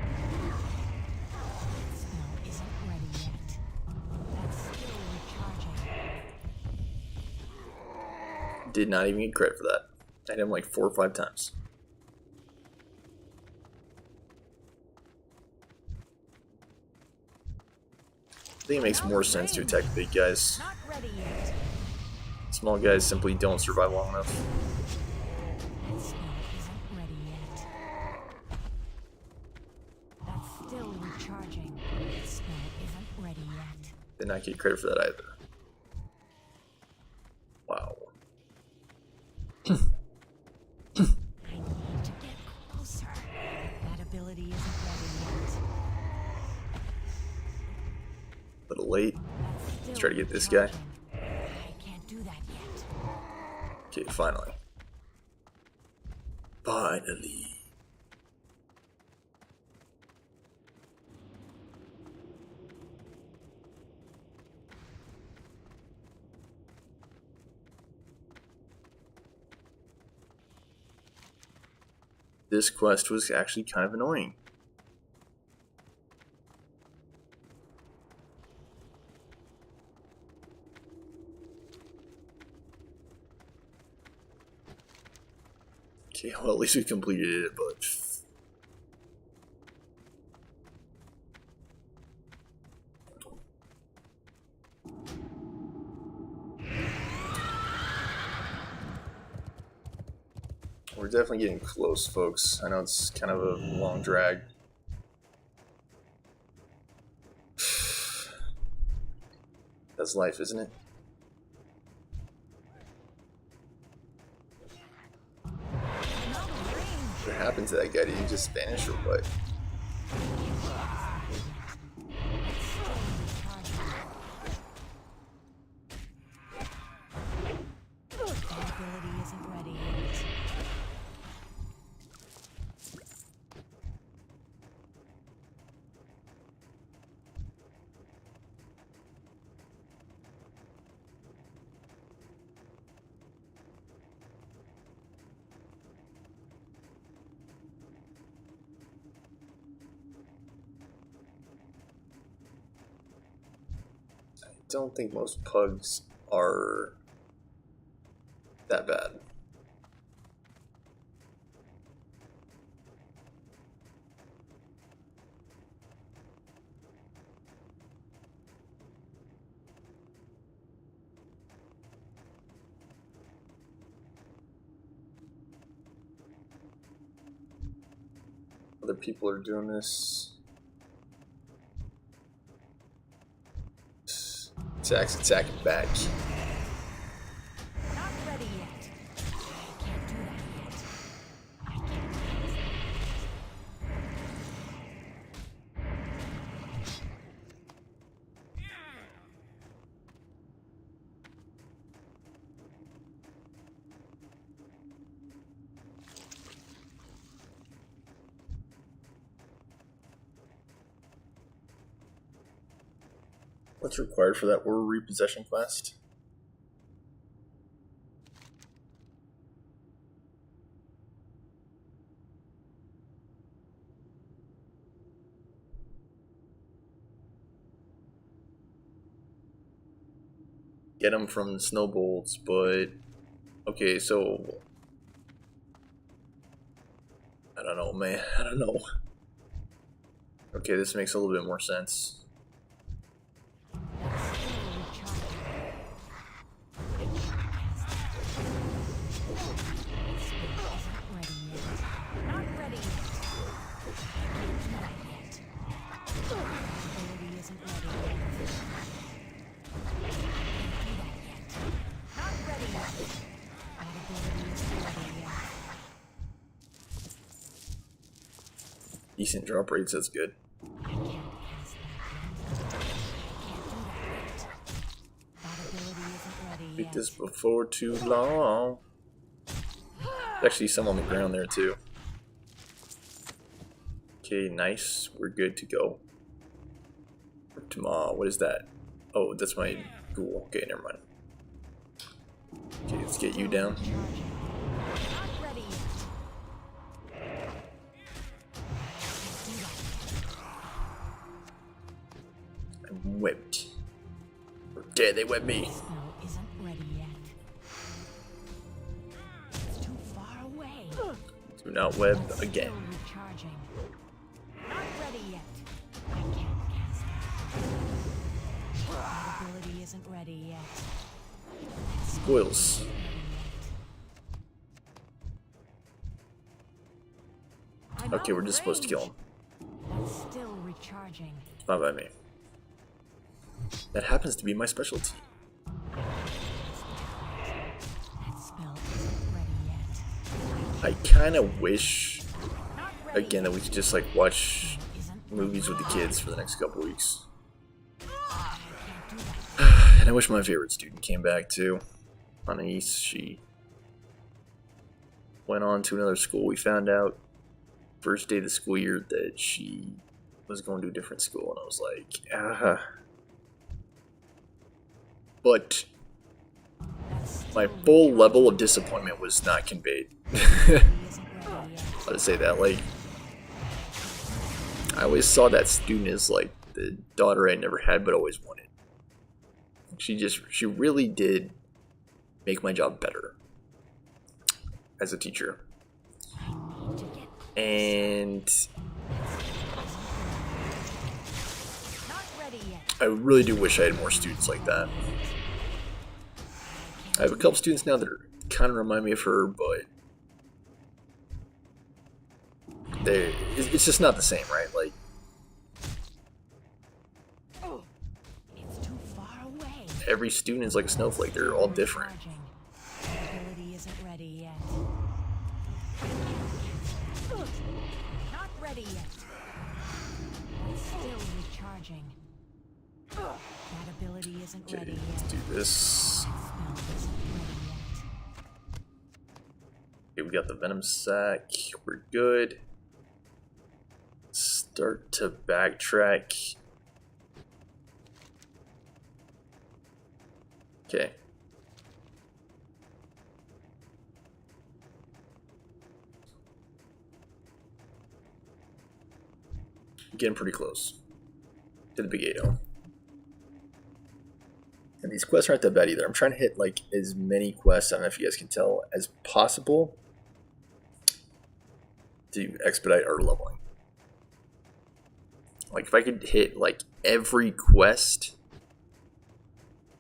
Speaker 2: isn't ready yet. That's still recharging.
Speaker 1: Did not even get credit for that. I hit him like 4 or 5 times. I think it makes more sense to attack the big guys.
Speaker 2: Not ready yet.
Speaker 1: Small guys simply don't survive long enough.
Speaker 2: That spell isn't ready yet. That's still recharging. That spell isn't ready yet.
Speaker 1: Did not get credit for that either. Wow.
Speaker 2: I need to get closer. That ability isn't ready yet.
Speaker 1: A little late.
Speaker 2: That's still
Speaker 1: Let's try to get this guy.
Speaker 2: recharging. I can't do that yet.
Speaker 1: Okay, finally. Finally. This quest was actually kind of annoying. Okay, well, at least we completed it, but... We're definitely getting close, folks. I know it's kind of a long drag. That's life, isn't it? What happened to that guy? Did he just vanish or what?
Speaker 2: That ability isn't ready yet.
Speaker 1: I don't think most pugs are that bad. Other people are doing this. Attacking back.
Speaker 2: Not ready yet. I can't do that yet. I can't do that.
Speaker 1: What's required for that order repossession quest? Get them from the snowbolts, but okay, so I don't know, man. I don't know. Okay, this makes a little bit more sense.
Speaker 2: Not ready yet. I can't do that yet. That ability isn't ready yet. Not ready yet. That ability isn't ready yet.
Speaker 1: Decent drop rates, that's good.
Speaker 2: I can't cast that yet. I can't do that yet. That ability isn't ready
Speaker 1: Beat
Speaker 2: yet.
Speaker 1: this before too long. There's actually some on the ground there too. Okay, nice. We're good to go. Tomorrow, what is that? Oh, that's my ghoul. Okay, never mind. Okay, let's get you down.
Speaker 2: Not ready yet.
Speaker 1: I'm whipped. Or dare they whip me?
Speaker 2: Spell isn't ready yet. It's too far away.
Speaker 1: Do not web again.
Speaker 2: Still recharging. Not ready yet. I can't cast that. That ability isn't ready yet.
Speaker 1: Spoils.
Speaker 2: I'm
Speaker 1: Okay,
Speaker 2: out
Speaker 1: we're
Speaker 2: of
Speaker 1: just supposed to kill him.
Speaker 2: range. It's still recharging.
Speaker 1: Not by me. That happens to be my specialty.
Speaker 2: That spell isn't ready yet.
Speaker 1: I kind of wish,
Speaker 2: Not ready
Speaker 1: again, that we could just like watch movies with the kids for the next couple weeks. And I wish my favorite student came back too. Anais, she went on to another school. We found out first day of the school year that she was going to a different school, and I was like, ah. But my full level of disappointment was not conveyed. Let's say that, like, I always saw that student as like the daughter I never had but always wanted. She really did make my job better as a teacher. And
Speaker 2: Not ready yet.
Speaker 1: I really do wish I had more students like that. I have a couple students now that kind of remind me of her, but it's just not the same, right? Like,
Speaker 2: It's too far away.
Speaker 1: every student is like a snowflake. They're all different.
Speaker 2: Recharging. Ability isn't ready yet. Not ready yet. Still recharging. That ability isn't
Speaker 1: Okay,
Speaker 2: ready
Speaker 1: let's
Speaker 2: yet.
Speaker 1: do this.
Speaker 2: Spell isn't ready yet.
Speaker 1: Okay, we got the Venom Sac. We're good. Start to backtrack. Okay. Getting pretty close to the big 8-0. And these quests aren't that bad either. I'm trying to hit like as many quests, I don't know if you guys can tell, as possible to expedite our leveling. Like if I could hit like every quest,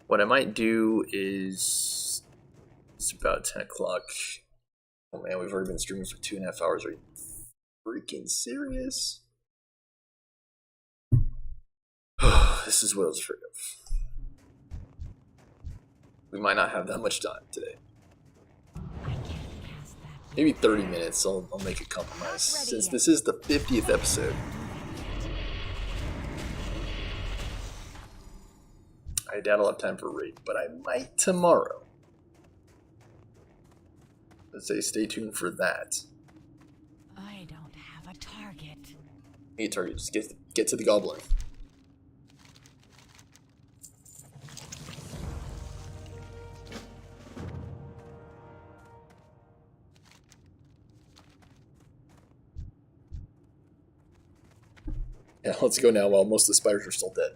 Speaker 1: what I might do is, it's about 10 o'clock. Oh man, we've already been streaming for 2.5 hours. Are you freaking serious? This is what I was afraid of. We might not have that much time today.
Speaker 2: I can't cast that.
Speaker 1: Maybe 30 minutes, I'll make a compromise. Since this is the 50th episode, I doubt I'll have time for a raid, but I might tomorrow. Let's say stay tuned for that.
Speaker 2: I don't have a target.
Speaker 1: Hey, target, just get to the goblin. Yeah, let's go now while most of the spiders are still dead.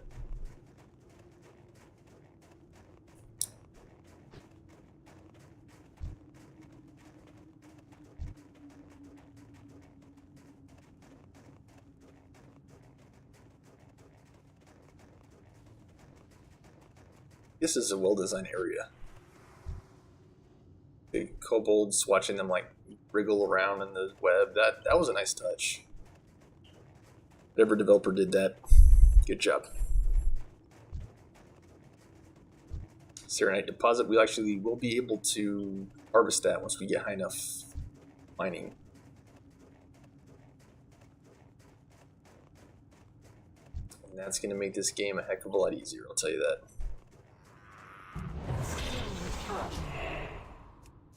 Speaker 1: This is a well-designed area. Big kobolds, watching them like wriggle around in the web. That was a nice touch. Whatever developer did that, good job. Serenite deposit, we actually will be able to harvest that once we get high enough mining. And that's going to make this game a heck of a lot easier, I'll tell you that.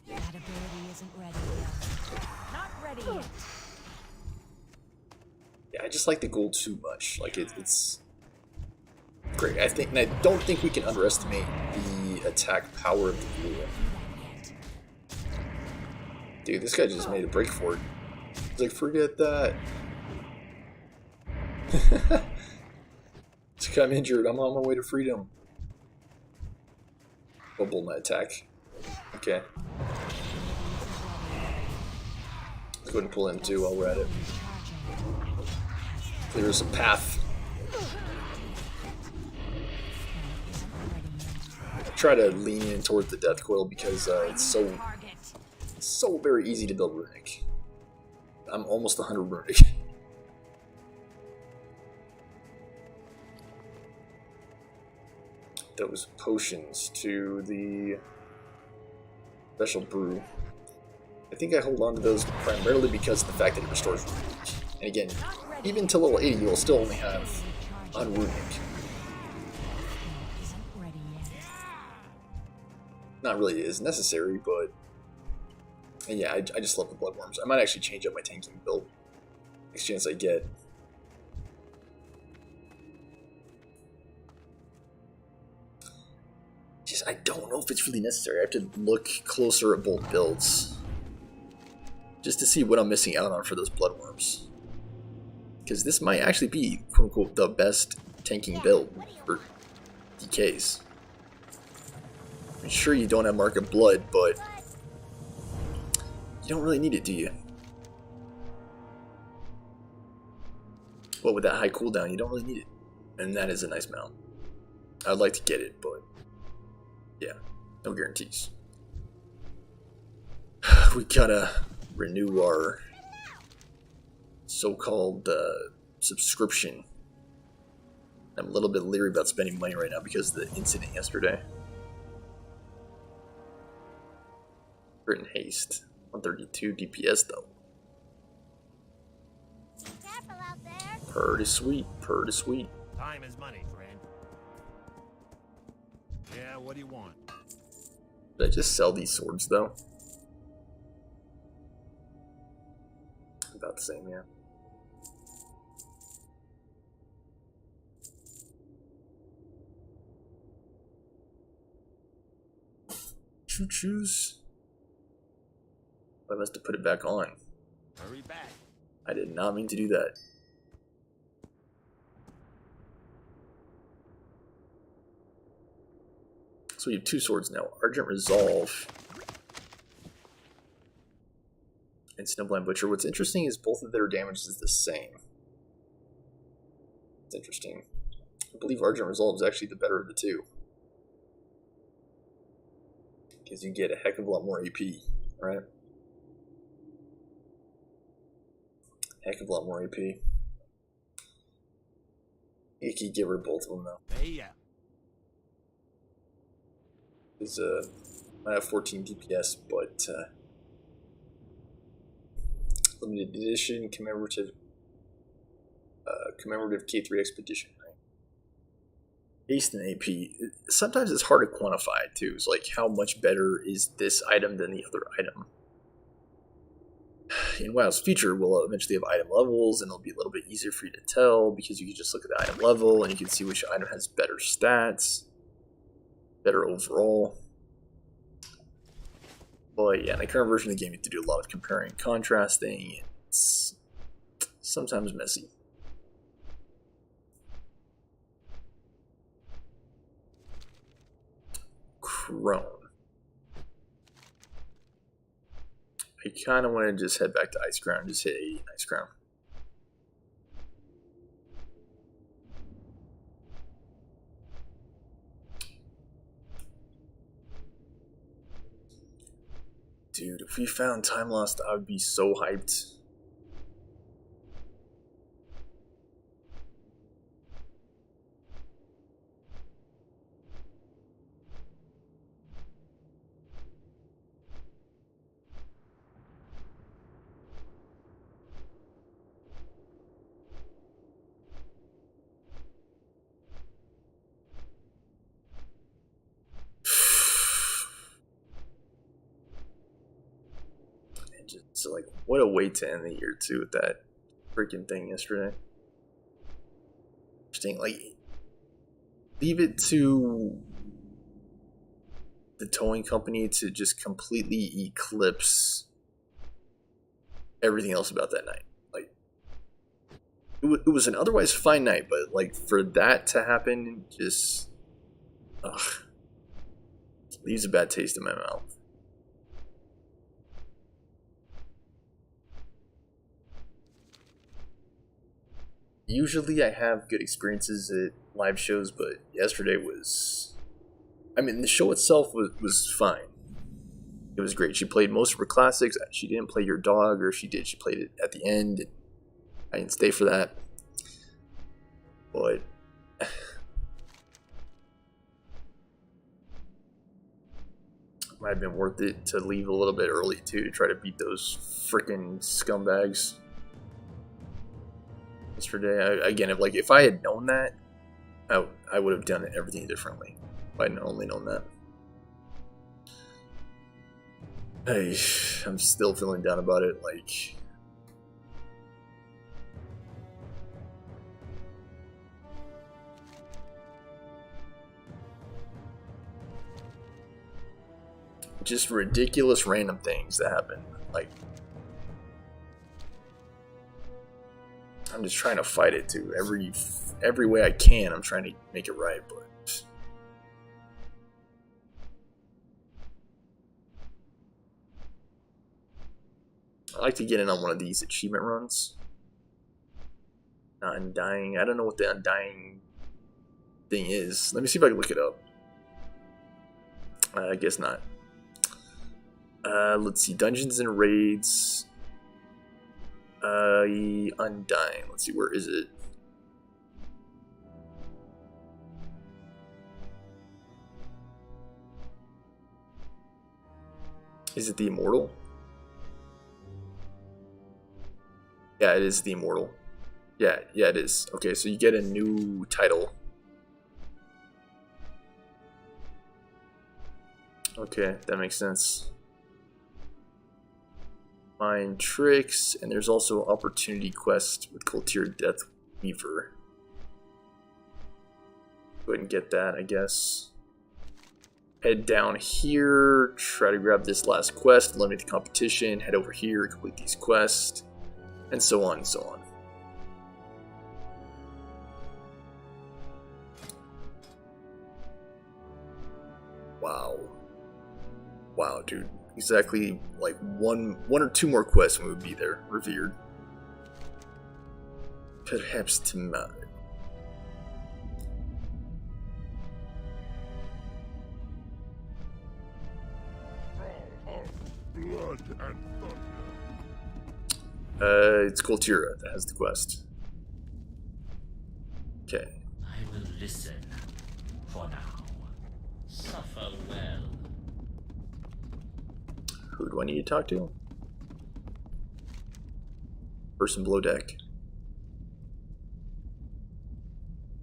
Speaker 2: That ability isn't ready yet. Not ready yet.
Speaker 1: Yeah, I just like the gold too much. Like it's great. I think, and I don't think we can underestimate the attack power of the blue one. Dude, this guy just made a break for it. He's like, forget that. I'm injured. I'm on my way to freedom. Bubble my attack. Okay. Let's go ahead and pull him too while we're at it. There's a path. I try to lean in toward the death coil because it's so very easy to build runic. I'm almost 100 runic. Those potions to the special brew. I think I hold on to those primarily because of the fact that it restores runic. And again, even to level 80, you'll still only have on runic. Not really as necessary, but and yeah, I just love the bloodworms. I might actually change up my tanking build next chance I get. Just I don't know if it's really necessary. I have to look closer at both builds just to see what I'm missing out on for those bloodworms. Because this might actually be, quote unquote, the best tanking build for DKs. I'm sure you don't have Mark of Blood, but you don't really need it, do you? But with that high cooldown, you don't really need it. And that is a nice mount. I'd like to get it, but yeah, no guarantees. We gotta renew our so-called subscription. I'm a little bit leery about spending money right now because of the incident yesterday. Written haste, 132 DPS though.
Speaker 7: Careful out there.
Speaker 1: Pretty sweet, pretty sweet.
Speaker 6: Time is money, friend. Yeah, what do you want?
Speaker 1: Did I just sell these swords though? About the same, yeah. Choo-choos. I must have put it back on.
Speaker 6: Hurry back.
Speaker 1: I did not mean to do that. So we have two swords now. Argent Resolve and Snowblind Butcher. What's interesting is both of their damage is the same. It's interesting. I believe Argent Resolve is actually the better of the two. Because you get a heck of a lot more AP, right? Heck of a lot more AP. You can get rid of both of them though.
Speaker 6: Hey, yeah.
Speaker 1: Is I have 14 DPS, but limited edition commemorative K3 expedition. Right? Haste and AP. Sometimes it's hard to quantify too. It's like how much better is this item than the other item. In WoW's future, we'll eventually have item levels, and it'll be a little bit easier for you to tell because you can just look at the item level and you can see which item has better stats, better overall. But yeah, in the current version of the game, you have to do a lot of comparing and contrasting. It's sometimes messy. Crone. I kind of want to just head back to Ice Crown, just hit 80 in Ice Crown. Dude, if we found Time Lost, I would be so hyped. So like, what a way to end the year too with that freaking thing yesterday. Interesting. Like, leave it to the towing company to just completely eclipse everything else about that night. Like, it was an otherwise fine night, but like for that to happen, just leaves a bad taste in my mouth. Usually I have good experiences at live shows, but yesterday was... I mean, the show itself was fine. It was great. She played most of her classics. She didn't play Your Dog, or she did. She played it at the end. I didn't stay for that. But... might have been worth it to leave a little bit early, too, to try to beat those freaking scumbags. Yesterday, again, if I had known that, I would have done everything differently. If I had only known that. Hey, I'm still feeling down about it. Like, just ridiculous random things that happen. Like, I'm just trying to fight it too. Every way I can, I'm trying to make it right, but I like to get in on one of these achievement runs. Undying. I don't know what the undying thing is. Let me see if I can look it up. I guess not. Let's see. Dungeons and raids. Undying. Let's see. Where is it? Is it the Immortal? Yeah, it is the Immortal. Yeah, it is. Okay, so you get a new title. Okay, that makes sense. Mind tricks, and there's also opportunity quest with Kultir Death Weaver. Go ahead and get that, I guess. Head down here, try to grab this last quest, eliminate the competition, head over here, complete these quests, and so on and so on. Wow. Wow, dude. Exactly like one or two more quests and we would be there, revered. Perhaps tomorrow.
Speaker 4: Blood and thunder.
Speaker 1: It's Kultira that has the quest. Okay.
Speaker 8: I will listen for now. Suffer well.
Speaker 1: Who do I need to talk to? Person below deck.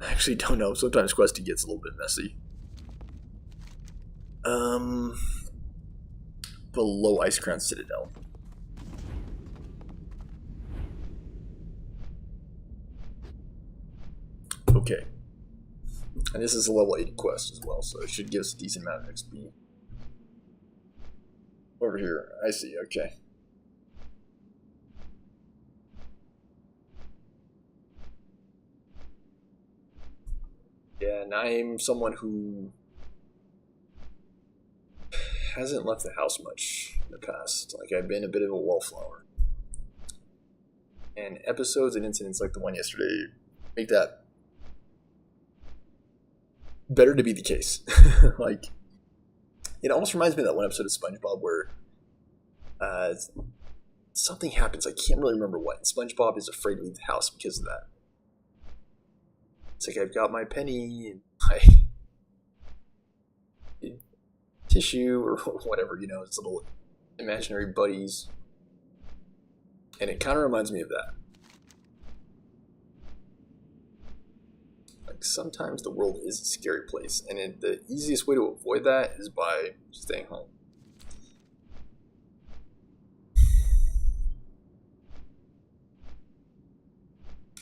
Speaker 1: I actually don't know. Sometimes questing gets a little bit messy. Below Ice Crown Citadel. Okay. And this is a level 80 quest as well, so it should give us a decent amount of XP. Over here, I see, okay. Yeah, and I'm someone who hasn't left the house much in the past. Like, I've been a bit of a wallflower. And episodes and incidents like the one yesterday make that better to be the case. Like, it almost reminds me of that one episode of SpongeBob where something happens. I can't really remember what. SpongeBob is afraid to leave the house because of that. It's like, I've got my penny and my tissue or whatever, you know, it's little imaginary buddies. And it kind of reminds me of that. Like, sometimes the world is a scary place, and the easiest way to avoid that is by staying home.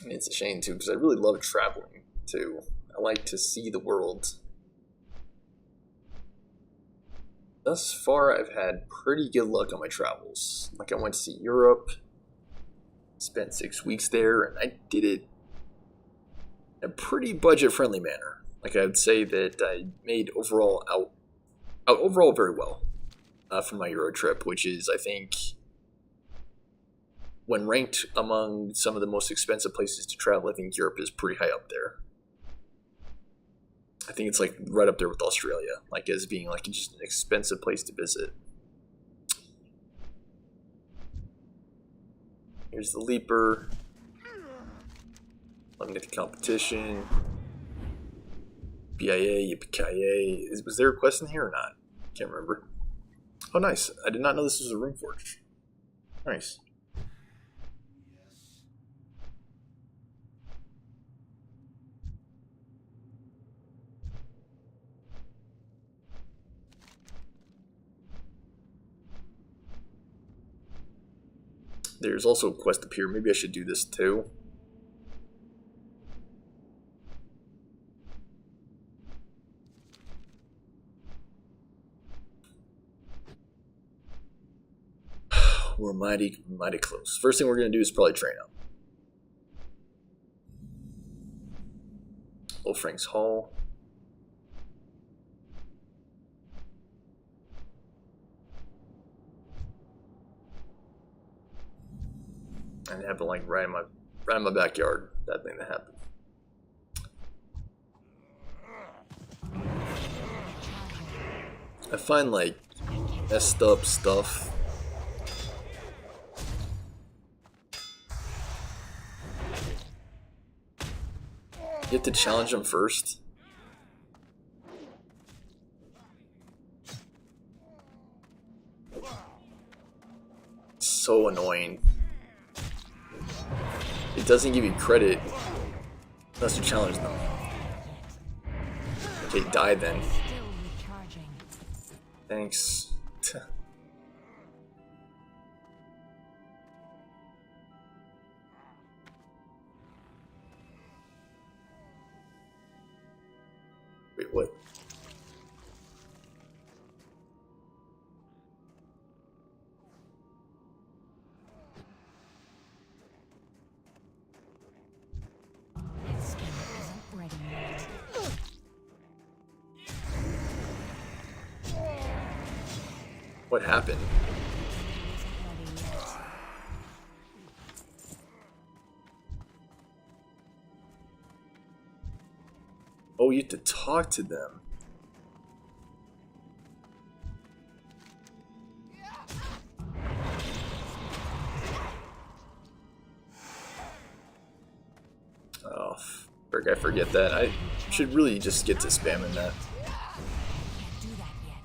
Speaker 1: And it's a shame too, because I really love traveling too. I like to see the world. Thus far, I've had pretty good luck on my travels. Like, I went to see Europe, spent 6 weeks there, and I did it in a pretty budget-friendly manner. Like, I would say that I made overall out overall very well for my Euro trip, which is, I think, when ranked among some of the most expensive places to travel, I think Europe is pretty high up there. I think it's like right up there with Australia, like as being like just an expensive place to visit. Here's the Leaper. Eliminate the competition. BIA, Yippee-ki-yay. Was there a quest in here or not? Can't remember. Oh, nice. I did not know this was a room forge. Nice. There's also a quest up here. Maybe I should do this too. We're mighty close. First thing we're going to do is probably train up. Old Frank's Hall. And have it like right in my right in my backyard. That thing that happened. I find like messed up stuff. You have to challenge them first. So annoying. It doesn't give you credit unless you challenge them. Okay, die then.
Speaker 2: Still recharging.
Speaker 1: Thanks. Wait, what?
Speaker 2: Its skin isn't ready yet.
Speaker 1: What happened?
Speaker 2: Isn't ready yet.
Speaker 1: Oh, you have to talk to them. Oh, frick, I forget that. I should really just get to spamming that.
Speaker 2: Can't do that yet.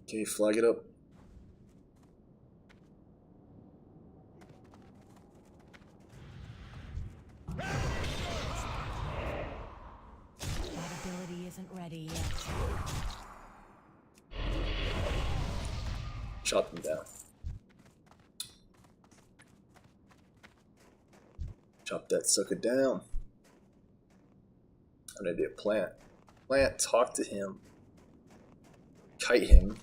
Speaker 1: Okay, flag it up.
Speaker 2: That ability isn't ready yet.
Speaker 1: Chop them down. Chop that sucker down. I'm gonna do a plant. Plant, talk to him. Kite him.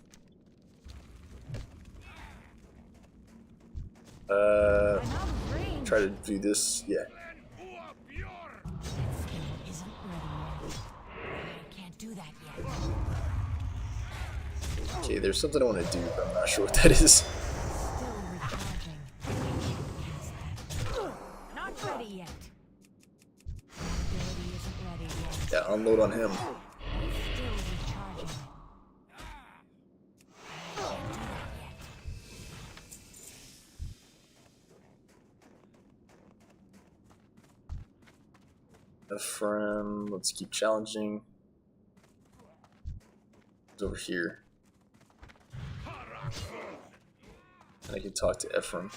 Speaker 2: I'm out of range.
Speaker 1: Try to do this. Yeah.
Speaker 2: That skill isn't ready yet. I can't do that yet.
Speaker 1: Okay, there's something I want to do, but I'm not sure what that is.
Speaker 2: Still recharging. Not ready yet. That ability isn't ready yet.
Speaker 1: Yeah, unload on him.
Speaker 2: Still recharging. I can't do that yet.
Speaker 1: Ephraim, let's keep challenging. It's over here. And I can talk to Ephraim.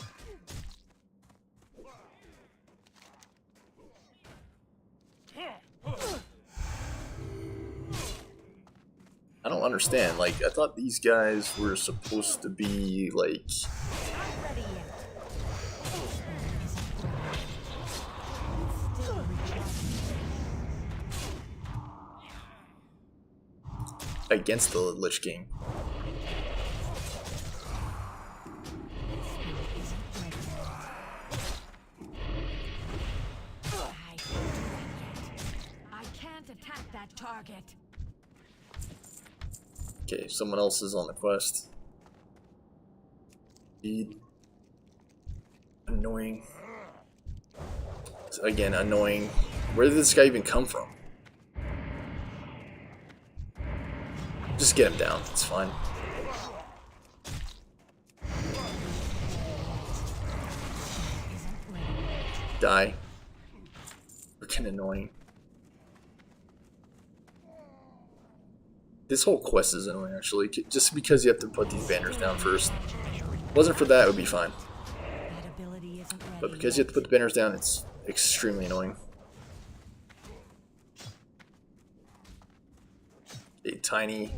Speaker 1: I don't understand. Like, I thought these guys were supposed to be, like...
Speaker 2: Not ready yet. Still recharging.
Speaker 1: against the Lich King.
Speaker 2: I can't attack that target.
Speaker 1: Okay, someone else is on the quest. Speed. Annoying. Again, annoying. Where did this guy even come from? Just get him down. It's fine. Die. Freaking annoying. This whole quest is annoying, actually. Just because you have to put these banners down first. Wasn't for that, it would be fine. But because you have to put the banners down, it's extremely annoying. A tiny.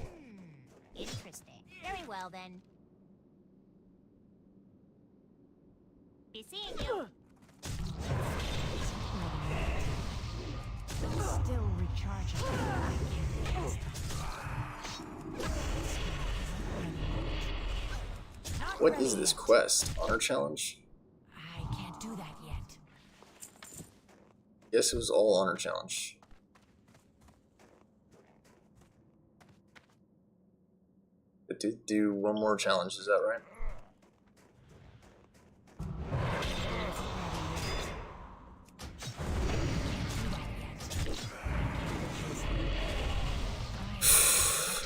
Speaker 7: Interesting. Very well then. Be seeing you.
Speaker 2: Still recharging. I can't cast it.
Speaker 1: What is this quest? Honor challenge?
Speaker 2: I can't do that yet.
Speaker 1: Guess it was all honor challenge. To do one more challenge, is that right?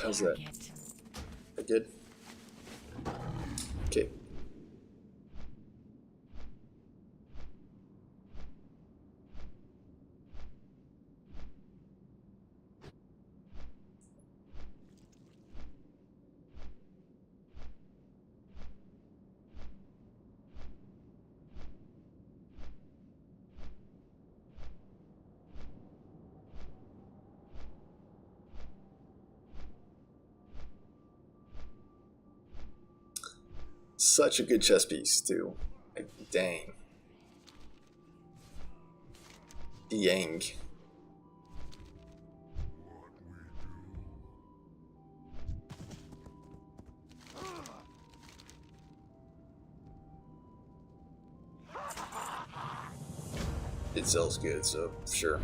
Speaker 1: How's that? That good? Okay. Such a good chess piece, too. Like, dang. Yang. It sells good, so sure.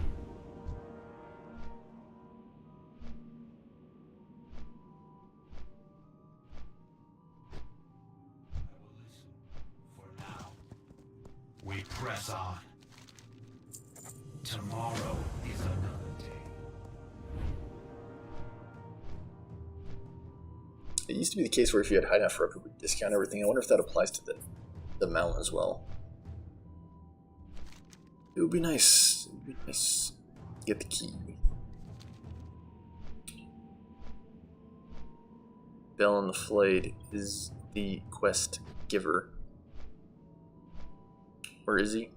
Speaker 4: We press on. Tomorrow is another day.
Speaker 1: It used to be the case where if you had high enough rep, it would discount everything. I wonder if that applies to the mount as well. It would be nice. It would be nice to get the key. Bell and the Flayed is the quest giver. Where is he?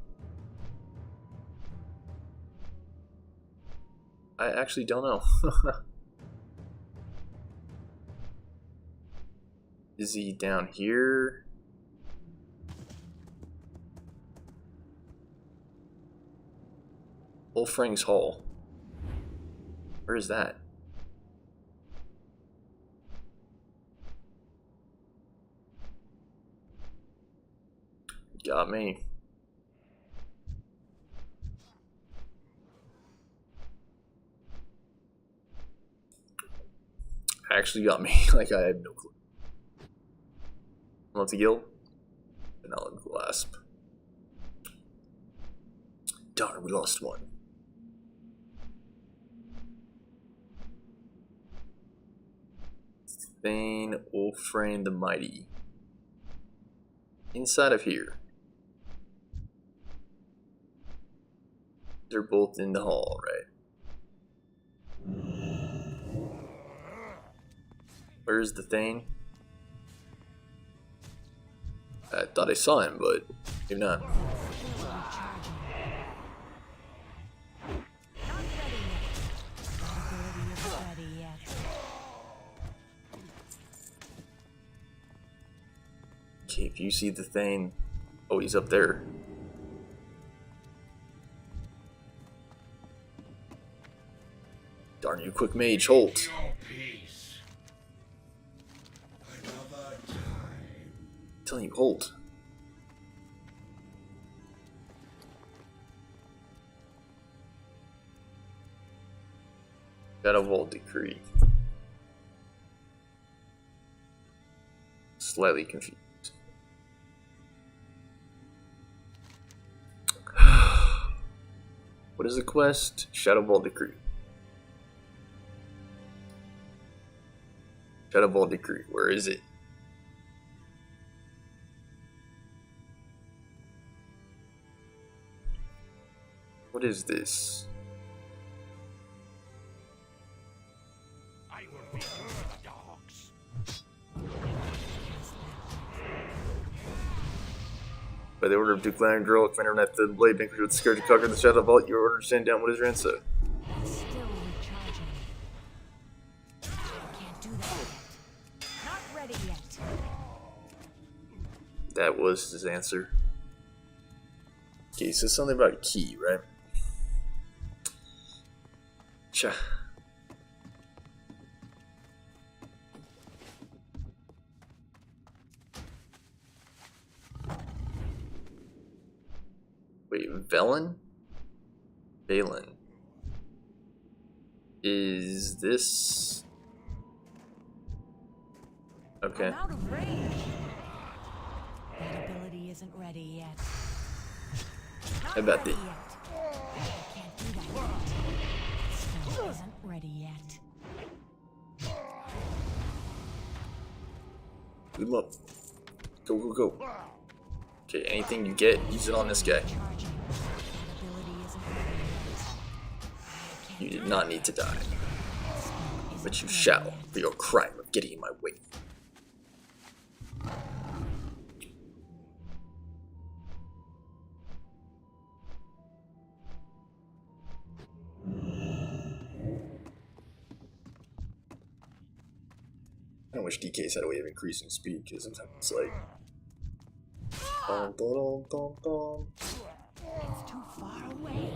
Speaker 1: I actually don't know. Is he down here? Wolfrang's Hall. Where is that? Got me. Actually got me. Like, I had no clue. Multi-gill? Vanilla Clasp. Darn, we lost one. Thane, Wolfrane the Mighty. Inside of here. They're both in the hall, right? Where's the Thane? I thought I saw him, but maybe not. Okay, if you see the Thane, oh, he's up there. Darn you, quick mage, hold. Telling you, hold. Shadow Vault Decree. Slightly confused. What is the quest? Shadow Vault Decree. Shadow Vault Decree. Where is it? What is this?
Speaker 4: I will be the dogs.
Speaker 1: By the order of Duke Landrill, Commander Knight the Blade Vanquish with the Scourge to conquer the Shadow Vault, your order to stand down. What is your answer?
Speaker 2: Still recharging. Can't do that yet. Not ready yet.
Speaker 1: That was his answer. Okay, so something about a key, right? Cha. Wait, Velen? Valen. Is this... Okay.
Speaker 2: I'm out of range. That ability isn't ready yet. Not
Speaker 1: I bet
Speaker 2: ready
Speaker 1: the
Speaker 2: yet. I can't do that yet. Still isn't ready yet.
Speaker 1: Boot him up. Go, go, go. Okay, anything you get, use it on this guy.
Speaker 2: Charging. That ability isn't ready yet.
Speaker 1: You did not need to die,
Speaker 2: Isn't
Speaker 1: but you
Speaker 2: ready
Speaker 1: shall
Speaker 2: yet.
Speaker 1: for your crime of getting in my way. I wish DK's had a way of increasing speed, because sometimes it's like... Dum, dum, dum, dum.
Speaker 2: It's too far away.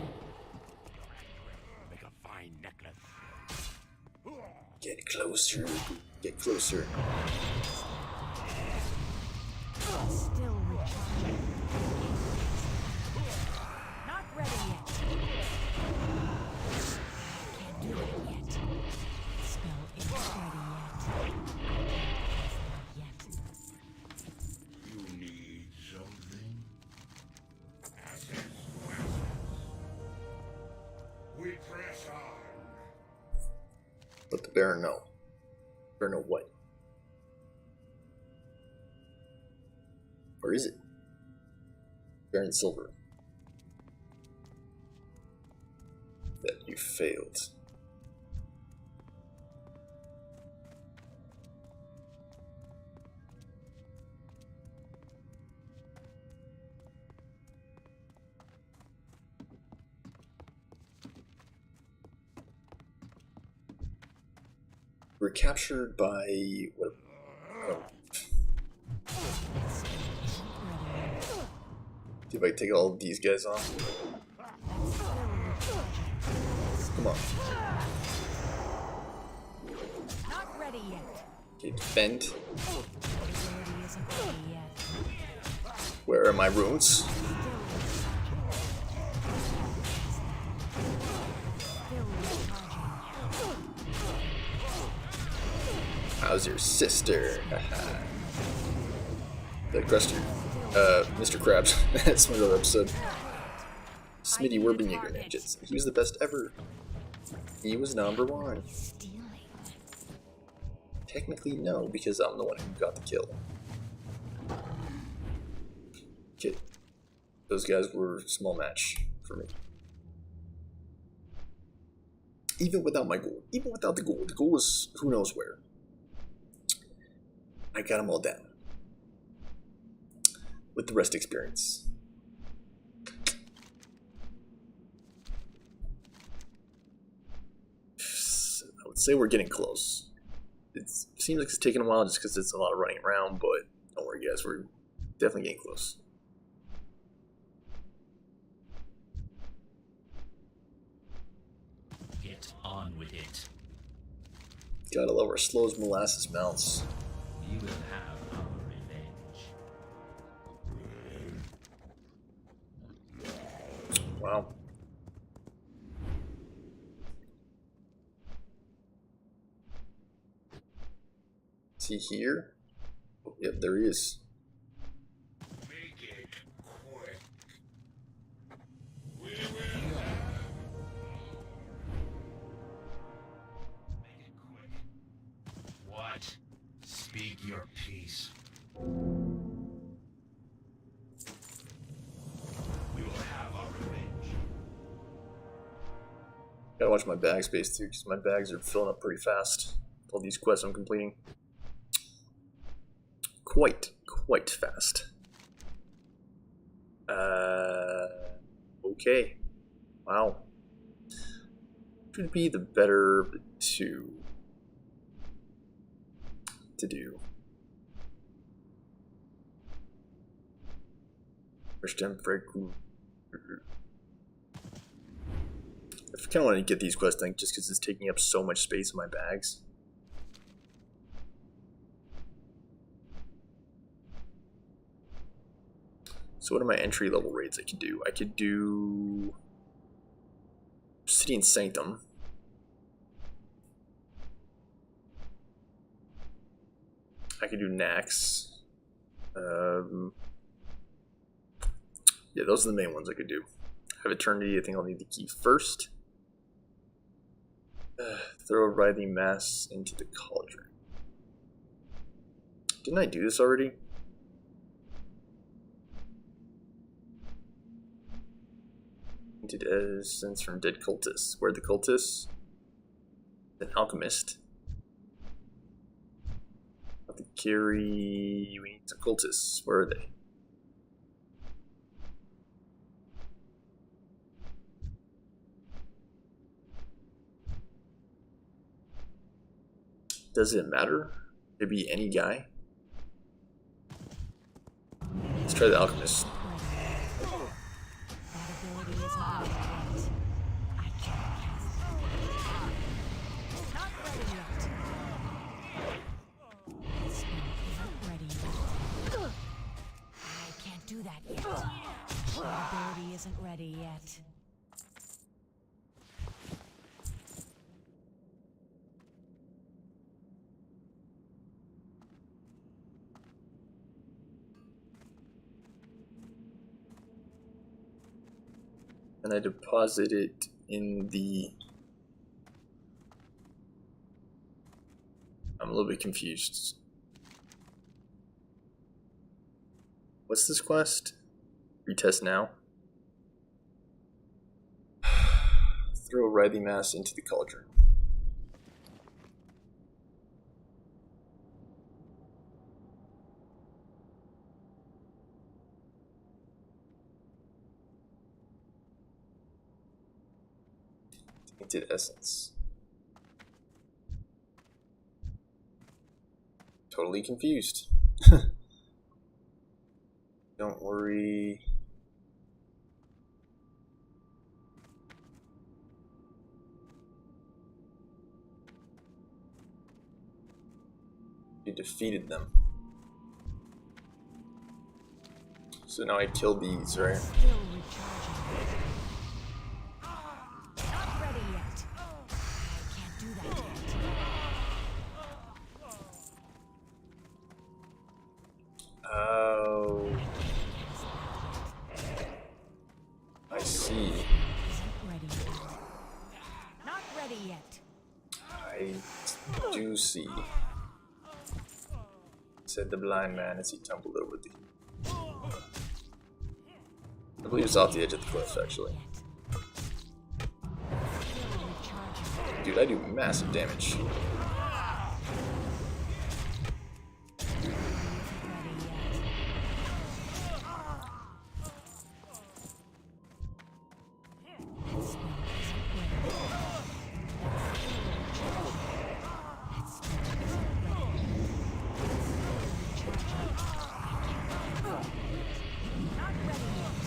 Speaker 4: Make a fine necklace.
Speaker 1: Get closer, get closer.
Speaker 2: Still recharging. Not ready yet. Can't do it yet. Spell isn't ready yet. Not yet.
Speaker 3: You need something?
Speaker 4: We press on.
Speaker 1: Let the Baron know. Baron know what? Or is it? Baron Silver. That you failed. We're captured by what? Oh. See if I can take all of these guys off. Come on.
Speaker 2: Not ready yet.
Speaker 1: Okay, defend.
Speaker 2: Ability isn't ready yet.
Speaker 1: Where are my runes?
Speaker 2: Still recharging.
Speaker 1: How's your sister? The Cruster. Mr. Krabs. That's my other episode. Smitty Werbenjager ninjas. He was the best ever. He was #1.
Speaker 2: Stealing.
Speaker 1: Technically, no, because I'm the one who got the kill. Okay. Those guys were small match for me. Even without my gold. Even without the gold. The gold was who knows where. I got them all down. With the rest experience. I would say we're getting close. It seems like it's taking a while just because it's a lot of running around, but don't worry guys, we're definitely getting close.
Speaker 8: Get on with it.
Speaker 1: Gotta love our slow as molasses mounts.
Speaker 8: You will have our revenge.
Speaker 1: Wow. See here? Oh, yep, there he is.
Speaker 4: Make it quick. We will.
Speaker 6: Make it quick. What? Speak your piece. We will have our revenge.
Speaker 1: Gotta watch my bag space too, because my bags are filling up pretty fast. All these quests I'm completing. Quite fast. Okay. Wow. Should be the better of the two to do. First time break. I kind of want to get these quests done just because it's taking up so much space in my bags. So what are my entry level raids I could do? I could do City and Sanctum. I could do Nax. Yeah, those are the main ones I could do. Have Eternity, I think I'll need the key first. Throw a writhing mass into the cauldron. Didn't I do this already? Tainted essence from dead cultists. Where are the cultists? An alchemist. Have to carry. We need some cultists. Where are they? Does it matter? Could be any guy. Let's try the alchemist.
Speaker 2: That ability isn't ready yet. I can't cast that. Not ready yet. That spell isn't ready yet. I can't do that yet. That ability isn't ready yet.
Speaker 1: And I deposit it in the... I'm a little bit confused. What's this quest? Retest now. Throw a writhing mass into the cauldron. Tainted essence. Totally confused. Don't worry. You defeated them. So now I kill these, right?
Speaker 2: Still recharging. Not ready yet. I can't do that yet.
Speaker 1: Oh. I see.
Speaker 2: Isn't ready yet. Not ready yet.
Speaker 1: I do see. Said the blind man as he tumbled over the... I believe it's off the edge of the cliff, actually.
Speaker 2: Still recharging.
Speaker 1: Dude, I do massive damage.
Speaker 2: Isn't ready yet. That spell isn't ready. That spell isn't ready. Not ready yet.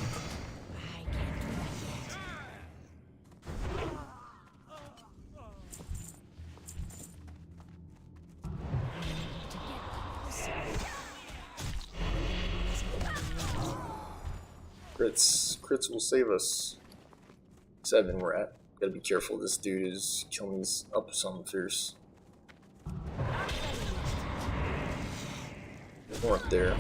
Speaker 2: I can't do that yet. To get closer.
Speaker 1: Crits will save us. 7 we're at. Gotta be careful, this dude is killing these up some fierce. There's more up there.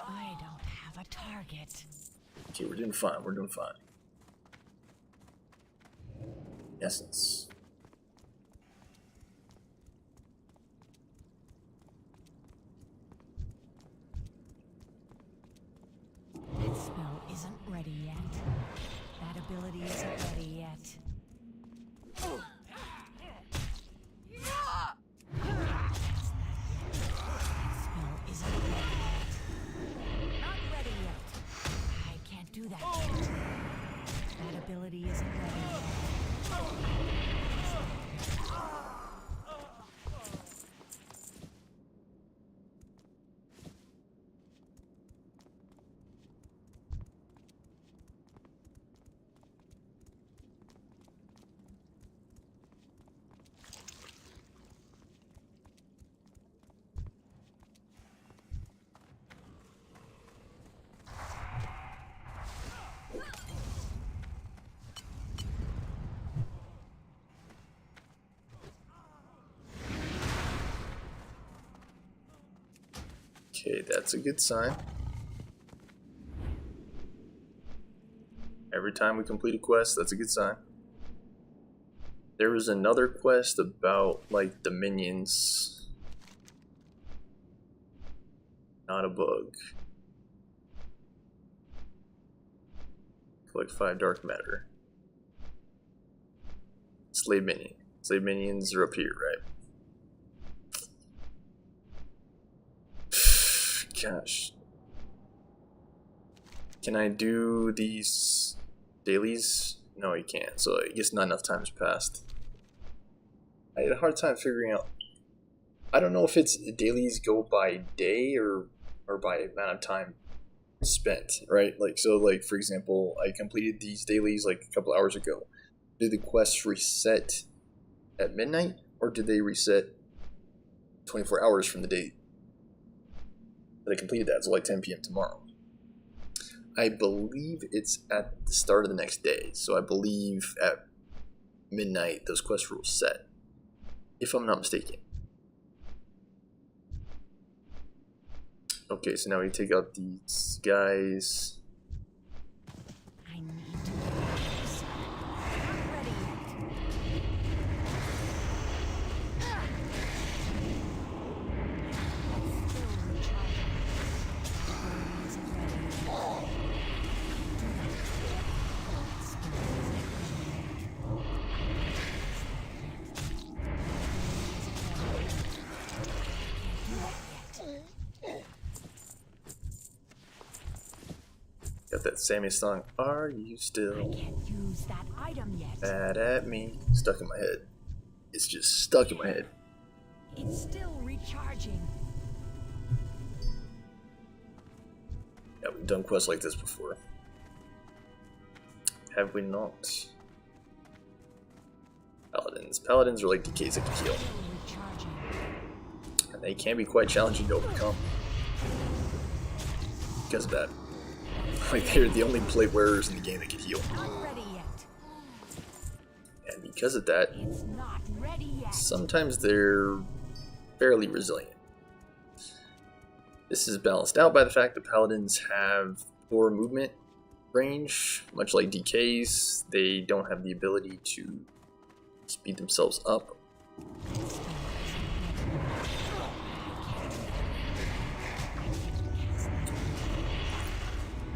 Speaker 2: I don't have a target.
Speaker 1: Okay, we're doing fine, we're doing fine. Essence.
Speaker 2: That spell isn't ready yet. That ability isn't ready yet. That spell isn't ready yet. Not ready yet. I can't do that yet. That ability isn't ready yet.
Speaker 1: Okay, that's a good sign. Every time we complete a quest, that's a good sign. There was another quest about, like, the minions. Not a bug. Collect 5 dark matter. Slave minion. Slave minions are up here, right? Gosh. Can I do these dailies? No, you can't. So I guess not enough time has passed. I had a hard time figuring out. I don't know if it's dailies go by day or by amount of time spent, right? Like, so, like, for example, I completed these dailies like a couple hours ago. Did the quests reset at midnight, or did they reset 24 hours from the date that I completed that? So like 10 p.m. tomorrow. I believe it's at the start of the next day. So I believe at midnight those quest rules set, if I'm not mistaken. Okay, so now we take out these guys.
Speaker 2: I need to relax. Not ready yet.
Speaker 1: Got that Sammy song. Are you still
Speaker 2: Can't use that item yet.
Speaker 1: mad at me? Stuck in my head. It's just stuck in my head.
Speaker 2: It's still recharging.
Speaker 1: Yeah, we've done quests like this before. Have we not? Paladins. Paladins are like decays that can heal.
Speaker 2: Still recharging.
Speaker 1: And they can be quite challenging to overcome. Because of that. Like, they're the only plate wearers in the game that can heal.
Speaker 2: Not ready yet.
Speaker 1: And because of that,
Speaker 2: It's not ready yet.
Speaker 1: sometimes they're fairly resilient. This is balanced out by the fact that paladins have poor movement range, much like DKs. They don't have the ability to speed themselves up.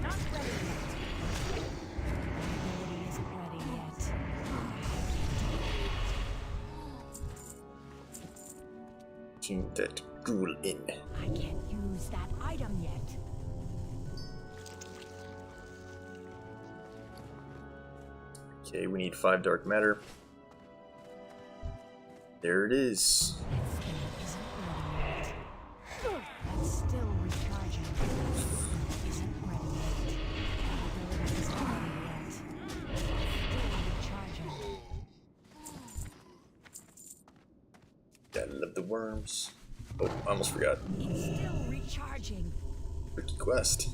Speaker 2: Not ready yet. My ability isn't ready yet.
Speaker 1: Tune that ghoul in.
Speaker 2: I can't use that item yet.
Speaker 1: Okay, we need 5 dark matter. There it is.
Speaker 2: It's still recharging. Isn't ready yet. My ability isn't ready yet. Still recharging.
Speaker 1: Gotta love the worms. Oh, I almost forgot.
Speaker 2: It's still recharging.
Speaker 1: Tricky quest.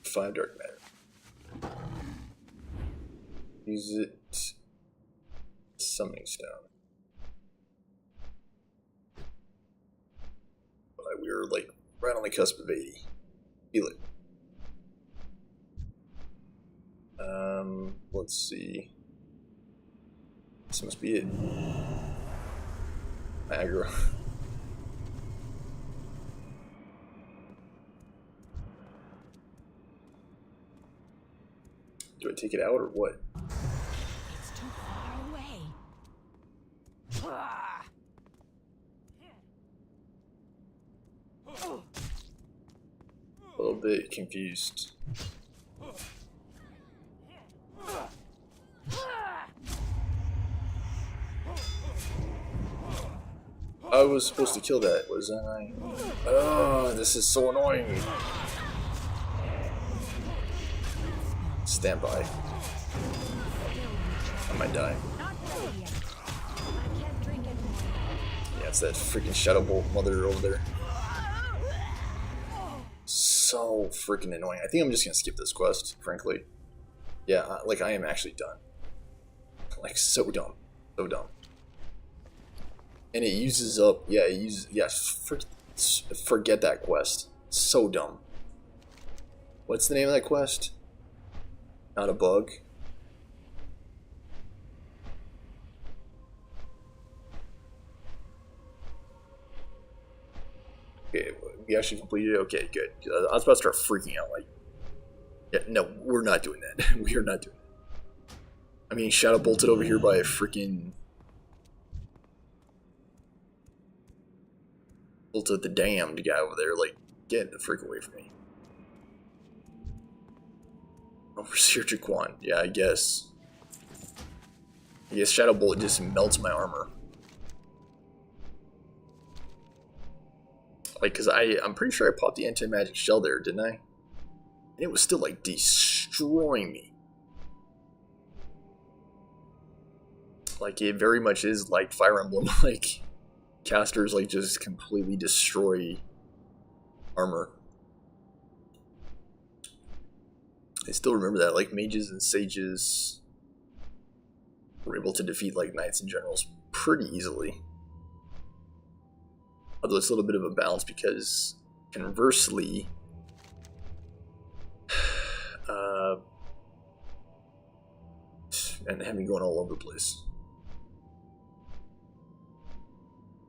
Speaker 1: 5 dark matter. Use it. Summoning stone. But we were like right on the cusp of 80. Feel it. Let's see. This must be it. Aggro. Do I take it out or what?
Speaker 2: It's too far away.
Speaker 1: A little bit confused. I was supposed to kill that, wasn't I? Oh, this is so annoying. Stand by. I might die.
Speaker 2: Not ready yet. I can't drink anymore.
Speaker 1: Yeah, it's that freaking Shadow Bolt mother over there. So freaking annoying. I think I'm just gonna skip this quest, frankly. Yeah, like I am actually done. Like so dumb. So dumb. And it uses up, yeah, it uses, yeah, Forget that quest. So dumb. What's the name of that quest? Not a bug. Okay, we actually completed it. Okay, good. I was about to start freaking out. Like, yeah, no, we're not doing that. We are not doing that. I mean, shadow bolted over here by a freaking bolted the damned guy over there. Like, get the freak away from me. Overseer Jaquan. Yeah, I guess. Shadow Bolt just melts my armor. Like, cause I'm pretty sure I popped the anti-magic shell there, didn't I? And it was still like destroying me. Like, it very much is like Fire Emblem. Like, casters like just completely destroy armor. I still remember that. Like, mages and sages were able to defeat like knights and generals pretty easily. Although it's a little bit of a balance because, conversely, and having going all over the place.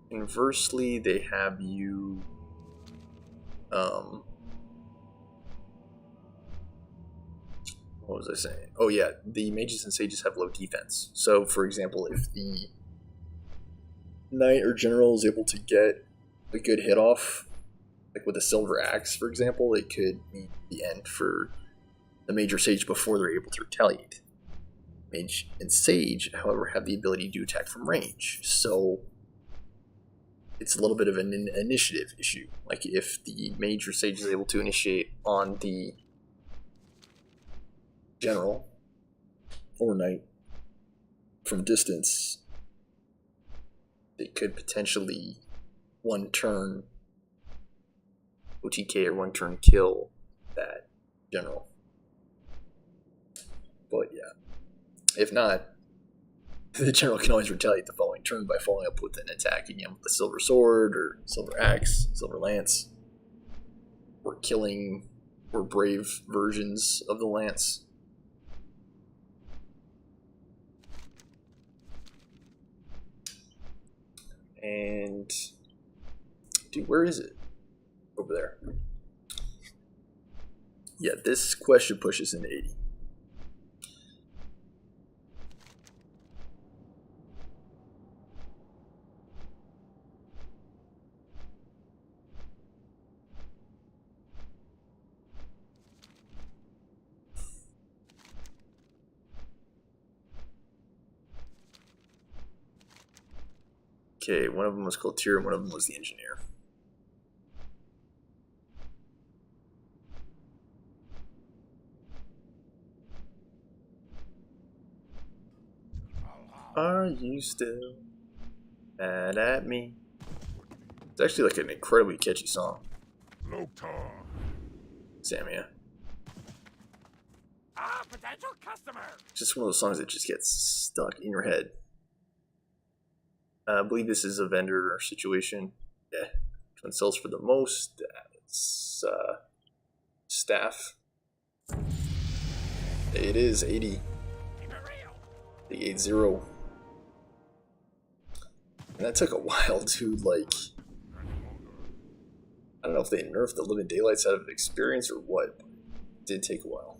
Speaker 1: Conversely, they have you, what was I saying? Oh yeah, the mages and sages have low defense. So, for example, if the knight or general is able to get a good hit off, like with a silver axe, for example, it could mean the end for the mage or sage before they're able to retaliate. Mage and sage, however, have the ability to attack from range, so it's a little bit of an initiative issue. Like, if the mage or sage is able to initiate on the general or knight from distance, it could potentially one turn WotLK or one turn kill that general. But yeah, if not, the general can always retaliate the following turn by following up with an attack again with a silver sword or silver axe, silver lance, or killing or brave versions of the lance. And dude, where is it? Over there. Yeah, this quest should push us into 80. Okay, one of them was called Tyr, and one of them was the engineer. Are you still mad at me? It's actually like an incredibly catchy song.
Speaker 4: Loktar.
Speaker 1: Samia.
Speaker 4: Potential customer.
Speaker 1: It's just one of those songs that just gets stuck in your head. I believe this is a vendor situation. Yeah. Which one sells for the most? It's staff. It is 80. The 80. And that took a while, dude. Like, I don't know if they nerfed the living daylights out of experience or what. It did take a while.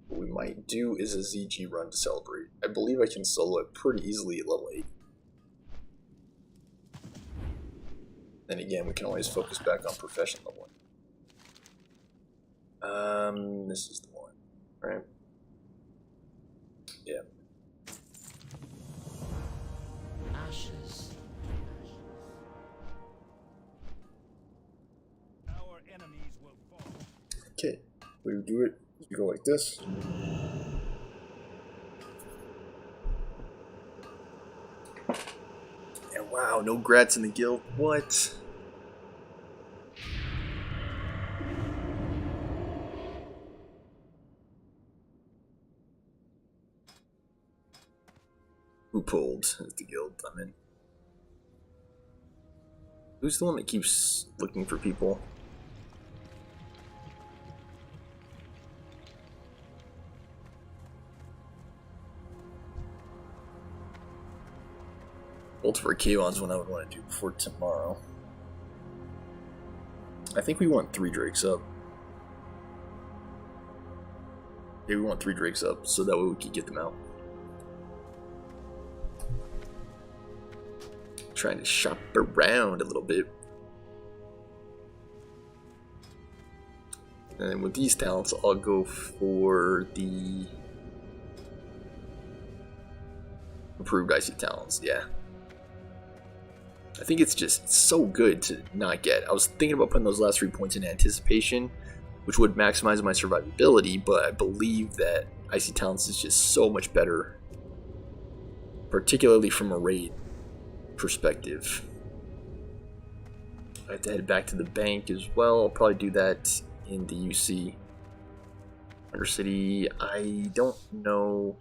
Speaker 1: What we might do is a ZG run to celebrate. I believe I can solo it pretty easily at level 8. Then again, we can always focus back on profession level 1. This is the one, right? Yeah.
Speaker 6: Ashes.
Speaker 4: Our enemies will fall.
Speaker 1: Okay, we do it. We go like this. And wow, no grats in the guild. What? Who pulled? Is the guild I'm in. Who's the one that keeps looking for people? Ultimate Kayon's one I would want to do before tomorrow. I think we want 3 Drakes up. Yeah, we want 3 Drakes up, so that way we can get them out. Trying to shop around a little bit. And then with these talents, I'll go for the improved icy talents, yeah. I think it's just so good to not get. I was thinking about putting those last 3 points in anticipation, which would maximize my survivability, but I believe that icy talents is just so much better, particularly from a raid perspective. I have to head back to the bank as well. I'll probably do that in the UC. Undercity, I don't know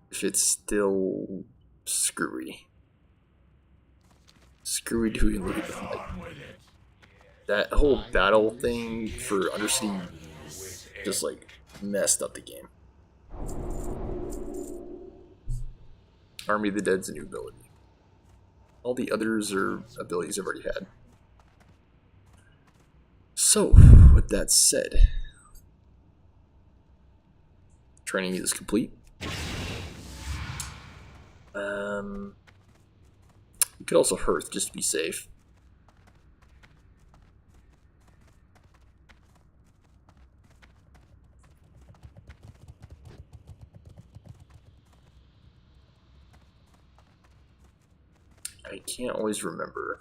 Speaker 1: if it's still screwy. Screwy Dooey and look like that whole battle thing for Undercity just like messed up the game. Army of the Dead's a new ability. All the others are abilities I've already had. So, with that said, training is complete. We could also Hearth just to be safe. I can't always remember.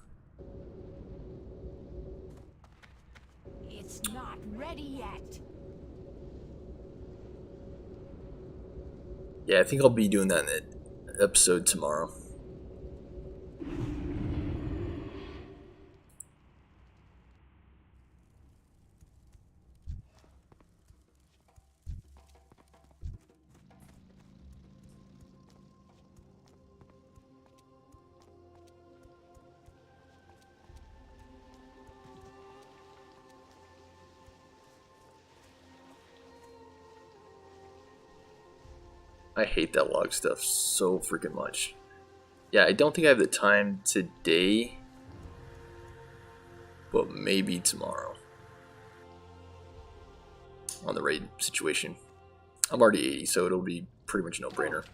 Speaker 2: It's not ready yet.
Speaker 1: Yeah, I think I'll be doing that in the episode tomorrow. I hate that log stuff so freaking much. Yeah, I don't think I have the time today, but maybe tomorrow on the raid situation. I'm already 80, so it'll be pretty much a no-brainer.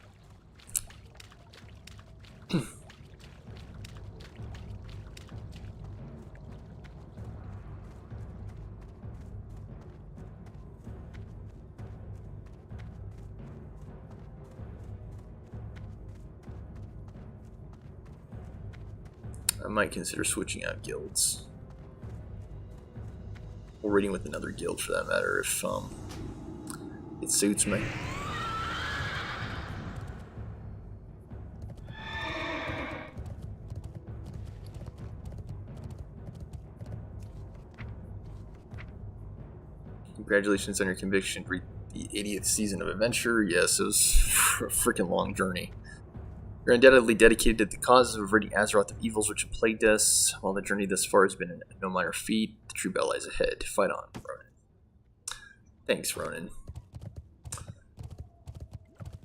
Speaker 1: I might consider switching out guilds. Or raiding with another guild for that matter if it suits me. Congratulations on your conviction to reach the 80th season of Adventure. Yes, it was a freaking long journey. You're undoubtedly dedicated to the cause of averting Azeroth of evils which have plagued us. While the journey thus far has been no minor feat, the true battle lies ahead. Fight on, Ronan. Thanks, Ronan.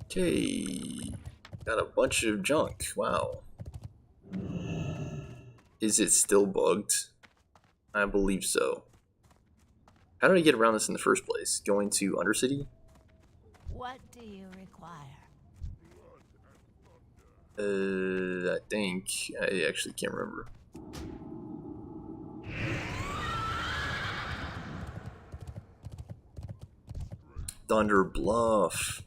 Speaker 1: Okay, got a bunch of junk. Wow. Is it still bugged? I believe so. How did I get around this in the first place? Going to Undercity?
Speaker 2: What do you require?
Speaker 1: I think. I actually can't remember. Thunder Bluff.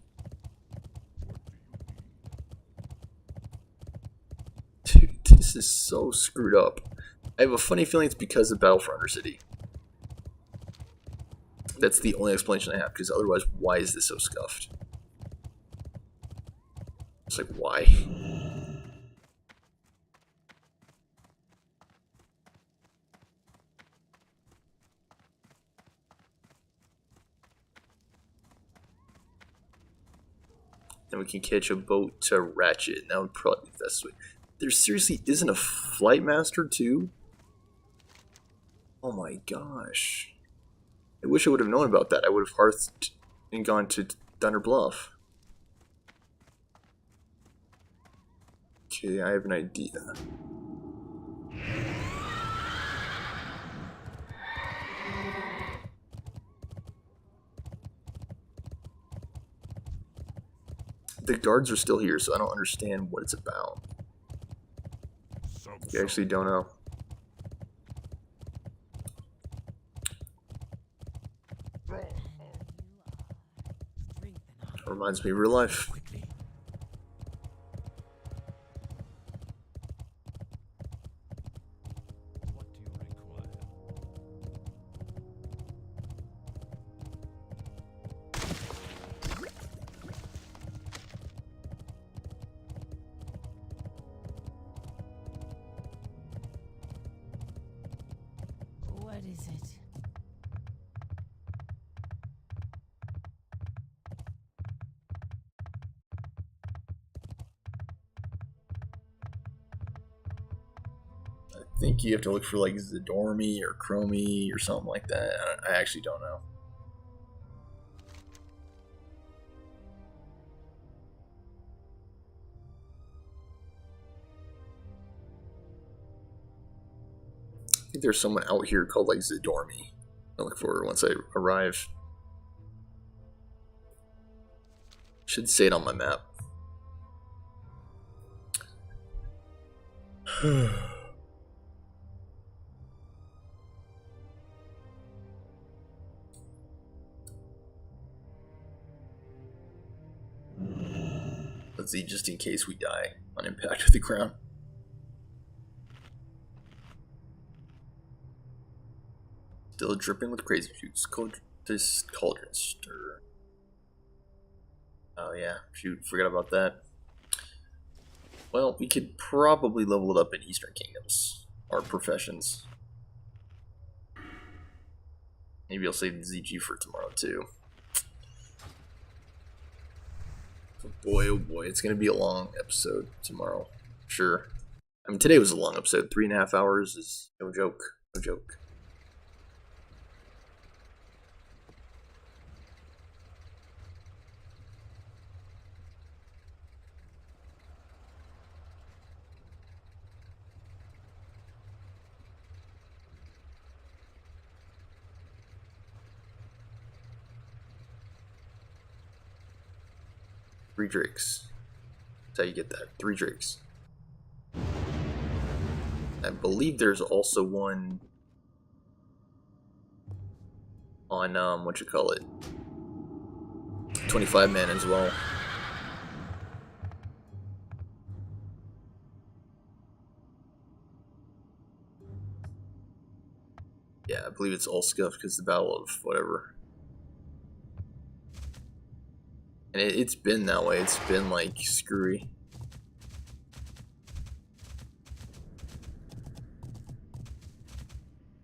Speaker 1: Dude, this is so screwed up. I have a funny feeling it's because of Battle for Undercity. That's the only explanation I have, because otherwise, why is this so scuffed? It's like, why? Then we can catch a boat to Ratchet, and that would probably be the best way. There seriously isn't a Flight Master too? Oh my gosh. I wish I would have known about that. I would have hearthed and gone to Thunder Bluff. Okay, I have an idea. The guards are still here, so I don't understand what it's about. I actually don't know. Reminds me of real life.
Speaker 2: What is it?
Speaker 1: I think you have to look for like Zadormi or Chromie or something like that. I actually don't know. I think there's someone out here called like Zadormi. I'll look for her once I arrive. Should say it on my map. Let's see, just in case we die on impact with the ground. Still dripping with crazy juice. This cauldron stir. Oh yeah, shoot, forgot about that. Well, we could probably level it up in Eastern Kingdoms. Our professions. Maybe I'll save the ZG for tomorrow too. Oh boy, it's gonna be a long episode tomorrow. Sure. I mean, today was a long episode. 3.5 hours is no joke. No joke. Three drakes. That's how you get that. 3 drakes. I believe there's also one on what you call it, 25 man as well. Yeah, I believe it's all scuffed because the battle of whatever. And it's been that way. It's been like screwy.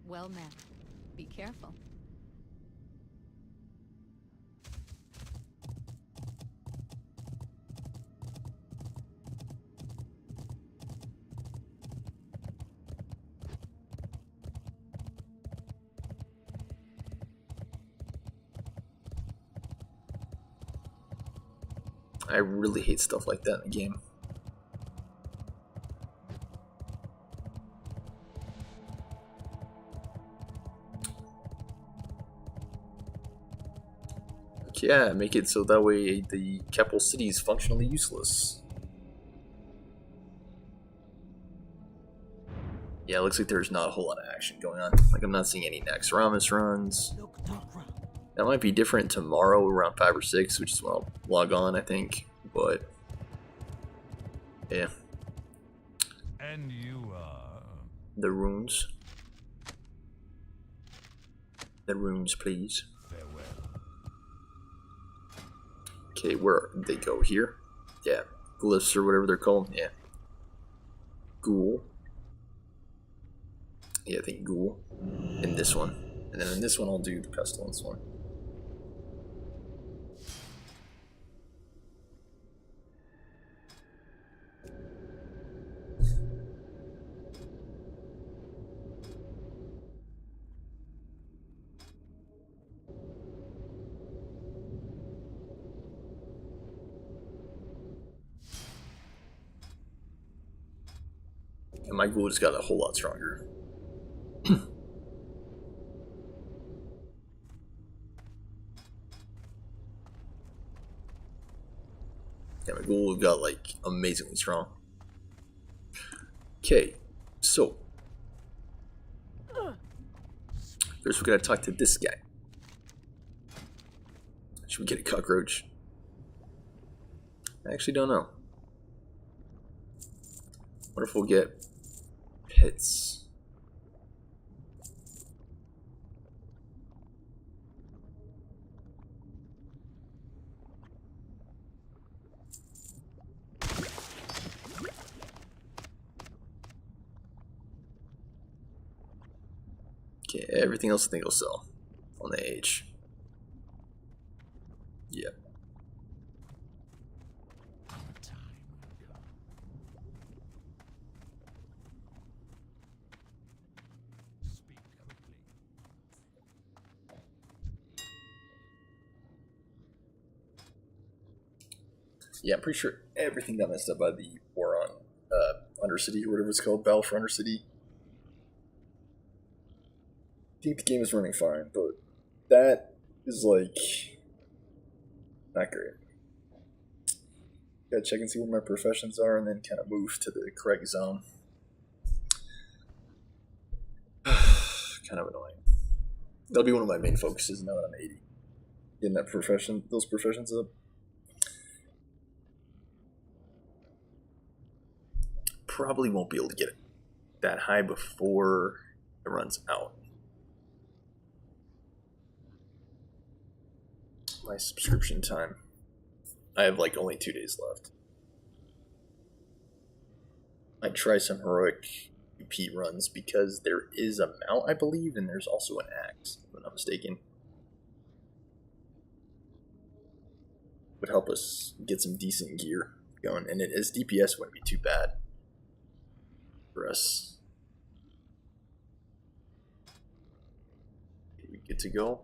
Speaker 2: Well met. Be careful.
Speaker 1: I really hate stuff like that in the game. Yeah, make it so that way the capital city is functionally useless. Yeah, it looks like there's not a whole lot of action going on. Like, I'm not seeing any Naxxramas runs. That might be different tomorrow around 5 or 6, which is when I'll log on, I think. But, yeah.
Speaker 4: And you are?
Speaker 1: The runes. The runes, please.
Speaker 4: Farewell.
Speaker 1: Okay, where they go here? Yeah, glyphs or whatever they're called. Yeah. Ghoul. Yeah, I think Ghoul. In this one. And then in this one, I'll do the Pestilence one. my ghoul just got a whole lot stronger. Yeah, my ghoul got like amazingly strong. Okay, so first we gotta talk to this guy. Should we get a cockroach? I actually don't know. What if we'll get pits? Okay, everything else I think will sell on the H. Yep. Yeah, I'm pretty sure everything got messed up by the war on Undercity or whatever it's called, Battle for Undercity. I think the game is running fine, but that is like not great. Gotta check and see where my professions are and then kind of move to the correct zone. Kind of annoying. That'll be one of my main focuses now that I'm 80. Getting that profession, those professions up. Probably won't be able to get it that high before it runs out. My subscription time. I have like only 2 days left. I'd try some heroic repeat runs because there is a mount, I believe, and there's also an axe, if I'm not mistaken. Would help us get some decent gear going, and his DPS wouldn't be too bad for us. We get to go.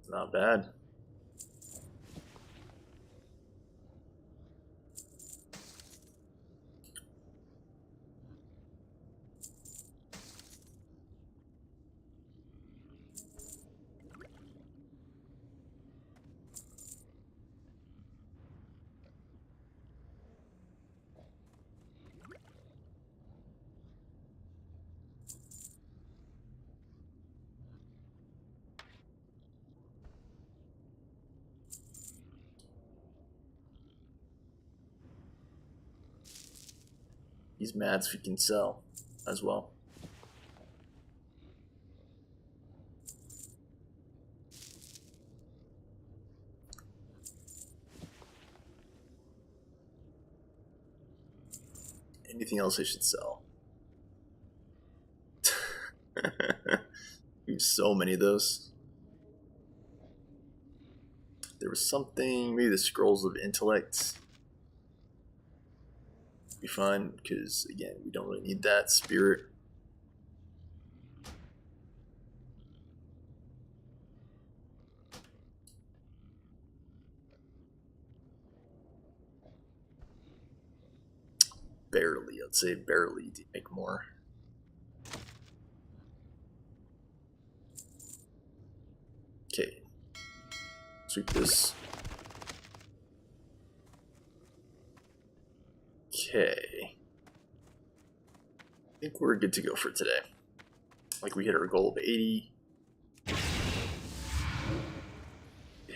Speaker 1: Not bad. These mats we can sell as well. Anything else I should sell? We have so many of those. There was something, maybe the Scrolls of Intellect. Be fine, because again, we don't really need that spirit. Barely, I'd say barely to make more. Okay. Sweep this. Okay. I think we're good to go for today. Like we hit our goal of 80.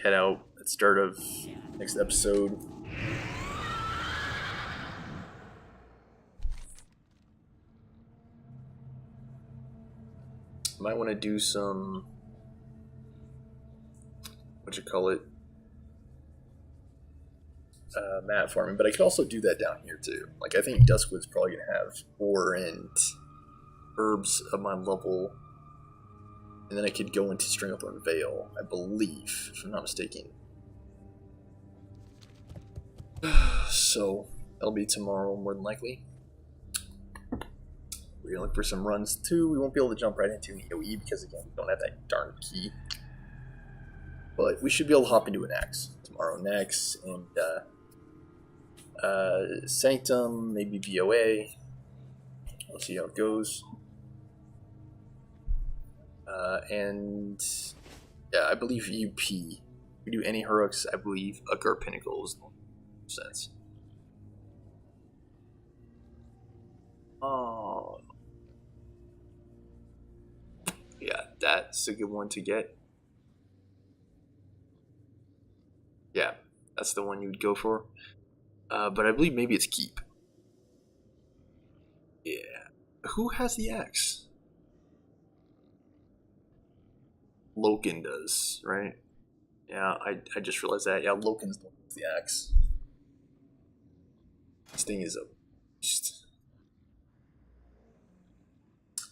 Speaker 1: Head out at the start of next episode. Might want to do some, mat farming, but I could also do that down here too. Like I think Duskwood's probably gonna have ore and herbs of my level, and then I could go into Stringlethorn Vale, I believe, if I'm not mistaken. So that'll be tomorrow, more than likely. We're gonna look for some runs too. We won't be able to jump right into an EOE because again, we don't have that darn key. But we should be able to hop into an Axe tomorrow next, and Sanctum, maybe VOA. We'll see how it goes. And yeah, I believe UP. If we do any heroics, I believe Ugar Pinnacle is the sense. Oh, yeah, that's a good one to get. Yeah, that's the one you'd go for. But I believe maybe it's Keep. Yeah. Who has the axe? Loken does, right? Yeah, I just realized that. Yeah, Loken's the one with the axe. This thing is a beast.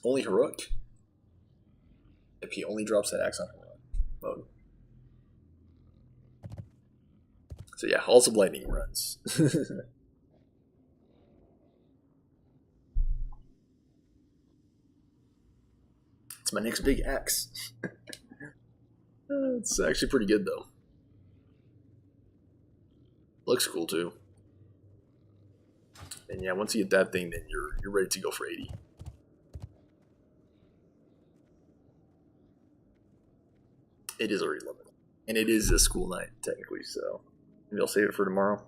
Speaker 1: Only heroic. If he only drops that axe on heroic mode. So yeah, also lightning runs. It's my next big axe. It's actually pretty good though. Looks cool too. And yeah, once you get that thing, then you're ready to go for 80. It is already limited, and it is a school night technically, so maybe I'll save it for tomorrow.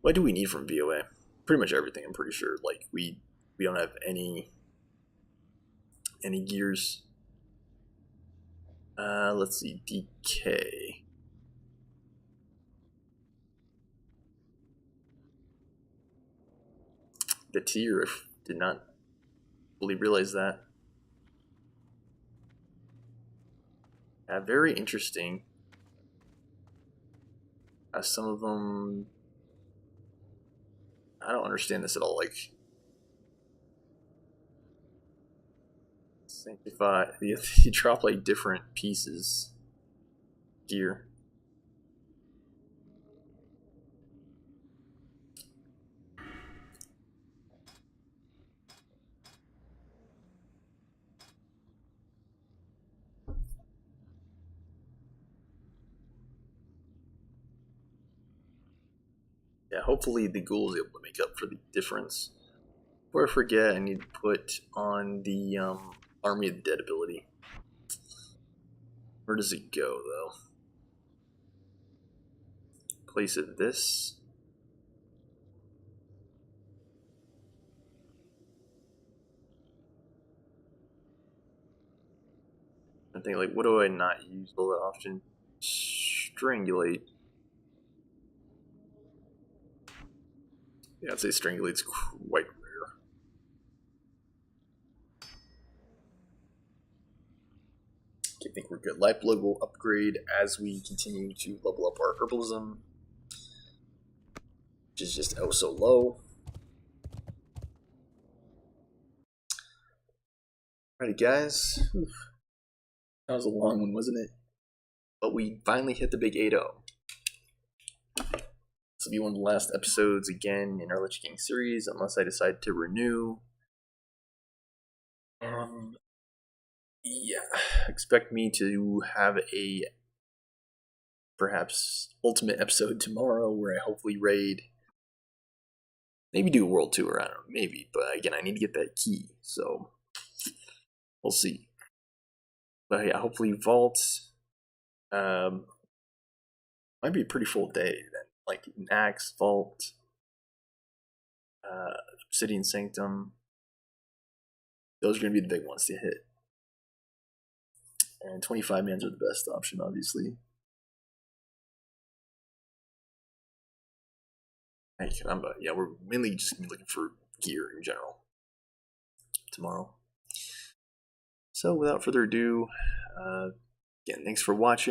Speaker 1: What do we need from VOA? Pretty much everything. I'm pretty sure. Like we don't have any gears. Let's see, DK. The tier did not fully realize that. Very interesting. Some of them, I don't understand this at all. Like, sanctify. You drop like different pieces. Gear. Yeah, hopefully the ghoul is able to make up for the difference. Before I forget, I need to put on the Army of the Dead ability. Where does it go, though? Place of this. I think, like, what do I not use all that often? Strangulate. Yeah, I'd say Strangulate's quite rare. Okay, I think we're good. Lifeblood will upgrade as we continue to level up our herbalism, which is just oh so low. Alrighty, guys. Oof. That was a long one, wasn't it? But we finally hit the big 8-0. This will be one of the last episodes again in our Lich King series, unless I decide to renew. Yeah, expect me to have a perhaps ultimate episode tomorrow where I hopefully raid. Maybe do a world tour, I don't know, maybe. But again, I need to get that key, so we'll see. But yeah, hopefully vault. Might be a pretty full day then. Like an Axe, Vault, Obsidian Sanctum. Those are going to be the big ones to hit. And 25 mans are the best option, obviously. Yeah, we're mainly just going to be looking for gear in general tomorrow. So without further ado, again, thanks for watching.